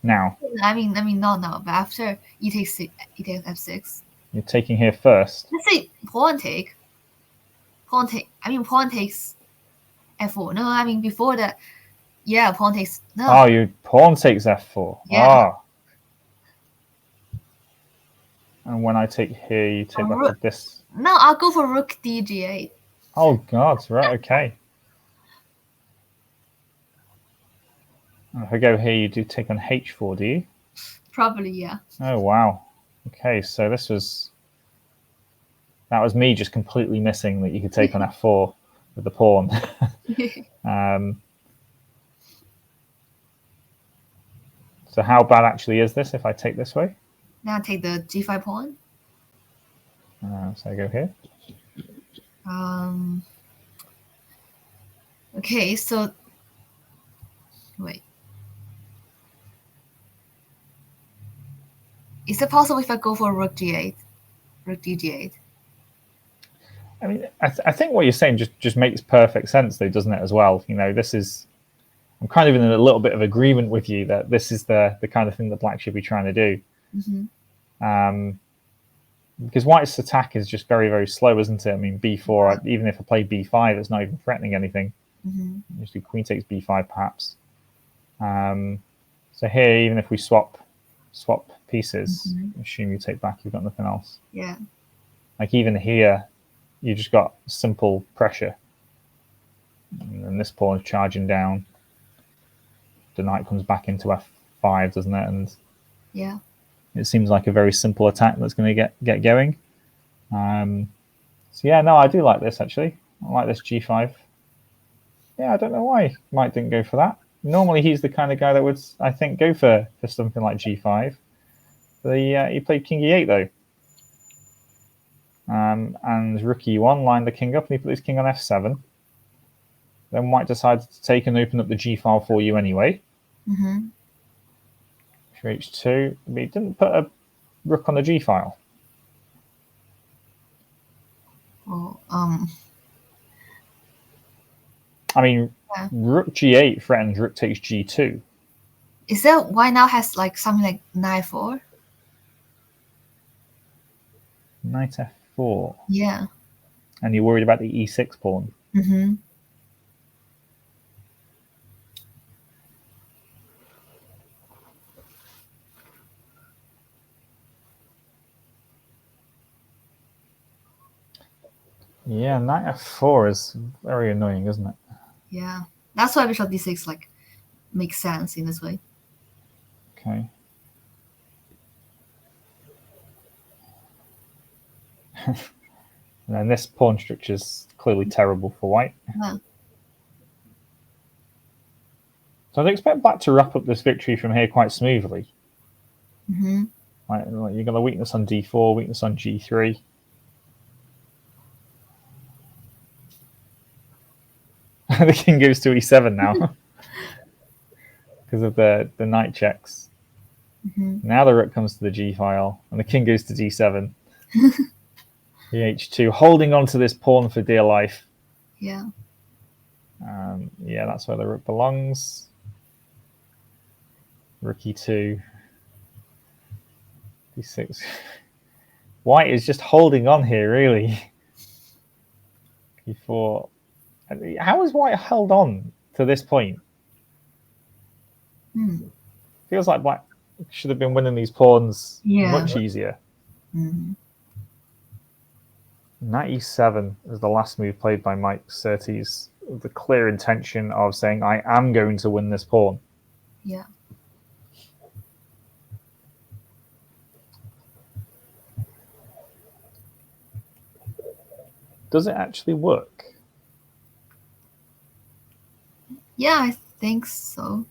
Now. I mean not now, but after e takes f6. You're taking here first. Let's say pawn take. Pawn takes f4. No, I mean before that. Yeah, pawn takes. No. Oh, your pawn takes f4. Yeah. Oh. And when I take here, you take like this. No, I'll go for rook dg8. Oh God! Right. Okay. If I go here, you do take on h4, do you? Probably, yeah. Oh wow. Okay, so that was me just completely missing that you could take on f4 with the pawn. So how bad actually is this if I take this way? Now take the g5 pawn. So I go here. Okay, so wait. Is it possible if I go for rook g8, rook dg8? I mean, I think what you're saying just makes perfect sense, though, doesn't it? As well, you know, I'm kind of in a little bit of agreement with you that this is the kind of thing that black should be trying to do. Mm-hmm. because white's attack is just very, very slow, isn't it? I mean, b4, even if I play b5, it's not even threatening anything. Usually queen takes b5, perhaps. So here, even if we swap pieces, assume you take back, you've got nothing else. Yeah. Like even here, you just got simple pressure. And this pawn is charging down. The knight comes back into f5, doesn't it? And yeah, it seems like a very simple attack that's going to get going. So yeah, no, I do like this actually. I like this g5. Yeah, I don't know why Mike didn't go for that. Normally he's the kind of guy that would, I think, go for something like g5. But he played king e8 though. And rook e1 lined the king up, and he put his king on f7. Then white decided to take and open up the g file for you anyway. For h2, but he didn't put a rook on the g file. Well, I mean, yeah. Rook g8 threatens rook takes g2. Is that why now has like something like knight 4? Knight f4. Yeah. And you're worried about the e6 pawn. Yeah, knight f4 is very annoying, isn't it? Yeah. That's why bishop d6 like makes sense in this way. Okay. And then this pawn structure is clearly terrible for white. Yeah. So I'd expect black to wrap up this victory from here quite smoothly. Like you got a weakness on d4, weakness on g3. The king goes to e7 now because of the knight checks. Now the rook comes to the g file, and the king goes to d7. H2, holding on to this pawn for dear life. Yeah. Yeah, that's where the rook belongs. Rook e2. d6. White is just holding on here, really. e4. How has white held on to this point? Feels like black should have been winning these pawns much easier. Knight e7 is the last move played by Mike Surtees, with the clear intention of saying, I am going to win this pawn. Yeah. Does it actually work? Yeah, I think so.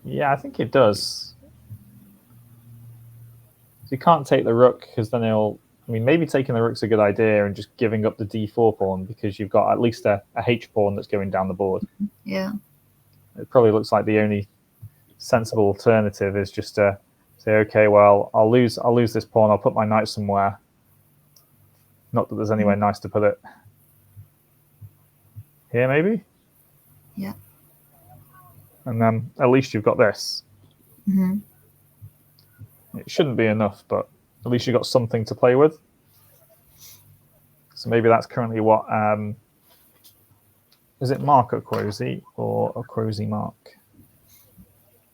Yeah, I think it does. So you can't take the rook because then he'll... I mean, maybe taking the rook's a good idea and just giving up the d4 pawn because you've got at least a h pawn that's going down the board. Yeah. It probably looks like the only sensible alternative is just to say, okay, well, I'll lose this pawn. I'll put my knight somewhere. Not that there's anywhere nice to put it. Here, maybe? Yeah. And then at least you've got this. It shouldn't be enough, but at least you've got something to play with. So maybe that's currently what... is it Mark Okwosi or Okwosi Mark?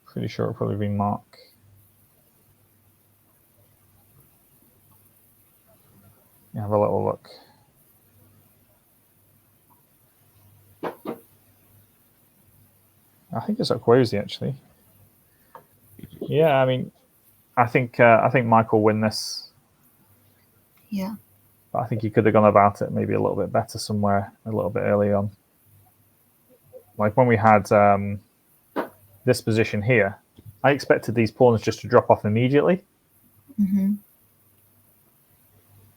Pretty sure it'll probably be Mark. Yeah, have a little look. I think it's Okwosi, actually. Yeah, I mean, I think Mike will win this. Yeah. But I think he could have gone about it maybe a little bit better somewhere a little bit early on. Like when we had this position here, I expected these pawns just to drop off immediately.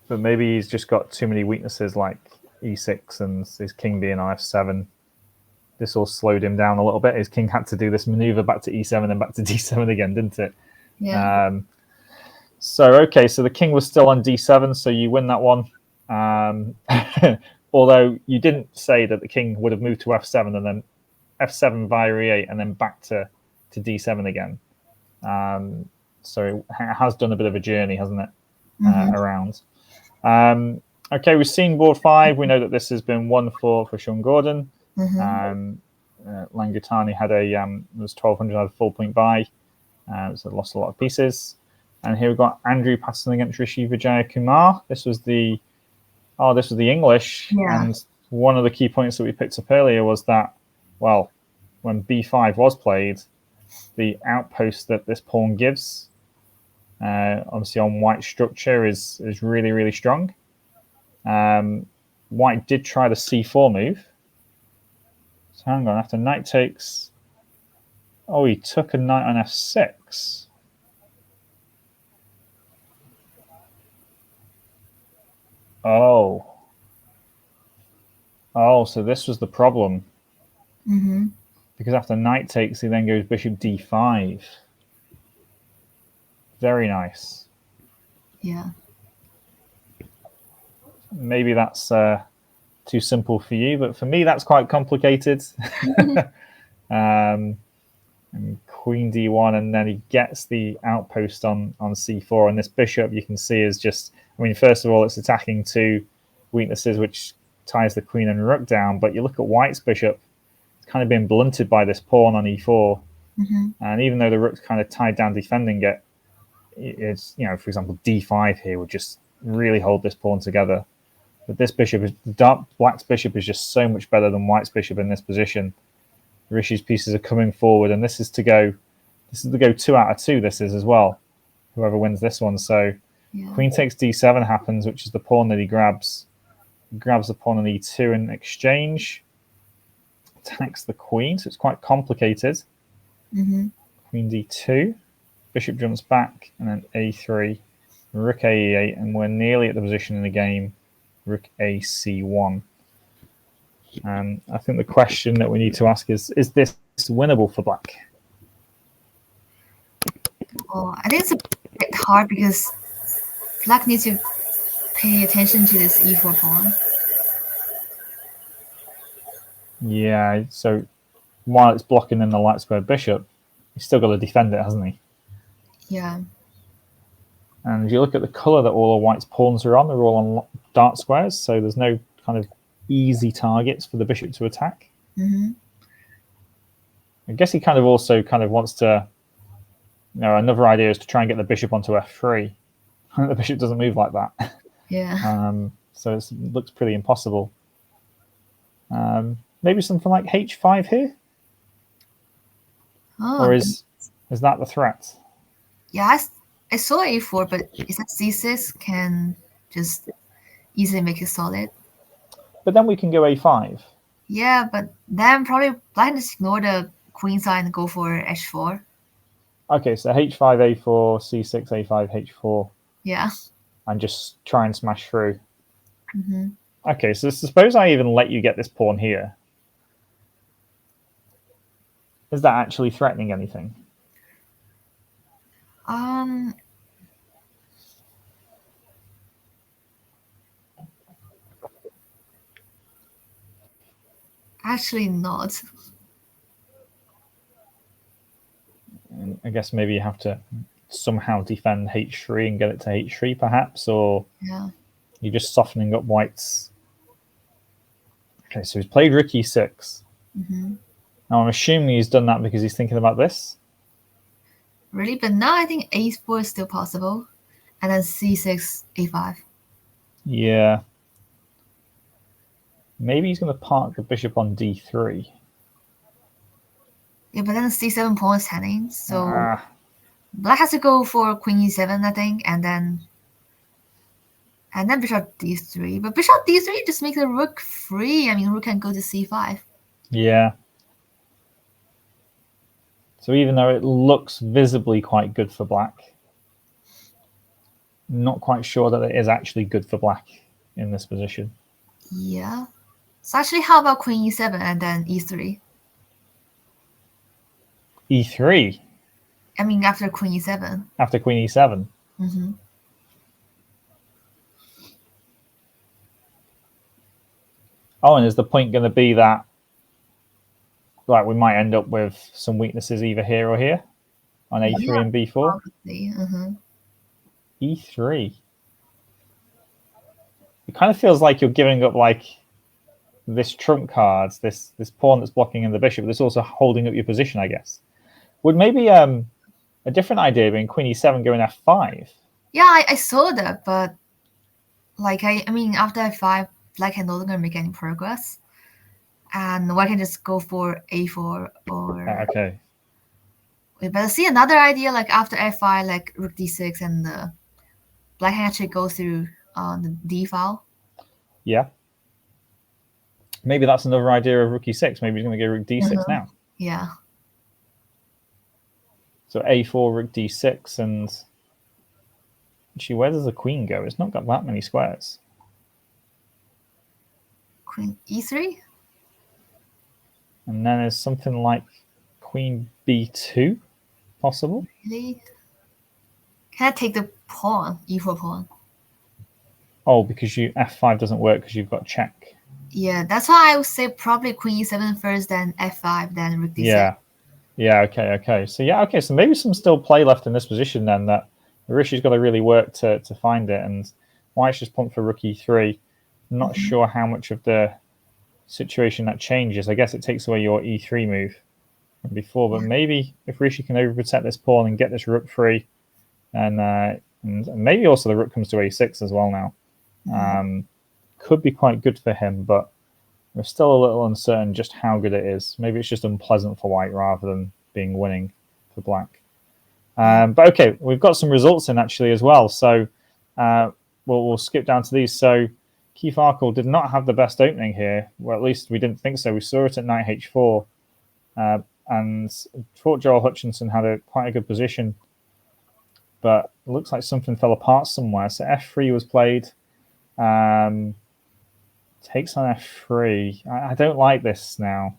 But maybe he's just got too many weaknesses like e6 and his king being on f7. This all slowed him down a little bit. His king had to do this maneuver back to e7 and back to d7 again, didn't it? Yeah. So, okay, so the king was still on d7, so you win that one. although you didn't say that the king would have moved to f7 and then f7 via e8 and then back to d7 again. So it has done a bit of a journey, hasn't it, around. Okay, we've seen board 5. We know that this has been won for Sean Gordon. Langutani had was 1200, had a full point buy, so lost a lot of pieces. And here we've got Andrew passing against Rishi Vijaya Kumar. This was the English, and one of the key points that we picked up earlier was that, well, when b5 was played, the outpost that this pawn gives, obviously on white structure, is really, really strong. White did try the c4 move. So hang on, after knight takes... Oh, he took a knight on f6. Oh, so this was the problem. Because after knight takes, he then goes bishop d5. Very nice. Yeah. Maybe that's too simple for you, but for me, that's quite complicated. And queen d1, and then he gets the outpost on c4. And this bishop, you can see, is just... I mean, first of all, it's attacking two weaknesses, which ties the queen and rook down. But you look at white's bishop, it's kind of been blunted by this pawn on e4. And even though the rook's kind of tied down defending it, it's, you know, for example, d5 here would just really hold this pawn together. But this bishop is... Black's bishop is just so much better than white's bishop in this position. Rishi's pieces are coming forward, and this is to go 2 out of 2, this is as well, whoever wins this one. So queen takes d7 happens, which is the pawn that he grabs. He grabs the pawn on e2 in exchange. Attacks the queen, so it's quite complicated. Queen d2. Bishop jumps back, and then a3. Rook a8, and we're nearly at the position in the game. Rook a c1. I think the question that we need to ask is this winnable for black? Oh, I think it's a bit hard because black needs to pay attention to this e4 pawn. Yeah, so while it's blocking in the light square bishop, he's still got to defend it, hasn't he? Yeah. And if you look at the color that all of white's pawns are on, they're all on dark squares, so there's no kind of easy targets for the bishop to attack. I guess he kind of also wants to, you know, another idea is to try and get the bishop onto f3. The bishop doesn't move like that. Yeah. So it looks pretty impossible. Maybe something like h5 here? Oh, or is that the threat? Yeah, I saw a4, but is that c6 can just easily make it solid? But then we can go a5. Yeah, but then probably black just ignore the queen side and go for h4. Okay, so h5, a4, c6, a5, h4. Yeah. And just try and smash through. Okay, so suppose I even let you get this pawn here. Is that actually threatening anything? Actually not. I guess maybe you have to somehow defend h3 and get it to h3 perhaps, or you're just softening up white's... Okay, so he's played rook e6. Now I'm assuming he's done that because he's thinking about this. Really? But now I think a4 is still possible. And then c6, a5. Yeah. Maybe he's going to park the bishop on d3. Yeah, but then the c7 pawn is hanging, so black has to go for queen e7, I think, and then bishop d3. But bishop d3 just makes the rook free. I mean, rook can go to c5. Yeah. So even though it looks visibly quite good for black, not quite sure that it is actually good for black in this position. Yeah. So actually, how about queen e7 and then e3? E3? I mean, after queen e7. After queen e7? Oh, and is the point going to be that like we might end up with some weaknesses either here or here on A3 and B4? Probably. E3. It kind of feels like you're giving up like this trump card, this pawn that's blocking in the bishop, that's also holding up your position, I guess. Would maybe a different idea being Queen E7 going F5? Yeah, I saw that, but like I mean after F5, Black can no longer make any progress. And White can just go for A4 or okay. But I see another idea like after F5, like Rook D6, and Black can actually go through the D file. Yeah. Maybe that's another idea of Rook E6. Maybe he's going to go Rook D6 now. Yeah. So A4, Rook D6, and actually, where does the queen go? It's not got that many squares. Queen E3? And then there's something like Queen B2, possible. Really? Can I take the pawn, E4 pawn? Oh, because F5 doesn't work because you've got check. Yeah, that's why I would say probably Queen E7 first, then F5, then Rook D6. Yeah, okay. So maybe some still play left in this position then that Rishi's got to really work to find it, and White's just pumped for Rook E3. I'm not sure how much of the situation that changes. I guess it takes away your E3 move from before, but maybe if Rishi can overprotect this pawn and get this Rook free, and maybe also the Rook comes to A6 as well now, could be quite good for him, but we're still a little uncertain just how good it is. Maybe it's just unpleasant for White rather than being winning for Black. But okay, we've got some results in actually as well. So we'll skip down to these. So Keith Arkle did not have the best opening here. Well, at least we didn't think so. We saw it at knight H4. And thought Joel Hutchinson had quite a good position. But it looks like something fell apart somewhere. So F3 was played. Takes on F3. I don't like this now.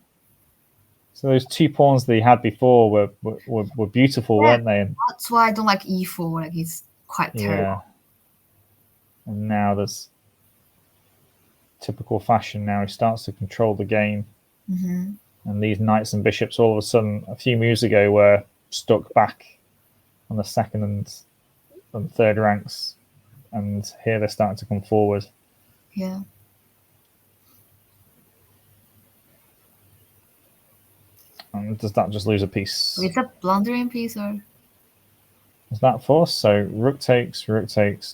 So those two pawns that he had before were beautiful, weren't they? And that's why I don't like E4. Like it's quite terrible. Yeah. And now there's typical fashion. Now he starts to control the game. And these knights and bishops, all of a sudden, a few moves ago, were stuck back on the second and third ranks, and here they're starting to come forward. Yeah. And does that just lose a piece? Is that blundering piece or? Is that force? So rook takes,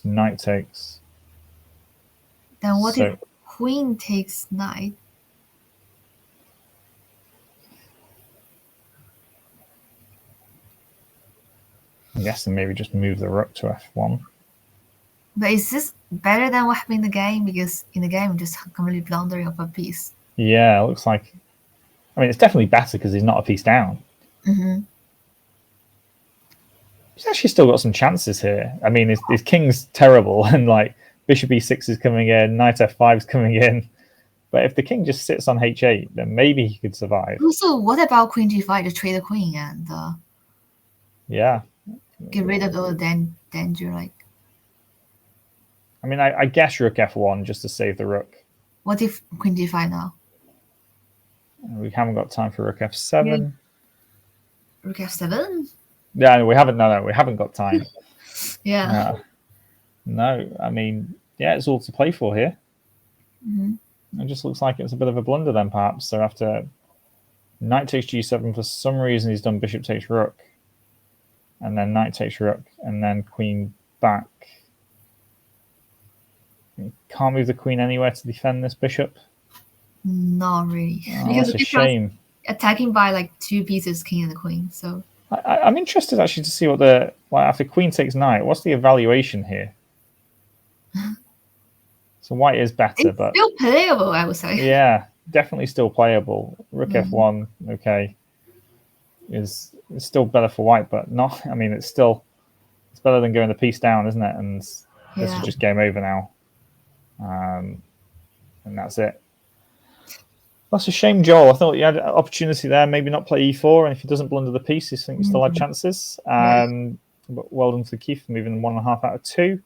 knight takes. Then what if queen takes knight? I'm guessing maybe just move the rook to F1. But is this better than what happened in the game? Because in the game, just completely blundering of a piece. Yeah, it looks like. I mean, it's definitely better because he's not a piece down. He's actually still got some chances here. I mean, his king's terrible, and like bishop E6 is coming in, knight F5 is coming in. But if the king just sits on H8, then maybe he could survive. Also, what about queen G5 to trade the queen and yeah, get rid of all the danger? Like, I mean, I guess rook F1 just to save the rook. What if queen G5 now? We haven't got time for rook F7. Rook F7? Yeah, we haven't. No, we haven't got time. Yeah. No, I mean, yeah, it's all to play for here. It just looks like it's a bit of a blunder then, perhaps. So after knight takes G7, for some reason he's done bishop takes rook, and then knight takes rook, and then queen back. You can't move the queen anywhere to defend this bishop. Not really. Oh, because that's a shame. Attacking by like two pieces, king and the queen. So I'm interested actually to see what after queen takes knight, what's the evaluation here? So white is better, but still playable, I would say. Yeah, definitely still playable. Rook F1, okay, is still better for white, but not. I mean, it's better than going the piece down, isn't it? And this is just game over now, and that's it. That's a shame, Joel. I thought you had an opportunity there. Maybe not play E4, and if he doesn't blunder the piece, you think you still had chances. But well done to Keith, moving 1.5 out of 2.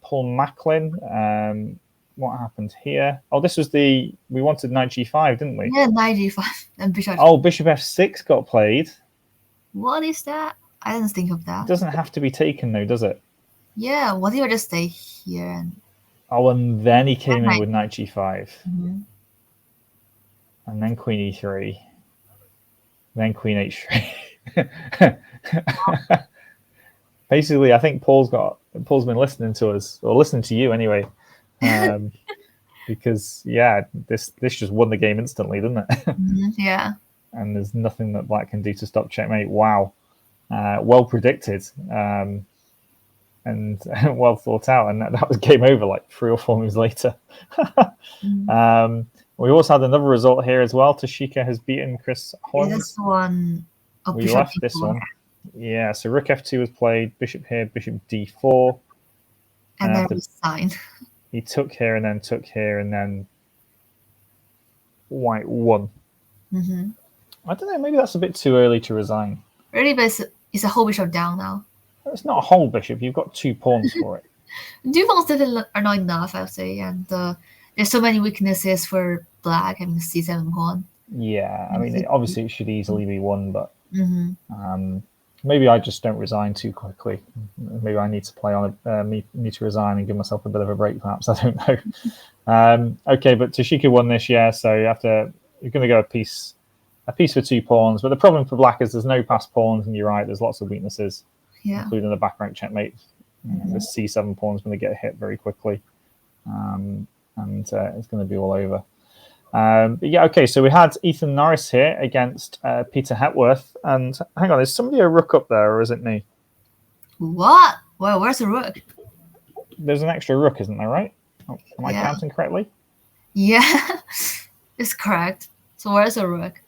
Paul Macklin what happened here? Oh, this was we wanted knight g5, didn't we? Yeah, knight g5 and bishop. Oh, bishop f6 got played. What is that? I didn't think of It that. doesn't have to be taken though, does it? Yeah, what if I just stay here and Oh, and then he came in Knight. with knight g5. Mhm. And then queen e3. Then queen h3. Basically, I think Paul's been listening to us, or listening to you anyway. Because yeah, this just won the game instantly, didn't it? Mhm, yeah. And there's nothing that Black can do to stop checkmate. Wow. Well predicted. And well thought out, and that was game over like 3 or 4 moves later. We also had another result here as well. Tashika has beaten Chris Yeah, Holmes. this one. Oh, We bishop left this d4. one. Yeah, so rook f2 was played, bishop here, bishop d4. And then after- resign. He took here and then took here, and then white won. Mm-hmm. I don't know, maybe that's a bit too early to resign. Really, but it's a whole bishop down now. It's not a whole bishop, you've got 2 pawns for it. Defaults still are not enough, I would say, and there's so many weaknesses for black having c7 pawn. Yeah, I mean, obviously it should easily be won, but Mm-hmm. maybe I just don't resign too quickly. Maybe I need to play on need to resign and give myself a bit of a break, perhaps. I don't know. Okay, but Tashika won this, yeah. So you're going to go a piece for 2 pawns. But the problem for black is there's no passed pawns, and you're right. There's lots of weaknesses, Yeah. including the back rank checkmate. The c7 pawn's going to get hit very quickly, and it's going to be all over. But yeah, okay, so we had Ethan Norris here against Peter Hepworth. And hang on, is somebody a rook up there, or is it me? What? Well, where's the rook? There's an extra rook, isn't there, right? Oh, am I Yeah. counting correctly? Yeah, it's correct. So where's the rook?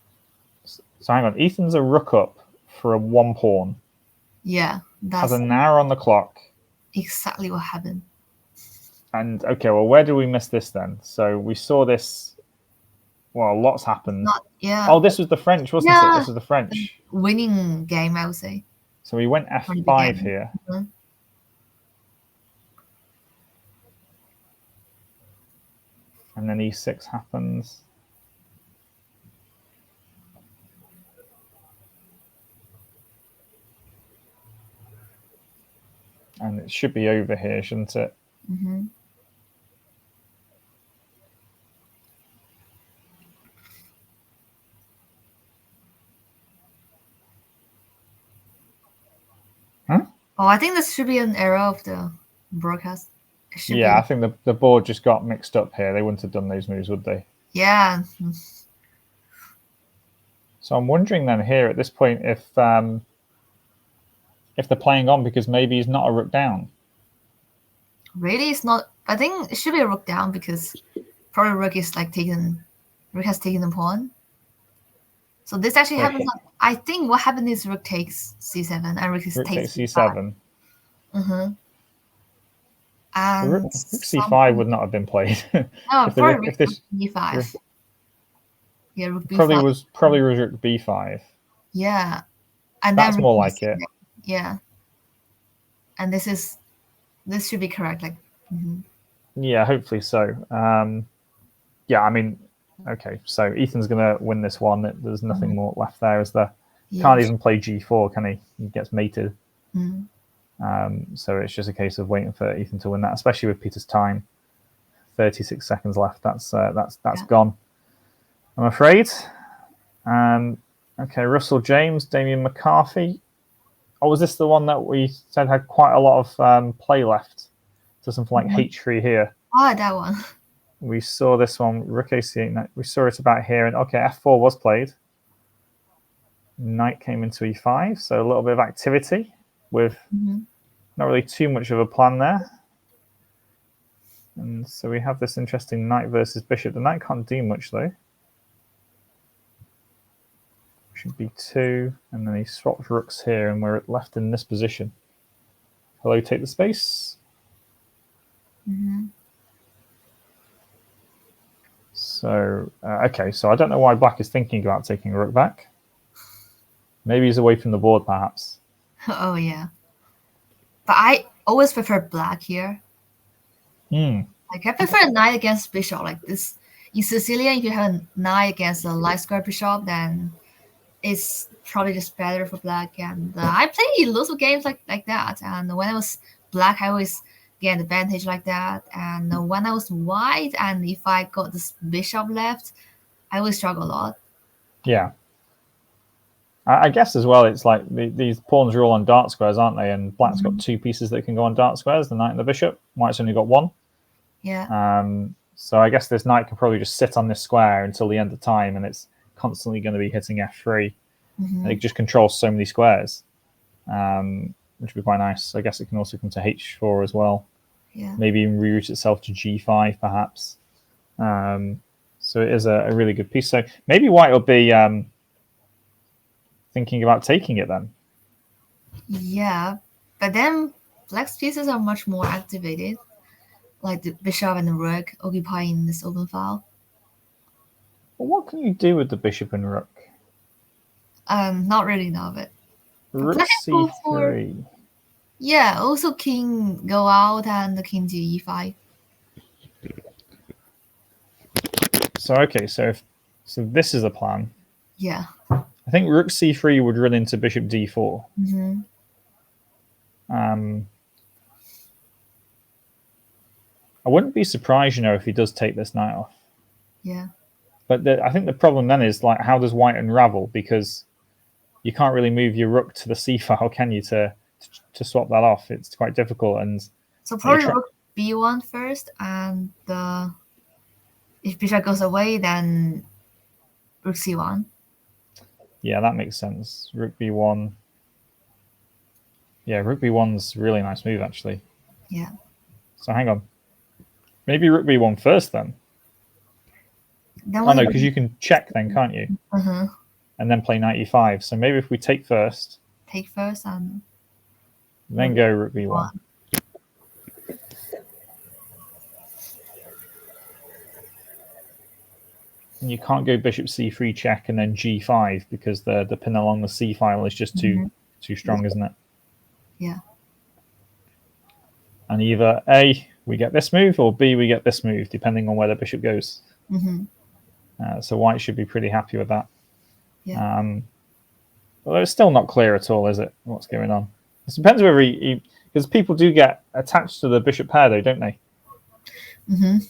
So hang on, Ethan's a rook up for a 1 pawn. Yeah, that's Has an hour on the clock. exactly what happened. And okay, well, where did we miss this then? So we saw this. Well, lots happened. Yeah. Oh, this was the French, wasn't Yeah. it? This was the French. Winning game, I would say. So we went From the f5 beginning. here. Mhm. And then e6 happens. And it should be over here, shouldn't it? Mm-hmm. Huh? Oh, I think this should be an error of the broadcast. It should Yeah, I be. think the board just got mixed up here. They wouldn't have done those moves, would they? Yeah. So I'm wondering then here at this point if they're playing on because maybe he's not a rook down. Really, it's not. I think it should be a rook down because probably rook is like rook has taken the pawn. So this actually Wait. happens. I think what happened is rook takes c7 and rook is Rook takes takes c5. c7. Mm-hmm. The And rook c5 would not have been played. No, if the probably rook- rook if this- b5. Yeah, rook b5. probably was rook b5. Yeah, and That's then more rook like it. Yeah, and this should be correct. Like, mhm. Yeah, hopefully so. Yeah, I mean, okay. So Ethan's going to win this one. There's nothing more left there, is there? Yeah. Can't even play g4, can he? He gets mated. Mhm. So it's just a case of waiting for Ethan to win that, especially with Peter's time. 36 seconds left. That's Yeah. gone, I'm afraid. Okay, Russell James, Damien McCarthy. Oh, was this the one that we said had quite a lot of play left? So something like h3 here. Oh, that one. We saw this one, rook ac8. We saw it about here, and okay, f4 was played. Knight came into e5, so a little bit of activity with Mhm. not really too much of a plan there. And so we have this interesting knight versus bishop. The knight can't do much though. Should be 2, and then he swaps rooks here, and we're left in this position. Hello, take the space. Mhm. So, okay, so I don't know why black is thinking about taking a rook back. Maybe he's away from the board, perhaps. Oh yeah, but I always prefer black here. Hmm. Like I prefer knight against bishop. Like this in Sicilian, if you have a knight against a light square bishop, then it's probably just better for black. And I play lots of games like that. And when I was black, I always get an advantage like that. And when I was white, and if I got this bishop left, I would struggle a lot. Yeah. I guess as well, it's like these pawns are all on dart squares, aren't they? And black's got 2 pieces that can go on dart squares, the knight and the bishop. White's only got 1. Yeah. So I guess this knight can probably just sit on this square until the end of time, and it's constantly going to be hitting f3. And it just controls so many squares, which would be quite nice. I guess it can also come to h4 as well. Yeah. Maybe even reroute itself to g5, perhaps. So it is a really good piece. So maybe white will be thinking about taking it then. Yeah, but then black's pieces are much more activated, like the bishop and the rook occupying this open file. Well, what can you do with the bishop and rook? Not really know of it. Rook c3. Yeah, also king go out and the king to e5. So okay, so this is the plan. Yeah. I think rook c3 would run into bishop d4. I wouldn't be surprised, if he does take this knight off. Yeah. But I think the problem then is, like, how does white unravel? Because you can't really move your rook to the c file, can you, to swap that off? It's quite difficult. And so probably rook b1 first, and if bishop goes away, then rook c1. Yeah, that makes sense. Rook b1. Yeah, rook b1's a really nice move, actually. Yeah. So hang on. Maybe rook b1 first, then. Oh, no, because you can check then, can't you? And then play knight e5. So maybe if we take first. Take first and then go rook b1. And you can't go bishop c3 check and then g5 because the pin along the c file is just too strong, isn't it? Yeah. And either A, we get this move, or B, we get this move, depending on where the bishop goes. So white should be pretty happy with that. Yeah. Although it's still not clear at all, is it, what's going on? It depends whether because people do get attached to the bishop pair, though, don't they? And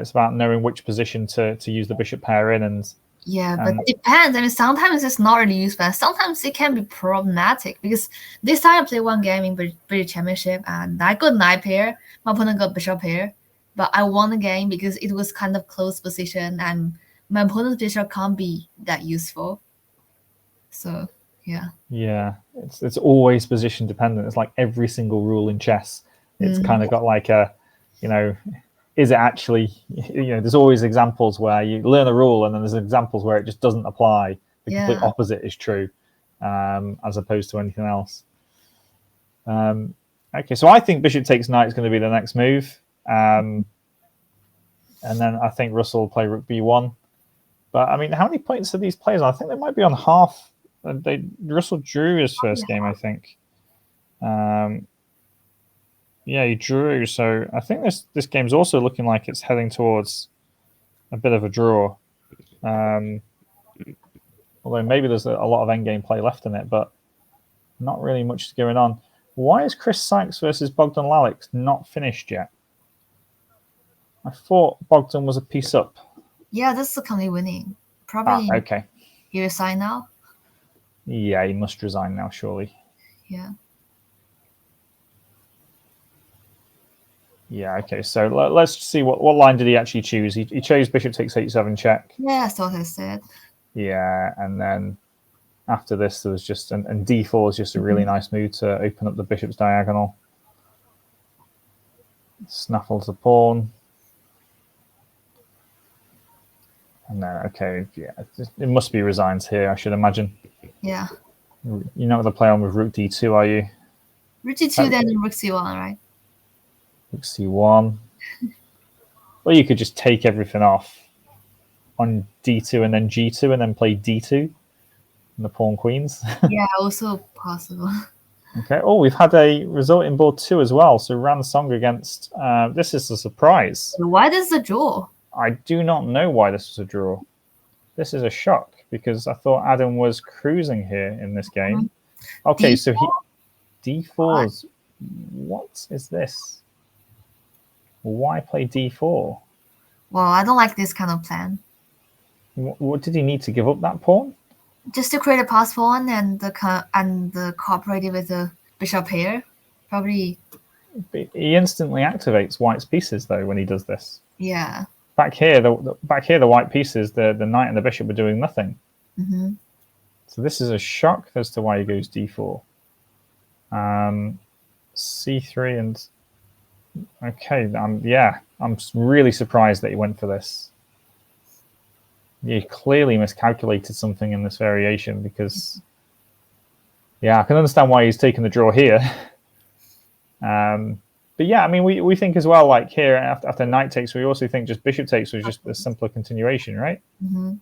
it's about knowing which position to use the bishop pair in. And yeah, but it depends. I mean, sometimes it's not really useful. Sometimes it can be problematic because this time I played one game in British Championship and I got knight pair. My opponent got bishop pair, but I won the game because it was kind of close position and my opponent's bishop can't be that useful. So yeah. Yeah, it's always position dependent. It's like every single rule in chess. It's kind of got like a, is it actually, there's always examples where you learn a rule and then there's examples where it just doesn't apply. The complete opposite is true, as opposed to anything else. Okay, so I think bishop takes knight is going to be the next move. And then I think Russell will play rook b1. But, I mean, how many points are these players on? I think they might be on half. Russell drew his first game, I think. Yeah, he drew. So I think this game's also looking like it's heading towards a bit of a draw. Although maybe there's a lot of endgame play left in it, but not really much going on. Why is Chris Sykes versus Bogdan Lalic not finished yet? I thought Bogdan was a piece up. Yeah, this is currently winning. Probably. Okay. He resign now? Yeah, he must resign now, surely. Yeah. Yeah, okay. So let's see what line did he actually choose. He chose bishop takes h7 check. Yeah, that's what I said. Yeah, and then after this there was just and d4 is just a really nice move to open up the bishop's diagonal. Snaffles the pawn. And then okay, yeah, it must be resigns here, I should imagine. Yeah. You're not going to play on with rook d2, are you? Rook d2, then rook c1, right? Rook c1. Or you could just take everything off on d2 and then g2 and then play d2 and the pawn queens. Yeah, also possible. Okay. Oh, we've had a result in board 2 as well. So Ran Song against. This is a surprise. Why does the draw? I do not know why this was a draw. This is a shock because I thought Adam was cruising here in this game. Okay, so he D4's. What is this? Why play D4? Well, I don't like this kind of plan. What did he need to give up that pawn? Just to create a pass pawn and the cooperating with the bishop pair, probably. He instantly activates White's pieces though when he does this. Yeah. Back here, the white pieces, the knight and the bishop are doing nothing. Mm-hmm. So this is a shock as to why he goes D4. C3 and okay, I'm really surprised that he went for this. He clearly miscalculated something in this variation because, I can understand why he's taken the draw here. But yeah, I mean, we think as well, like here after knight takes, we also think just bishop takes was just a simpler continuation, right? Mm-hmm.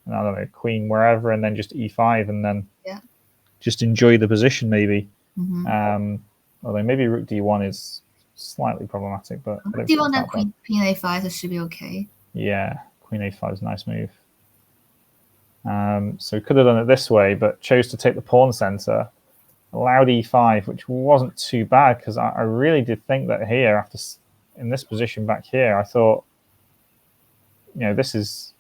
And I don't know, queen wherever, and then just e5, and then just enjoy the position maybe. Mm-hmm. Although maybe rook d1 is slightly problematic, but d1 and queen a5, so should be okay. Yeah, queen a5 is a nice move. So we could have done it this way, but chose to take the pawn center, allowed e5, which wasn't too bad because I really did think that here, in this position back here, I thought, this is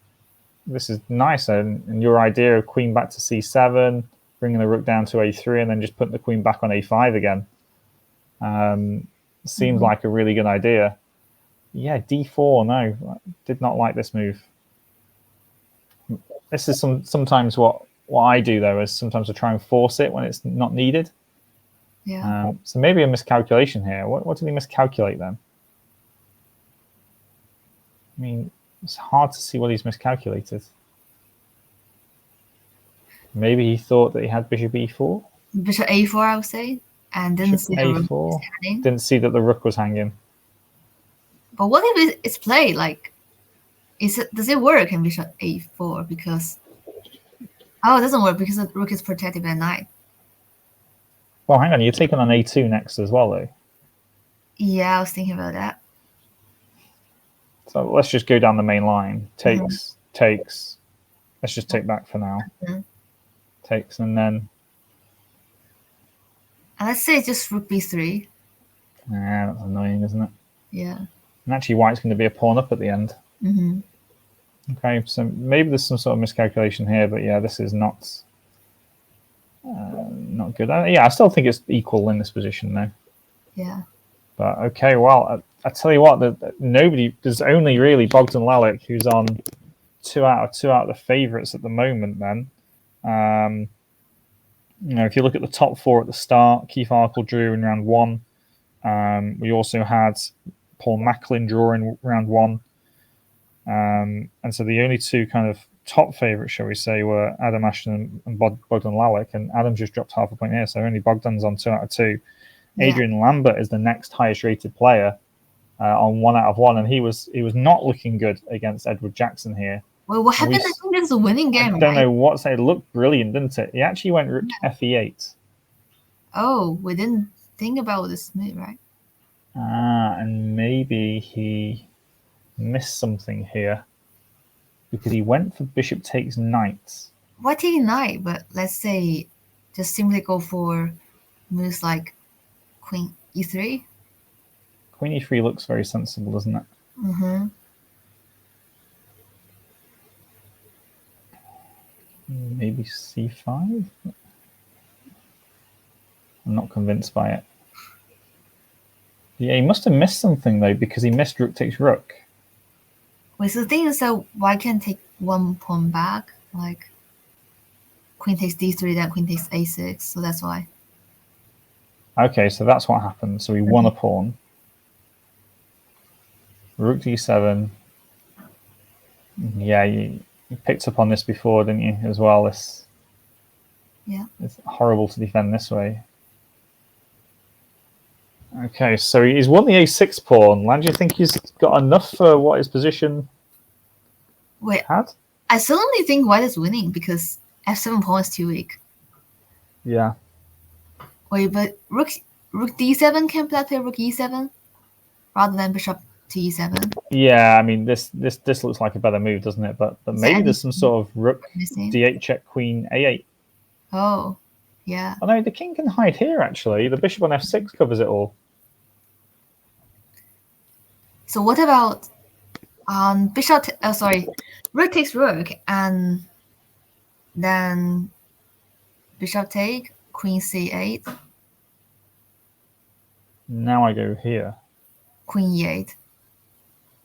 nice, and your idea of queen back to c7, bringing the rook down to a3, and then just putting the queen back on a5 again, seems like a really good idea. Yeah, d4, no, did not like this move. This is sometimes what I do though, is sometimes I try and force it when it's not needed. Yeah. So maybe a miscalculation here. What did he miscalculate then? I mean, it's hard to see what he's miscalculated. Maybe he thought that he had bishop e4. Bishop a4, I would say, and didn't see the rook was hanging. Didn't see that the rook was hanging. But what if it's played like? Does it work in bishop a4? Because it doesn't work because the rook is protected by knight. Well, hang on, you're taking on a2 next as well, though. Yeah, I was thinking about that. So let's just go down the main line. Takes. Let's just take back for now. Takes, and then. And let's say just rook b3. Yeah, that's annoying, isn't it? Yeah. And actually, white's going to be a pawn up at the end. Mm-hmm. Okay, so maybe there's some sort of miscalculation here, but yeah, this is not good. I still think it's equal in this position, though. Yeah. But okay, well, I tell you what, there's only really Bogdan Lalic who's on 2 out of the favourites at the moment. Then, if you look at the top 4 at the start, Keith Arkle drew in round 1. We also had Paul Macklin draw in round 1. And so the only 2 kind of top favourites, shall we say, were Adam Ashton and Bogdan Lalic, and Adam just dropped half a point here, so only Bogdan's on 2 out of 2. Adrian Lambert is the next highest rated player on 1 out of 1, and he was not looking good against Edward Jackson here. Well, what happened? I think this is a winning game. I don't know what to say. It looked brilliant, didn't it? He actually went rook fe8. Oh, we didn't think about this move, right? And maybe he missed something here because he went for bishop takes knight. Why take knight? But let's say just simply go for moves like queen e3. Queen e3 looks very sensible, doesn't it? Mm-hmm. Maybe c5. I'm not convinced by it. Yeah, he must have missed something though, because he missed rook takes rook. Wait, so the thing is, so why can't take 1 pawn back? Like queen takes d3, then queen takes a6, so that's why. Okay, so that's what happened. So he won a pawn. Rook d7. Yeah, you picked up on this before, didn't you, as well? It's horrible to defend this way. Okay, so he's won the a6 pawn. Lan, do you think he's got enough for what his position had? I suddenly think white is winning because f7 pawn is too weak. Yeah. Wait, but rook d7 can play rook e7 rather than bishop to e7. Yeah, I mean this looks like a better move, doesn't it? But maybe there's some sort of rook Missing. d8 check, queen a8. Oh, yeah. Oh no, the king can hide here actually. The bishop on f6 covers it all. So what about bishop? Rook takes rook, and then bishop take, queen c8, Now I go here. queen e8.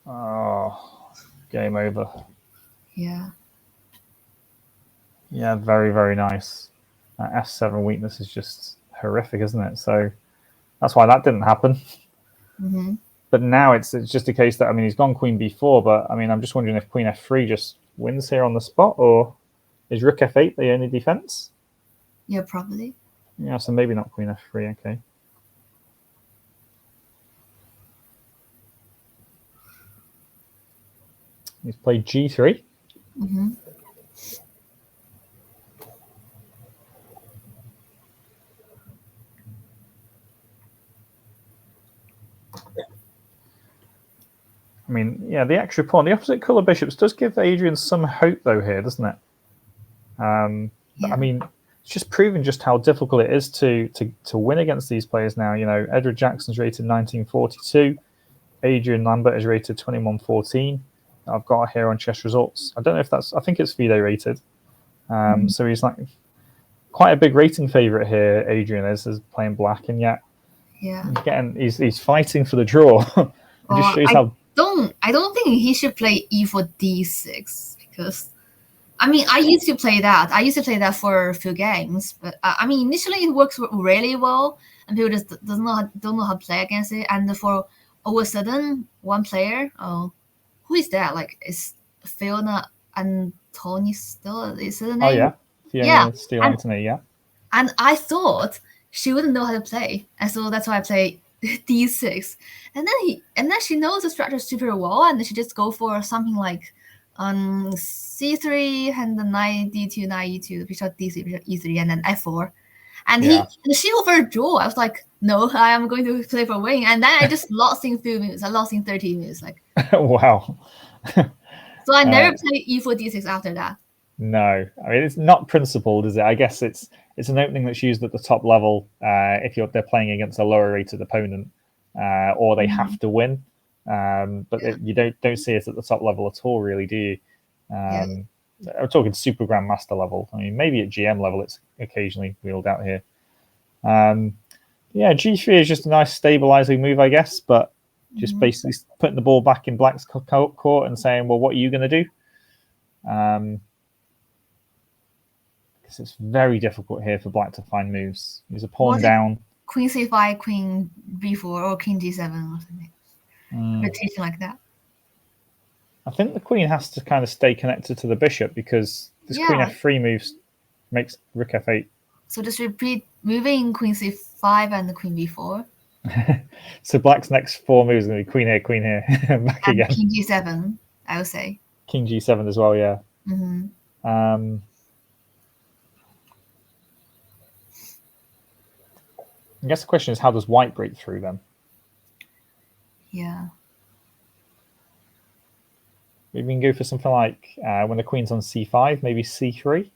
Oh, game over. Yeah. Yeah, very, very nice. That f7 weakness is just horrific, isn't it? So that's why that didn't happen. Mm-hmm. But now it's just a case that, I mean, he's gone queen b4, but I mean, I'm just wondering if queen f3 just wins here on the spot, or is rook f8 the only defense? Yeah, probably. Yeah, so maybe not queen f3, okay. He's played g3. Mm-hmm. I mean, yeah, the extra pawn, the opposite colour bishops does give Adrian some hope, though, here, doesn't it? Yeah. I mean, it's just proven just how difficult it is to win against these players now. You know, Edward Jackson's rated 1942. Adrian Lambert is rated 2114. I've got here on chess results. I don't know if that's, I think it's FIDE rated. So he's like quite a big rating favourite here, Adrian is playing black, and yet he's fighting for the draw. It just shows how... I don't think he should play e4 d6, because I mean, I used to play that. I used to play that for a few games, but I mean, initially it works really well, and people just don't know how to play against it. And for all of a sudden, one player, who is that? Like, is Fiona Antoni still? Is her name? Oh yeah, Fiona Steele Anthony, yeah. And I thought she wouldn't know how to play, and so that's why I play d6. And then she knows the structure super well, and she just go for something like c3 and then knight d2, knight e2, bishop d3, bishop e3, and then f4. And she offered a draw. I was like, no, I am going to play for win. And then I just lost in a few minutes. I lost in 30 minutes. Like, wow. So I never played e4 d6 after that. No, I mean, it's not principled, is it? I guess it's an opening that's used at the top level if they're playing against a lower rated opponent, or they have to win. But you don't see it at the top level at all, really, do you? I'm talking Super Grandmaster level. I mean, maybe at GM level it's occasionally wheeled out here. G3 is just a nice stabilizing move, I guess, but just basically putting the ball back in Black's court and saying, well, what are you going to do? Because it's very difficult here for Black to find moves. There's a pawn down. Queen c5, queen b4, or king d7 or something. Rotation like that. I think the queen has to kind of stay connected to the bishop, because this queen f3 moves makes rook f8. So just repeat moving queen c5 and the queen b4. So Black's next 4 moves are going to be queen here, back and again. King g7, I would say. King g7 as well, yeah. I guess the question is, how does White break through them? Yeah. Maybe we can go for something like when the queen's on c5, maybe c3.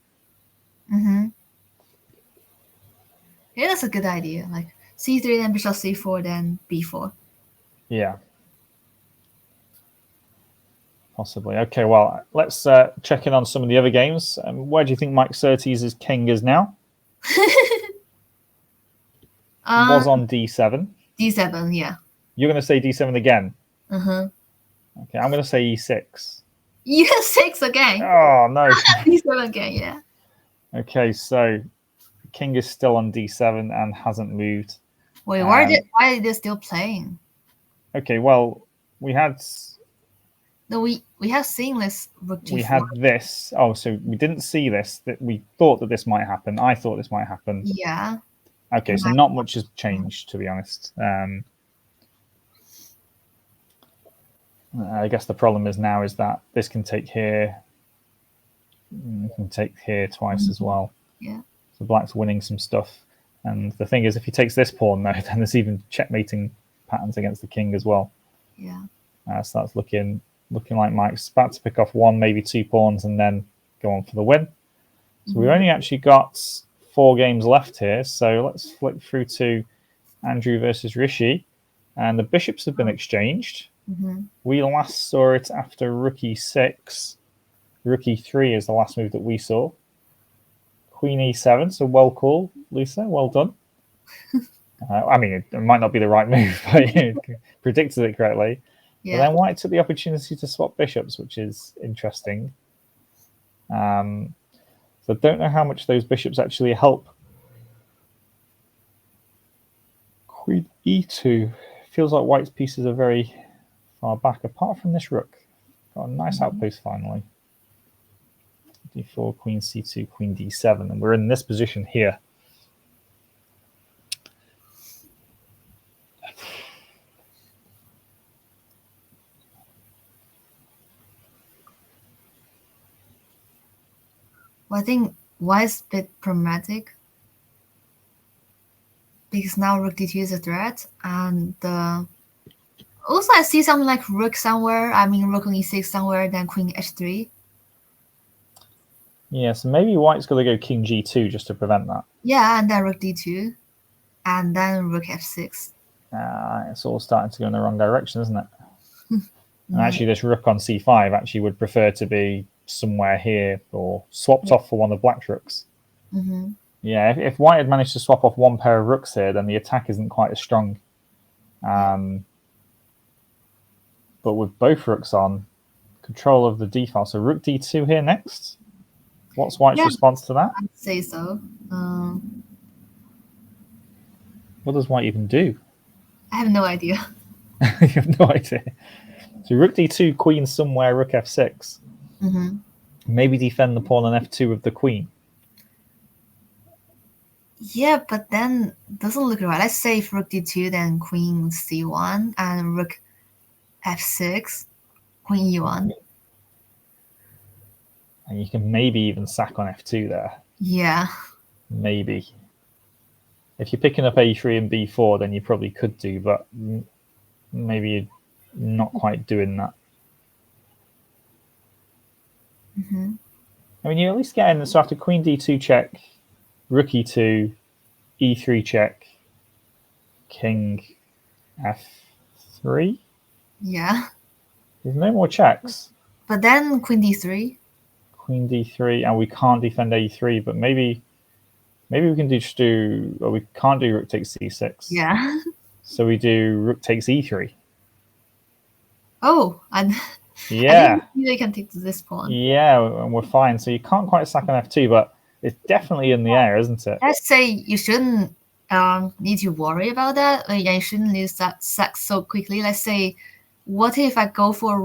Yeah, that's a good idea. Like c3, then bishop c4, then b4. Yeah. Possibly. Okay, well, let's check in on some of the other games. Where do you think Mike Surtees' king is now? Was on d7. d7, yeah. You're going to say d7 again? Okay, I'm going to say e6. e6 again? Oh, no. d7 again, yeah. Okay, so king is still on d7 and hasn't moved. Wait, why are they still playing? Okay, well, we had... No, we have seen this rook g4. We had this. Oh, so we didn't see this. That we thought that this might happen. I thought this might happen. Yeah. Okay, so not much has changed, to be honest. I guess the problem is now is that this can take here. It can take here twice as well. Yeah. So Black's winning some stuff. And the thing is, if he takes this pawn now, then there's even checkmating patterns against the king as well. Yeah. So that's looking like Mike's about to pick off 1, maybe 2 pawns and then go on for the win. So we've only actually got 4 games left here. So let's flip through to Andrew versus Rishi. And the bishops have been exchanged. We last saw it after rook e6. Rook e3 is the last move that we saw. Queen e7, so well called, Lisa. Well done. I mean, it might not be the right move, but you predicted it correctly. Yeah. But then White took the opportunity to swap bishops, which is interesting. So I don't know how much those bishops actually help. Queen e2. Feels like White's pieces are very far back, apart from this rook. Got a nice outpost finally. d4, queen c2, queen d7, and we're in this position here. Well, I think White's a bit problematic because now rook d2 is a threat, and also I see something like rook somewhere. I mean, rook on e6 somewhere, then queen h3. Yeah, so maybe White's got to go king g2 just to prevent that. Yeah, and then rook d2, and then rook f6. It's all starting to go in the wrong direction, isn't it? And actually, this rook on c5 actually would prefer to be somewhere here or swapped off for one of Black's rooks. Yeah, if White had managed to swap off 1 pair of rooks here, then the attack isn't quite as strong. But with both rooks on, control of the d file. So rook d2 here next. What's White's response to that? I'd say so. What does White even do? I have no idea. You have no idea. So rook d2, queen somewhere, rook f6. Maybe defend the pawn on f2 with the queen. Yeah, but then doesn't look right. Let's say if rook d2, then queen c1, and rook f6, queen e1. And you can maybe even sack on f2 there. Yeah. Maybe. If you're picking up a3 and b4, then you probably could do, but maybe you're not quite doing that. I mean, you're at least getting, so after queen d2 check, rook e2, e3 check, king f3. Yeah. There's no more checks. But then queen d3. Queen d3, and we can't defend a3, but maybe we can just do, or we can't do rook takes c6. Yeah. So we do rook takes e3. Oh, and yeah, I think they can take this pawn. Yeah, and we're fine. So you can't quite sack on f2, but it's definitely in the air, isn't it? Let's say you shouldn't need to worry about that. Yeah, you shouldn't lose that sack so quickly. Let's say, what if I go for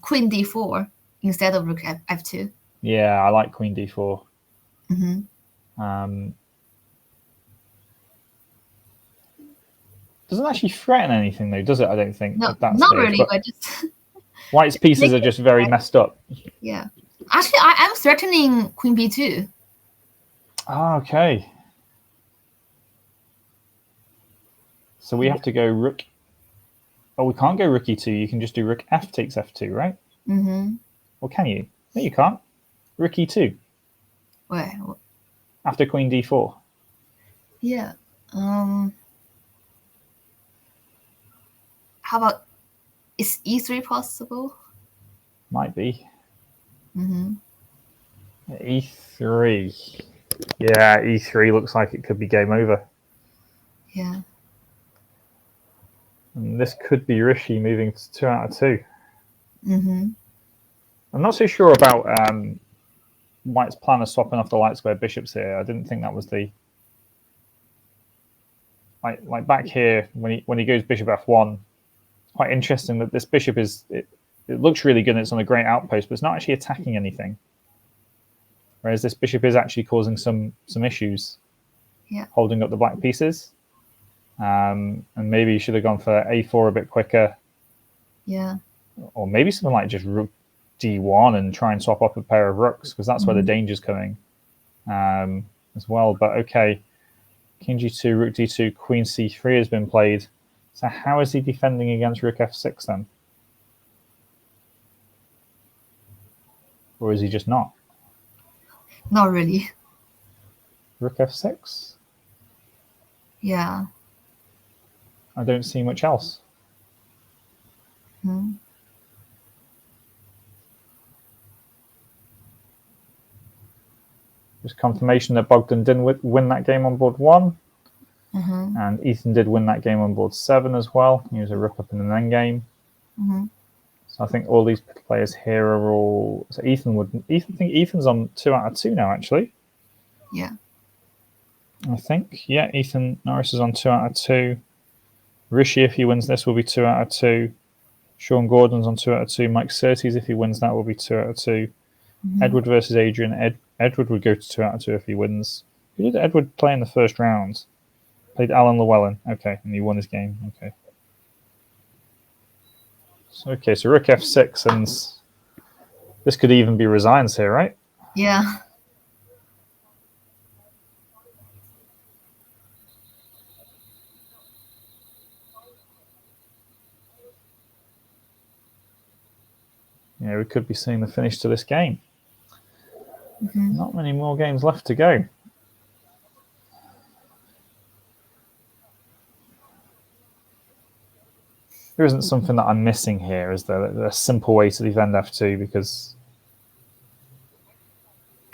queen d4 instead of rook f2? Yeah, I like queen d4. Doesn't actually threaten anything though, does it? I don't think. No, at that not stage, really, but just White's pieces are just very messed up. Yeah. Actually, I'm threatening queen b2. Okay. So we have to go rook. Oh, we can't go rook e2. You can just do rook f takes f2, right? Or can you? No, you can't. Rook e2. Wait. After queen d4. Yeah. How about, is e3 possible? Might be. E3. Yeah, E3 looks like it could be game over. Yeah. And this could be Rishi moving to 2 out of 2. I'm not so sure about White's plan of swapping off the light square bishops here. I didn't think that was the... Like back here, when he goes bishop f1, it's quite interesting that this bishop is... It looks really good and it's on a great outpost, but it's not actually attacking anything. Whereas this bishop is actually causing some issues, holding up the black pieces. And maybe you should have gone for a4 a bit quicker. Yeah. Or maybe something like just rook d1 and try and swap up a pair of rooks, because that's where the danger's coming as well. But okay, King g2, rook d2, queen c3 has been played. So how is he defending against rook f6 then? Or is he just not? Not really. Rook f6? Yeah. I don't see much else. Hmm. There's confirmation that Bogdan didn't win that game on board 1. Mm-hmm. And Ethan did win that game on board 7 as well. He was a rook up in an endgame. Mm-hmm. So I think all these players here are all. So Ethan's on 2 out of 2 now, actually. Yeah. I think. Yeah, Ethan Norris is on 2 out of 2. Rishi, if he wins this, will be 2 out of 2. Sean Gordon's on 2 out of 2. Mike Surtees, if he wins that, will be 2 out of 2. Mm-hmm. Edward versus Adrian. Edward would go to 2 out of 2 if he wins. Who did Edward play in the first round? Played Alan Llewellyn. Okay, and he won his game. Okay. So rook f6, and this could even be resigns here, right? Yeah. Yeah, we could be seeing the finish to this game. Mm-hmm. Not many more games left to go. There isn't something that I'm missing here, is there? A simple way to defend f2 because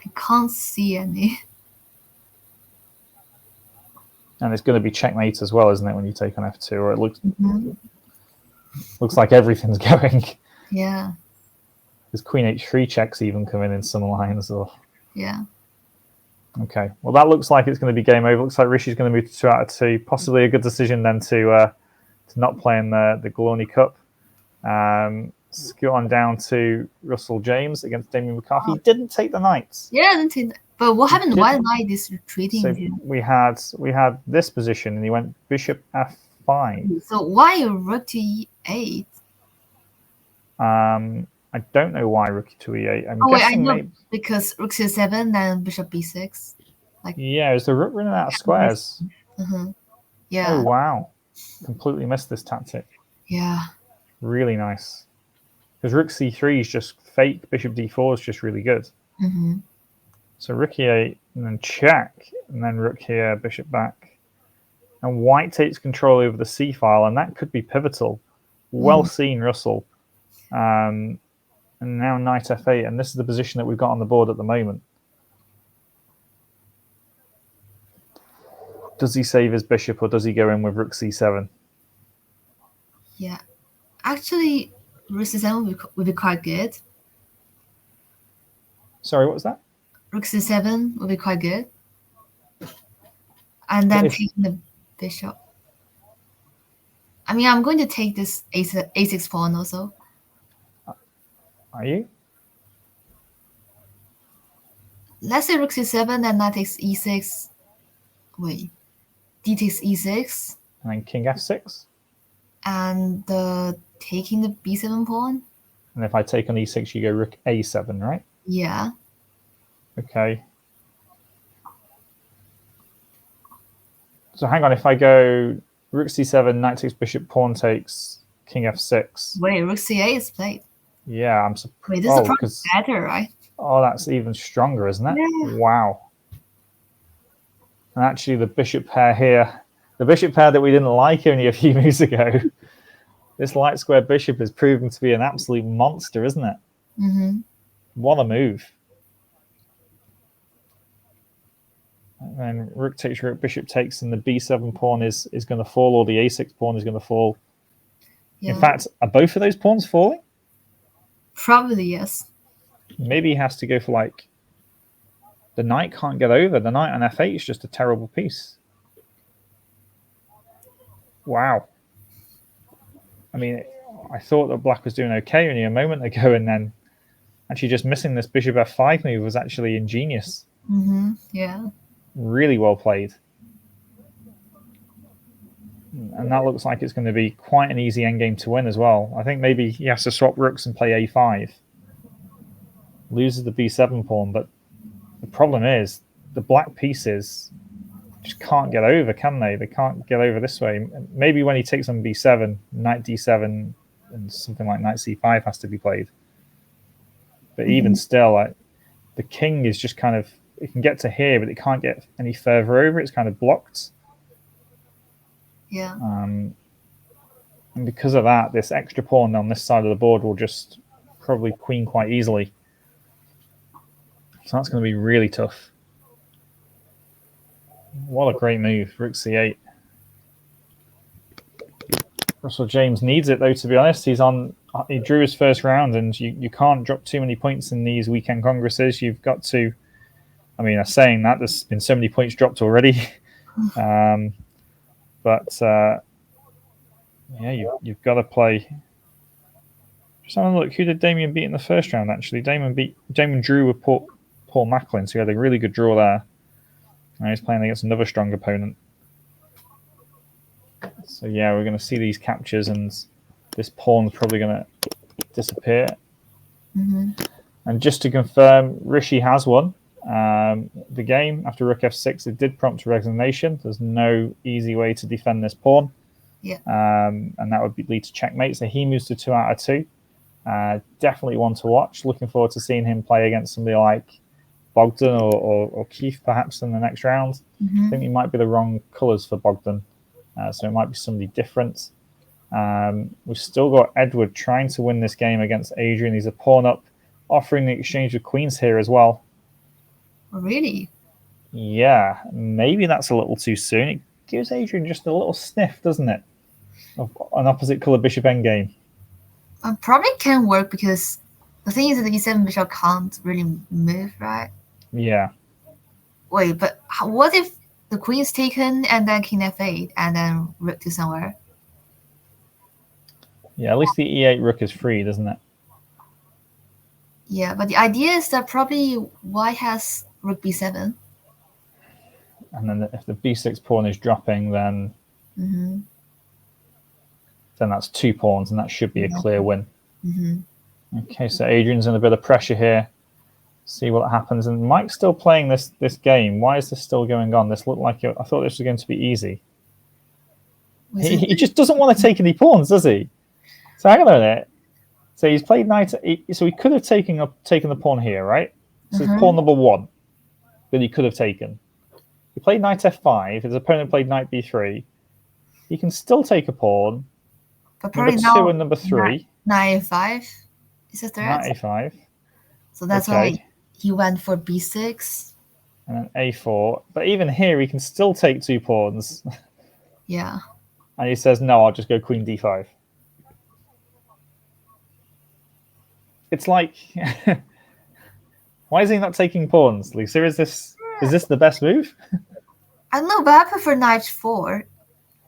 I can't see any. and it's going to be checkmate as well, isn't it? When you take on f2, or it looks like everything's going. Yeah. Because queen h3 checks even come in some lines. Or Yeah. okay, well that looks like it's going to be game over. Looks like Rishi's going to move to 2 out of 2. Possibly a good decision then to not play in the Glorny Cup. Scoot on down to Russell James against Damien McCarthy. He didn't take the knights. Yeah, I didn't think that. But what happened? Why knight is retreating? So we had this position, and he went bishop f5. So why rook to e8? I don't know why rook to e8. I'm I guessing know, maybe, because rook c7 and bishop b6. yeah, is the rook running out of squares? Mm-hmm. Yeah. Oh wow, completely missed this tactic. Yeah. Really nice. Because rook c3 is just fake. Bishop d4 is just really good. Mm-hmm. So rook e8 and then check, and then rook here, bishop back. And white takes control over the c file, and that could be pivotal. Well seen, Russell. And now knight f8, and this is the position that we've got on the board at the moment. Does he save his bishop, or does he go in with rook c7? Yeah. Actually, rook c7 would be quite good. Sorry, what was that? Rook c7 would be quite good. And then taking the bishop. I mean, I'm going to take this a6 pawn also. Are you? Let's say rook c7 and knight takes e6. Wait. D takes e6. And then king f6? And taking the b7 pawn. And if I take on e6, you go rook a7, right? Yeah. Okay. So hang on, if I go rook c7, knight takes bishop, pawn takes, king f6. Wait, rook c8 is played. Yeah, I'm surprised. Wait, this is probably better, right? Oh, that's even stronger, isn't it? Yeah. Wow. And actually, the bishop pair here, the bishop pair that we didn't like only a few moves ago, this light square bishop is proving to be an absolute monster, isn't it? Mm-hmm. What a move. And then rook takes rook, bishop takes, and the b7 pawn is going to fall, or the a6 pawn is going to fall. Yeah. In fact, are both of those pawns falling? Probably, yes. Maybe he has to go for like... The knight can't get over. The knight on f8 is just a terrible piece. Wow. I mean, I thought that black was doing okay only a moment ago, and then actually just missing this bishop f5 move was actually ingenious. Mm-hmm. Yeah. Really well played. And that looks like it's going to be quite an easy endgame to win as well. I think maybe he has to swap rooks and play a5. Loses the b7 pawn, but the problem is the black pieces just can't get over, can they? They can't get over this way. Maybe when he takes on b7, knight d7, and something like knight c5 has to be played. But even still, like, the king is just kind of, it can get to here, but it can't get any further over. It's kind of blocked. Yeah. And because of that, this extra pawn on this side of the board will just probably queen quite easily. So that's going to be really tough. What a great move, rook c8. Russell James needs it, though, to be honest. He drew his first round, and you can't drop too many points in these weekend congresses. You've got to, I mean, I'm saying that, there's been so many points dropped already. Yeah, you've got to play. Just having a look, who did Damien beat in the first round, actually? Damien drew with Paul Macklin, so he had a really good draw there. Now he's playing against another strong opponent. So yeah, we're going to see these captures, and this pawn's probably going to disappear. And just to confirm, Rishi has won the game after rook f6. It did prompt resignation. There's no easy way to defend this pawn. Yeah. And that would lead to checkmate. So he moves to 2 out of 2. Definitely one to watch. Looking forward to seeing him play against somebody like Bogdan or Keith perhaps in the next round. I think he might be the wrong colours for Bogdan. So it might be somebody different. We've still got Edward trying to win this game against Adrian. He's a pawn up, offering the exchange of queens here as well. Really? Yeah, maybe that's a little too soon. It gives Adrian just a little sniff, doesn't it, of an opposite colour bishop endgame. Probably can work, because the thing is that the e7 bishop can't really move, right? Yeah. Wait, but what if the queen is taken and then king f8 and then rook to somewhere? Yeah, at least the e8 rook is free, doesn't it? Yeah, but the idea is that probably white has rook b7. And then if the b6 pawn is dropping, then that's 2 pawns, and that should be a clear win. Okay, so Adrian's in a bit of pressure here. See what happens. And Mike's still playing this game. Why is this still going on? This looked like I thought this was going to be easy. He just doesn't want to take any pawns, does he? So hang on a minute. So he's played knight. So he could have taken the pawn here, right? So it's pawn number 1 that he could have taken. He played knight f5. His opponent played knight b3. He can still take a pawn. But Number 2 and number 3. Knight a5 is a threat. Knight a5. So that's why he went for b6. And then a4. But even here, he can still take 2 pawns. Yeah. And he says, no, I'll just go queen d5. It's like, why is he not taking pawns, Lisa? Is this the best move? I don't know, but I prefer knight 4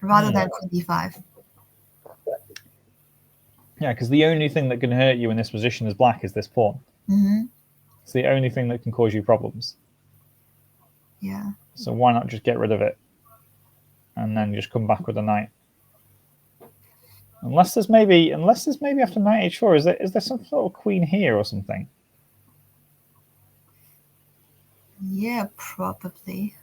rather than queen d5. Yeah, because the only thing that can hurt you in this position as black is this pawn. It's the only thing that can cause you problems. Yeah. So why not just get rid of it and then just come back with a knight? Unless there's maybe after knight h4, is there some sort of queen here or something? Yeah, probably.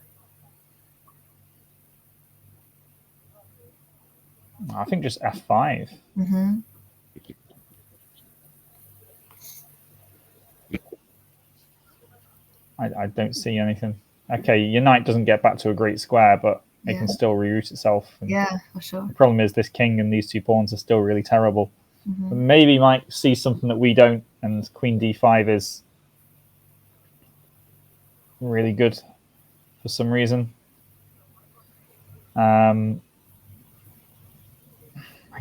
I think just f5. I don't see anything. Okay, your knight doesn't get back to a great square, but it can still reroute itself. And yeah, for sure. the problem is this king and these 2 pawns are still really terrible. But maybe Mike sees something that we don't, and queen d5 is really good for some reason. I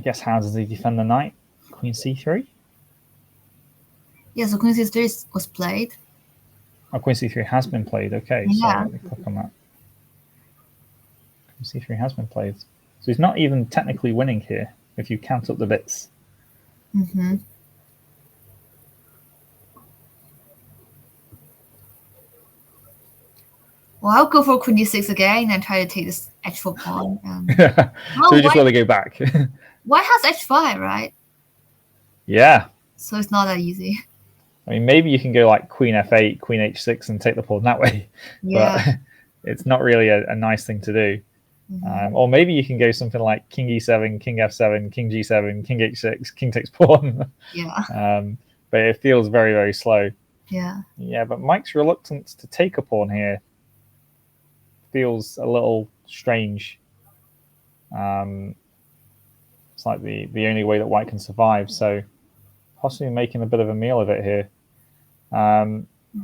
guess how does he defend the knight? Queen c3? Yeah, so queen c3 was played. Oh, queen c3 has been played. Okay, so let me click on that. Queen c3 has been played. So he's not even technically winning here if you count up the bits. Well, I'll go for queen d6 again and try to take this h4 pawn. So we just want to go back. White has h5, right? Yeah. So it's not that easy. I mean, maybe you can go like queen f8, queen h6, and take the pawn that way. Yeah. it's not really a nice thing to do. Or maybe you can go something like king e7, king f7, king g7, king h6, king takes pawn. Yeah. But it feels very, very slow. Yeah. Yeah, but Mike's reluctance to take a pawn here feels a little strange. It's like the only way that White can survive. So possibly making a bit of a meal of it here.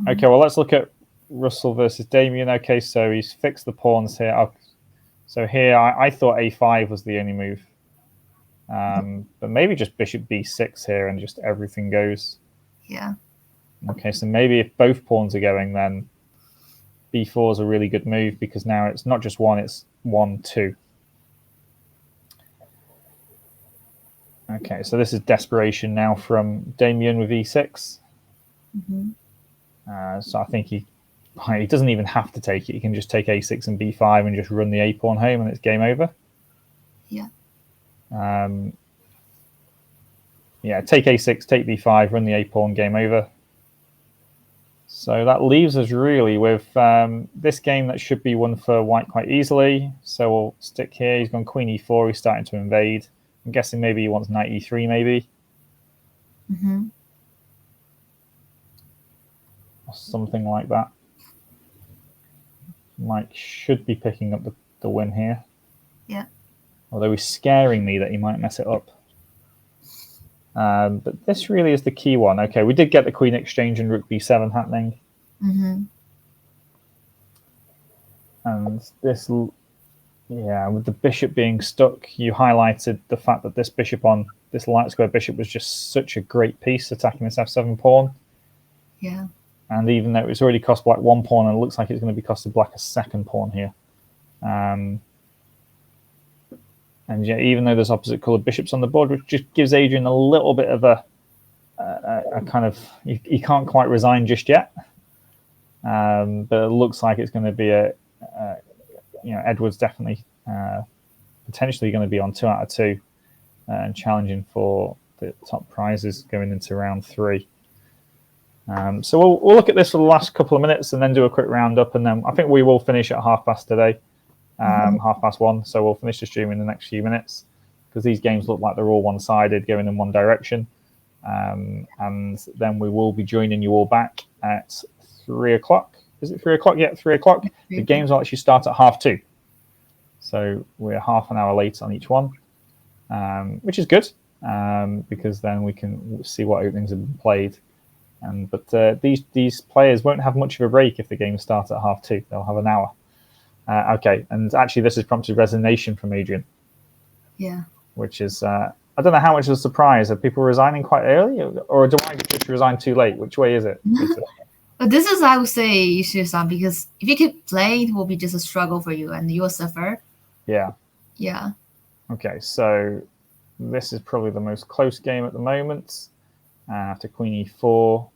Okay, well, let's look at Russell versus Damien. Okay, so he's fixed the pawns here. So here, I thought a5 was the only move. But maybe just bishop b6 here and just everything goes. Yeah. Okay, so maybe if both pawns are going, then b4 is a really good move because now it's not just one, it's 1, 2. Okay, so this is desperation now from Damien with e6. So I think he doesn't even have to take it. He can just take a6 and b5 and just run the a pawn home and it's game over. Yeah. Yeah, take a6, take b5, run the a pawn, game over. So that leaves us really with this game that should be won for White quite easily. So we'll stick here. He's gone queen e4. He's starting to invade. I'm guessing maybe he wants knight e3 maybe. Or something like that. Mike should be picking up the win here. Yeah. Although he's scaring me that he might mess it up. But this really is the key one. Okay, we did get the queen exchange and rook b7 happening. And this, yeah, with the bishop being stuck, you highlighted the fact that this bishop on this light square bishop was just such a great piece attacking this f7 pawn. Yeah. And even though it's already cost black 1 pawn, and it looks like it's going to be costed black a 2nd pawn here. And yeah, even though there's opposite coloured bishops on the board, which just gives Adrian a little bit of a kind of, he can't quite resign just yet. But it looks like it's going to be Edward's definitely potentially going to be on 2 out of 2 and challenging for the top prizes going into round 3. So we'll look at this for the last couple of minutes and then do a quick roundup, and then I think we will finish at 1:30 today. 1:30, so we'll finish the stream in the next few minutes because these games look like they're all one-sided, going in one direction. And then we will be joining you all back at 3 o'clock. Is it 3 o'clock? Yeah, 3 o'clock. The games will actually start at 1:30. So we're half an hour late on each one, which is good because then we can see what openings have been played. But these players won't have much of a break if the games start at 1:30. They'll have an hour. Okay, and actually this has prompted resignation from Adrian. Yeah. Which is, I don't know how much of a surprise. Are people resigning quite early, or do I just resign too late? Which way is it? But this is, I would say, you should resign because if you keep playing, it will be just a struggle for you and you'll suffer. Yeah. Yeah. Okay, so this is probably the most close game at the moment. After queen e4,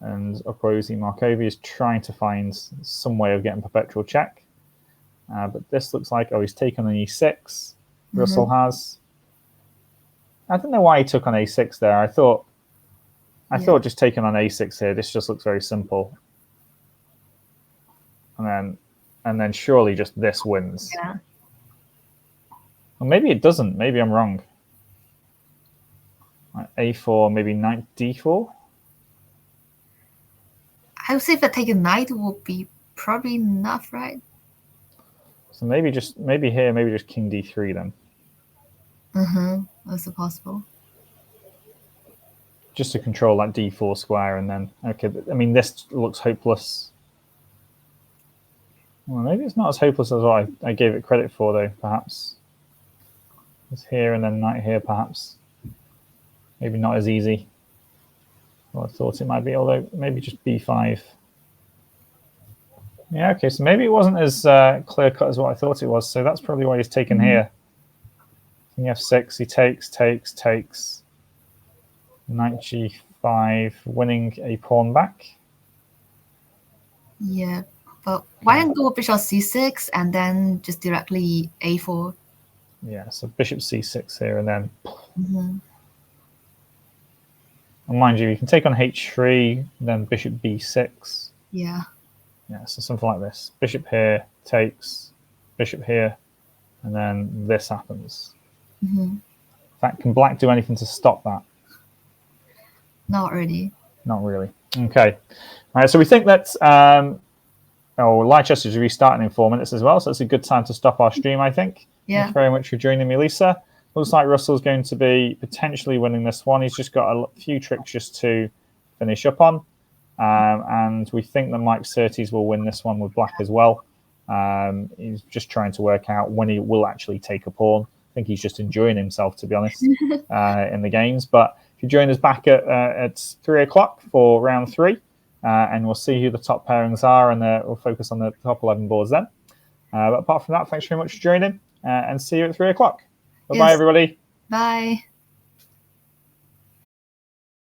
and Okrozi Markovi is trying to find some way of getting perpetual check. But this looks like, he's taken on e6. Russell has. I don't know why he took on a6 there. I thought just taking on a6 here, this just looks very simple. And then surely just this wins. Yeah. Well, maybe it doesn't. Maybe I'm wrong. A4, maybe knight d4. I would say if I take a knight, it will be probably enough, right? So maybe just king d3 then. That's possible. Just to control that d4 square, and then I mean this looks hopeless. Well, maybe it's not as hopeless as what I gave it credit for, though. Perhaps it's here and then knight here, perhaps. Maybe not as easy. Well, I thought it might be, although maybe just b5. Yeah, okay, so maybe it wasn't as clear-cut as what I thought it was, so that's probably why he's taken here. King f6, he takes. Knight g5, winning a pawn back. Yeah, but why don't go bishop c6 and then just directly a4? Yeah, so bishop c6 here, and then... And mind you can take on h3, then bishop b6. Yeah. Yeah, so something like this. Bishop here takes, bishop here, and then this happens. Hmm. In fact, can black do anything to stop that? Not really. Not really. Okay. All right, so we think that Leicester is restarting in 4 minutes as well, so it's a good time to stop our stream, I think. Yeah. Thanks very much for joining me, Lisa. Looks like Russell's going to be potentially winning this one. He's just got a few tricks just to finish up on. And we think that Mike Surtees will win this one with black as well. He's just trying to work out when he will actually take a pawn. I think he's just enjoying himself, to be honest, in the games. But if you join us back at 3 o'clock for round 3, and we'll see who the top pairings are, and we'll focus on the top 11 boards then. But apart from that, thanks very much for joining, and see you at 3 o'clock. Bye-bye, everybody. Bye.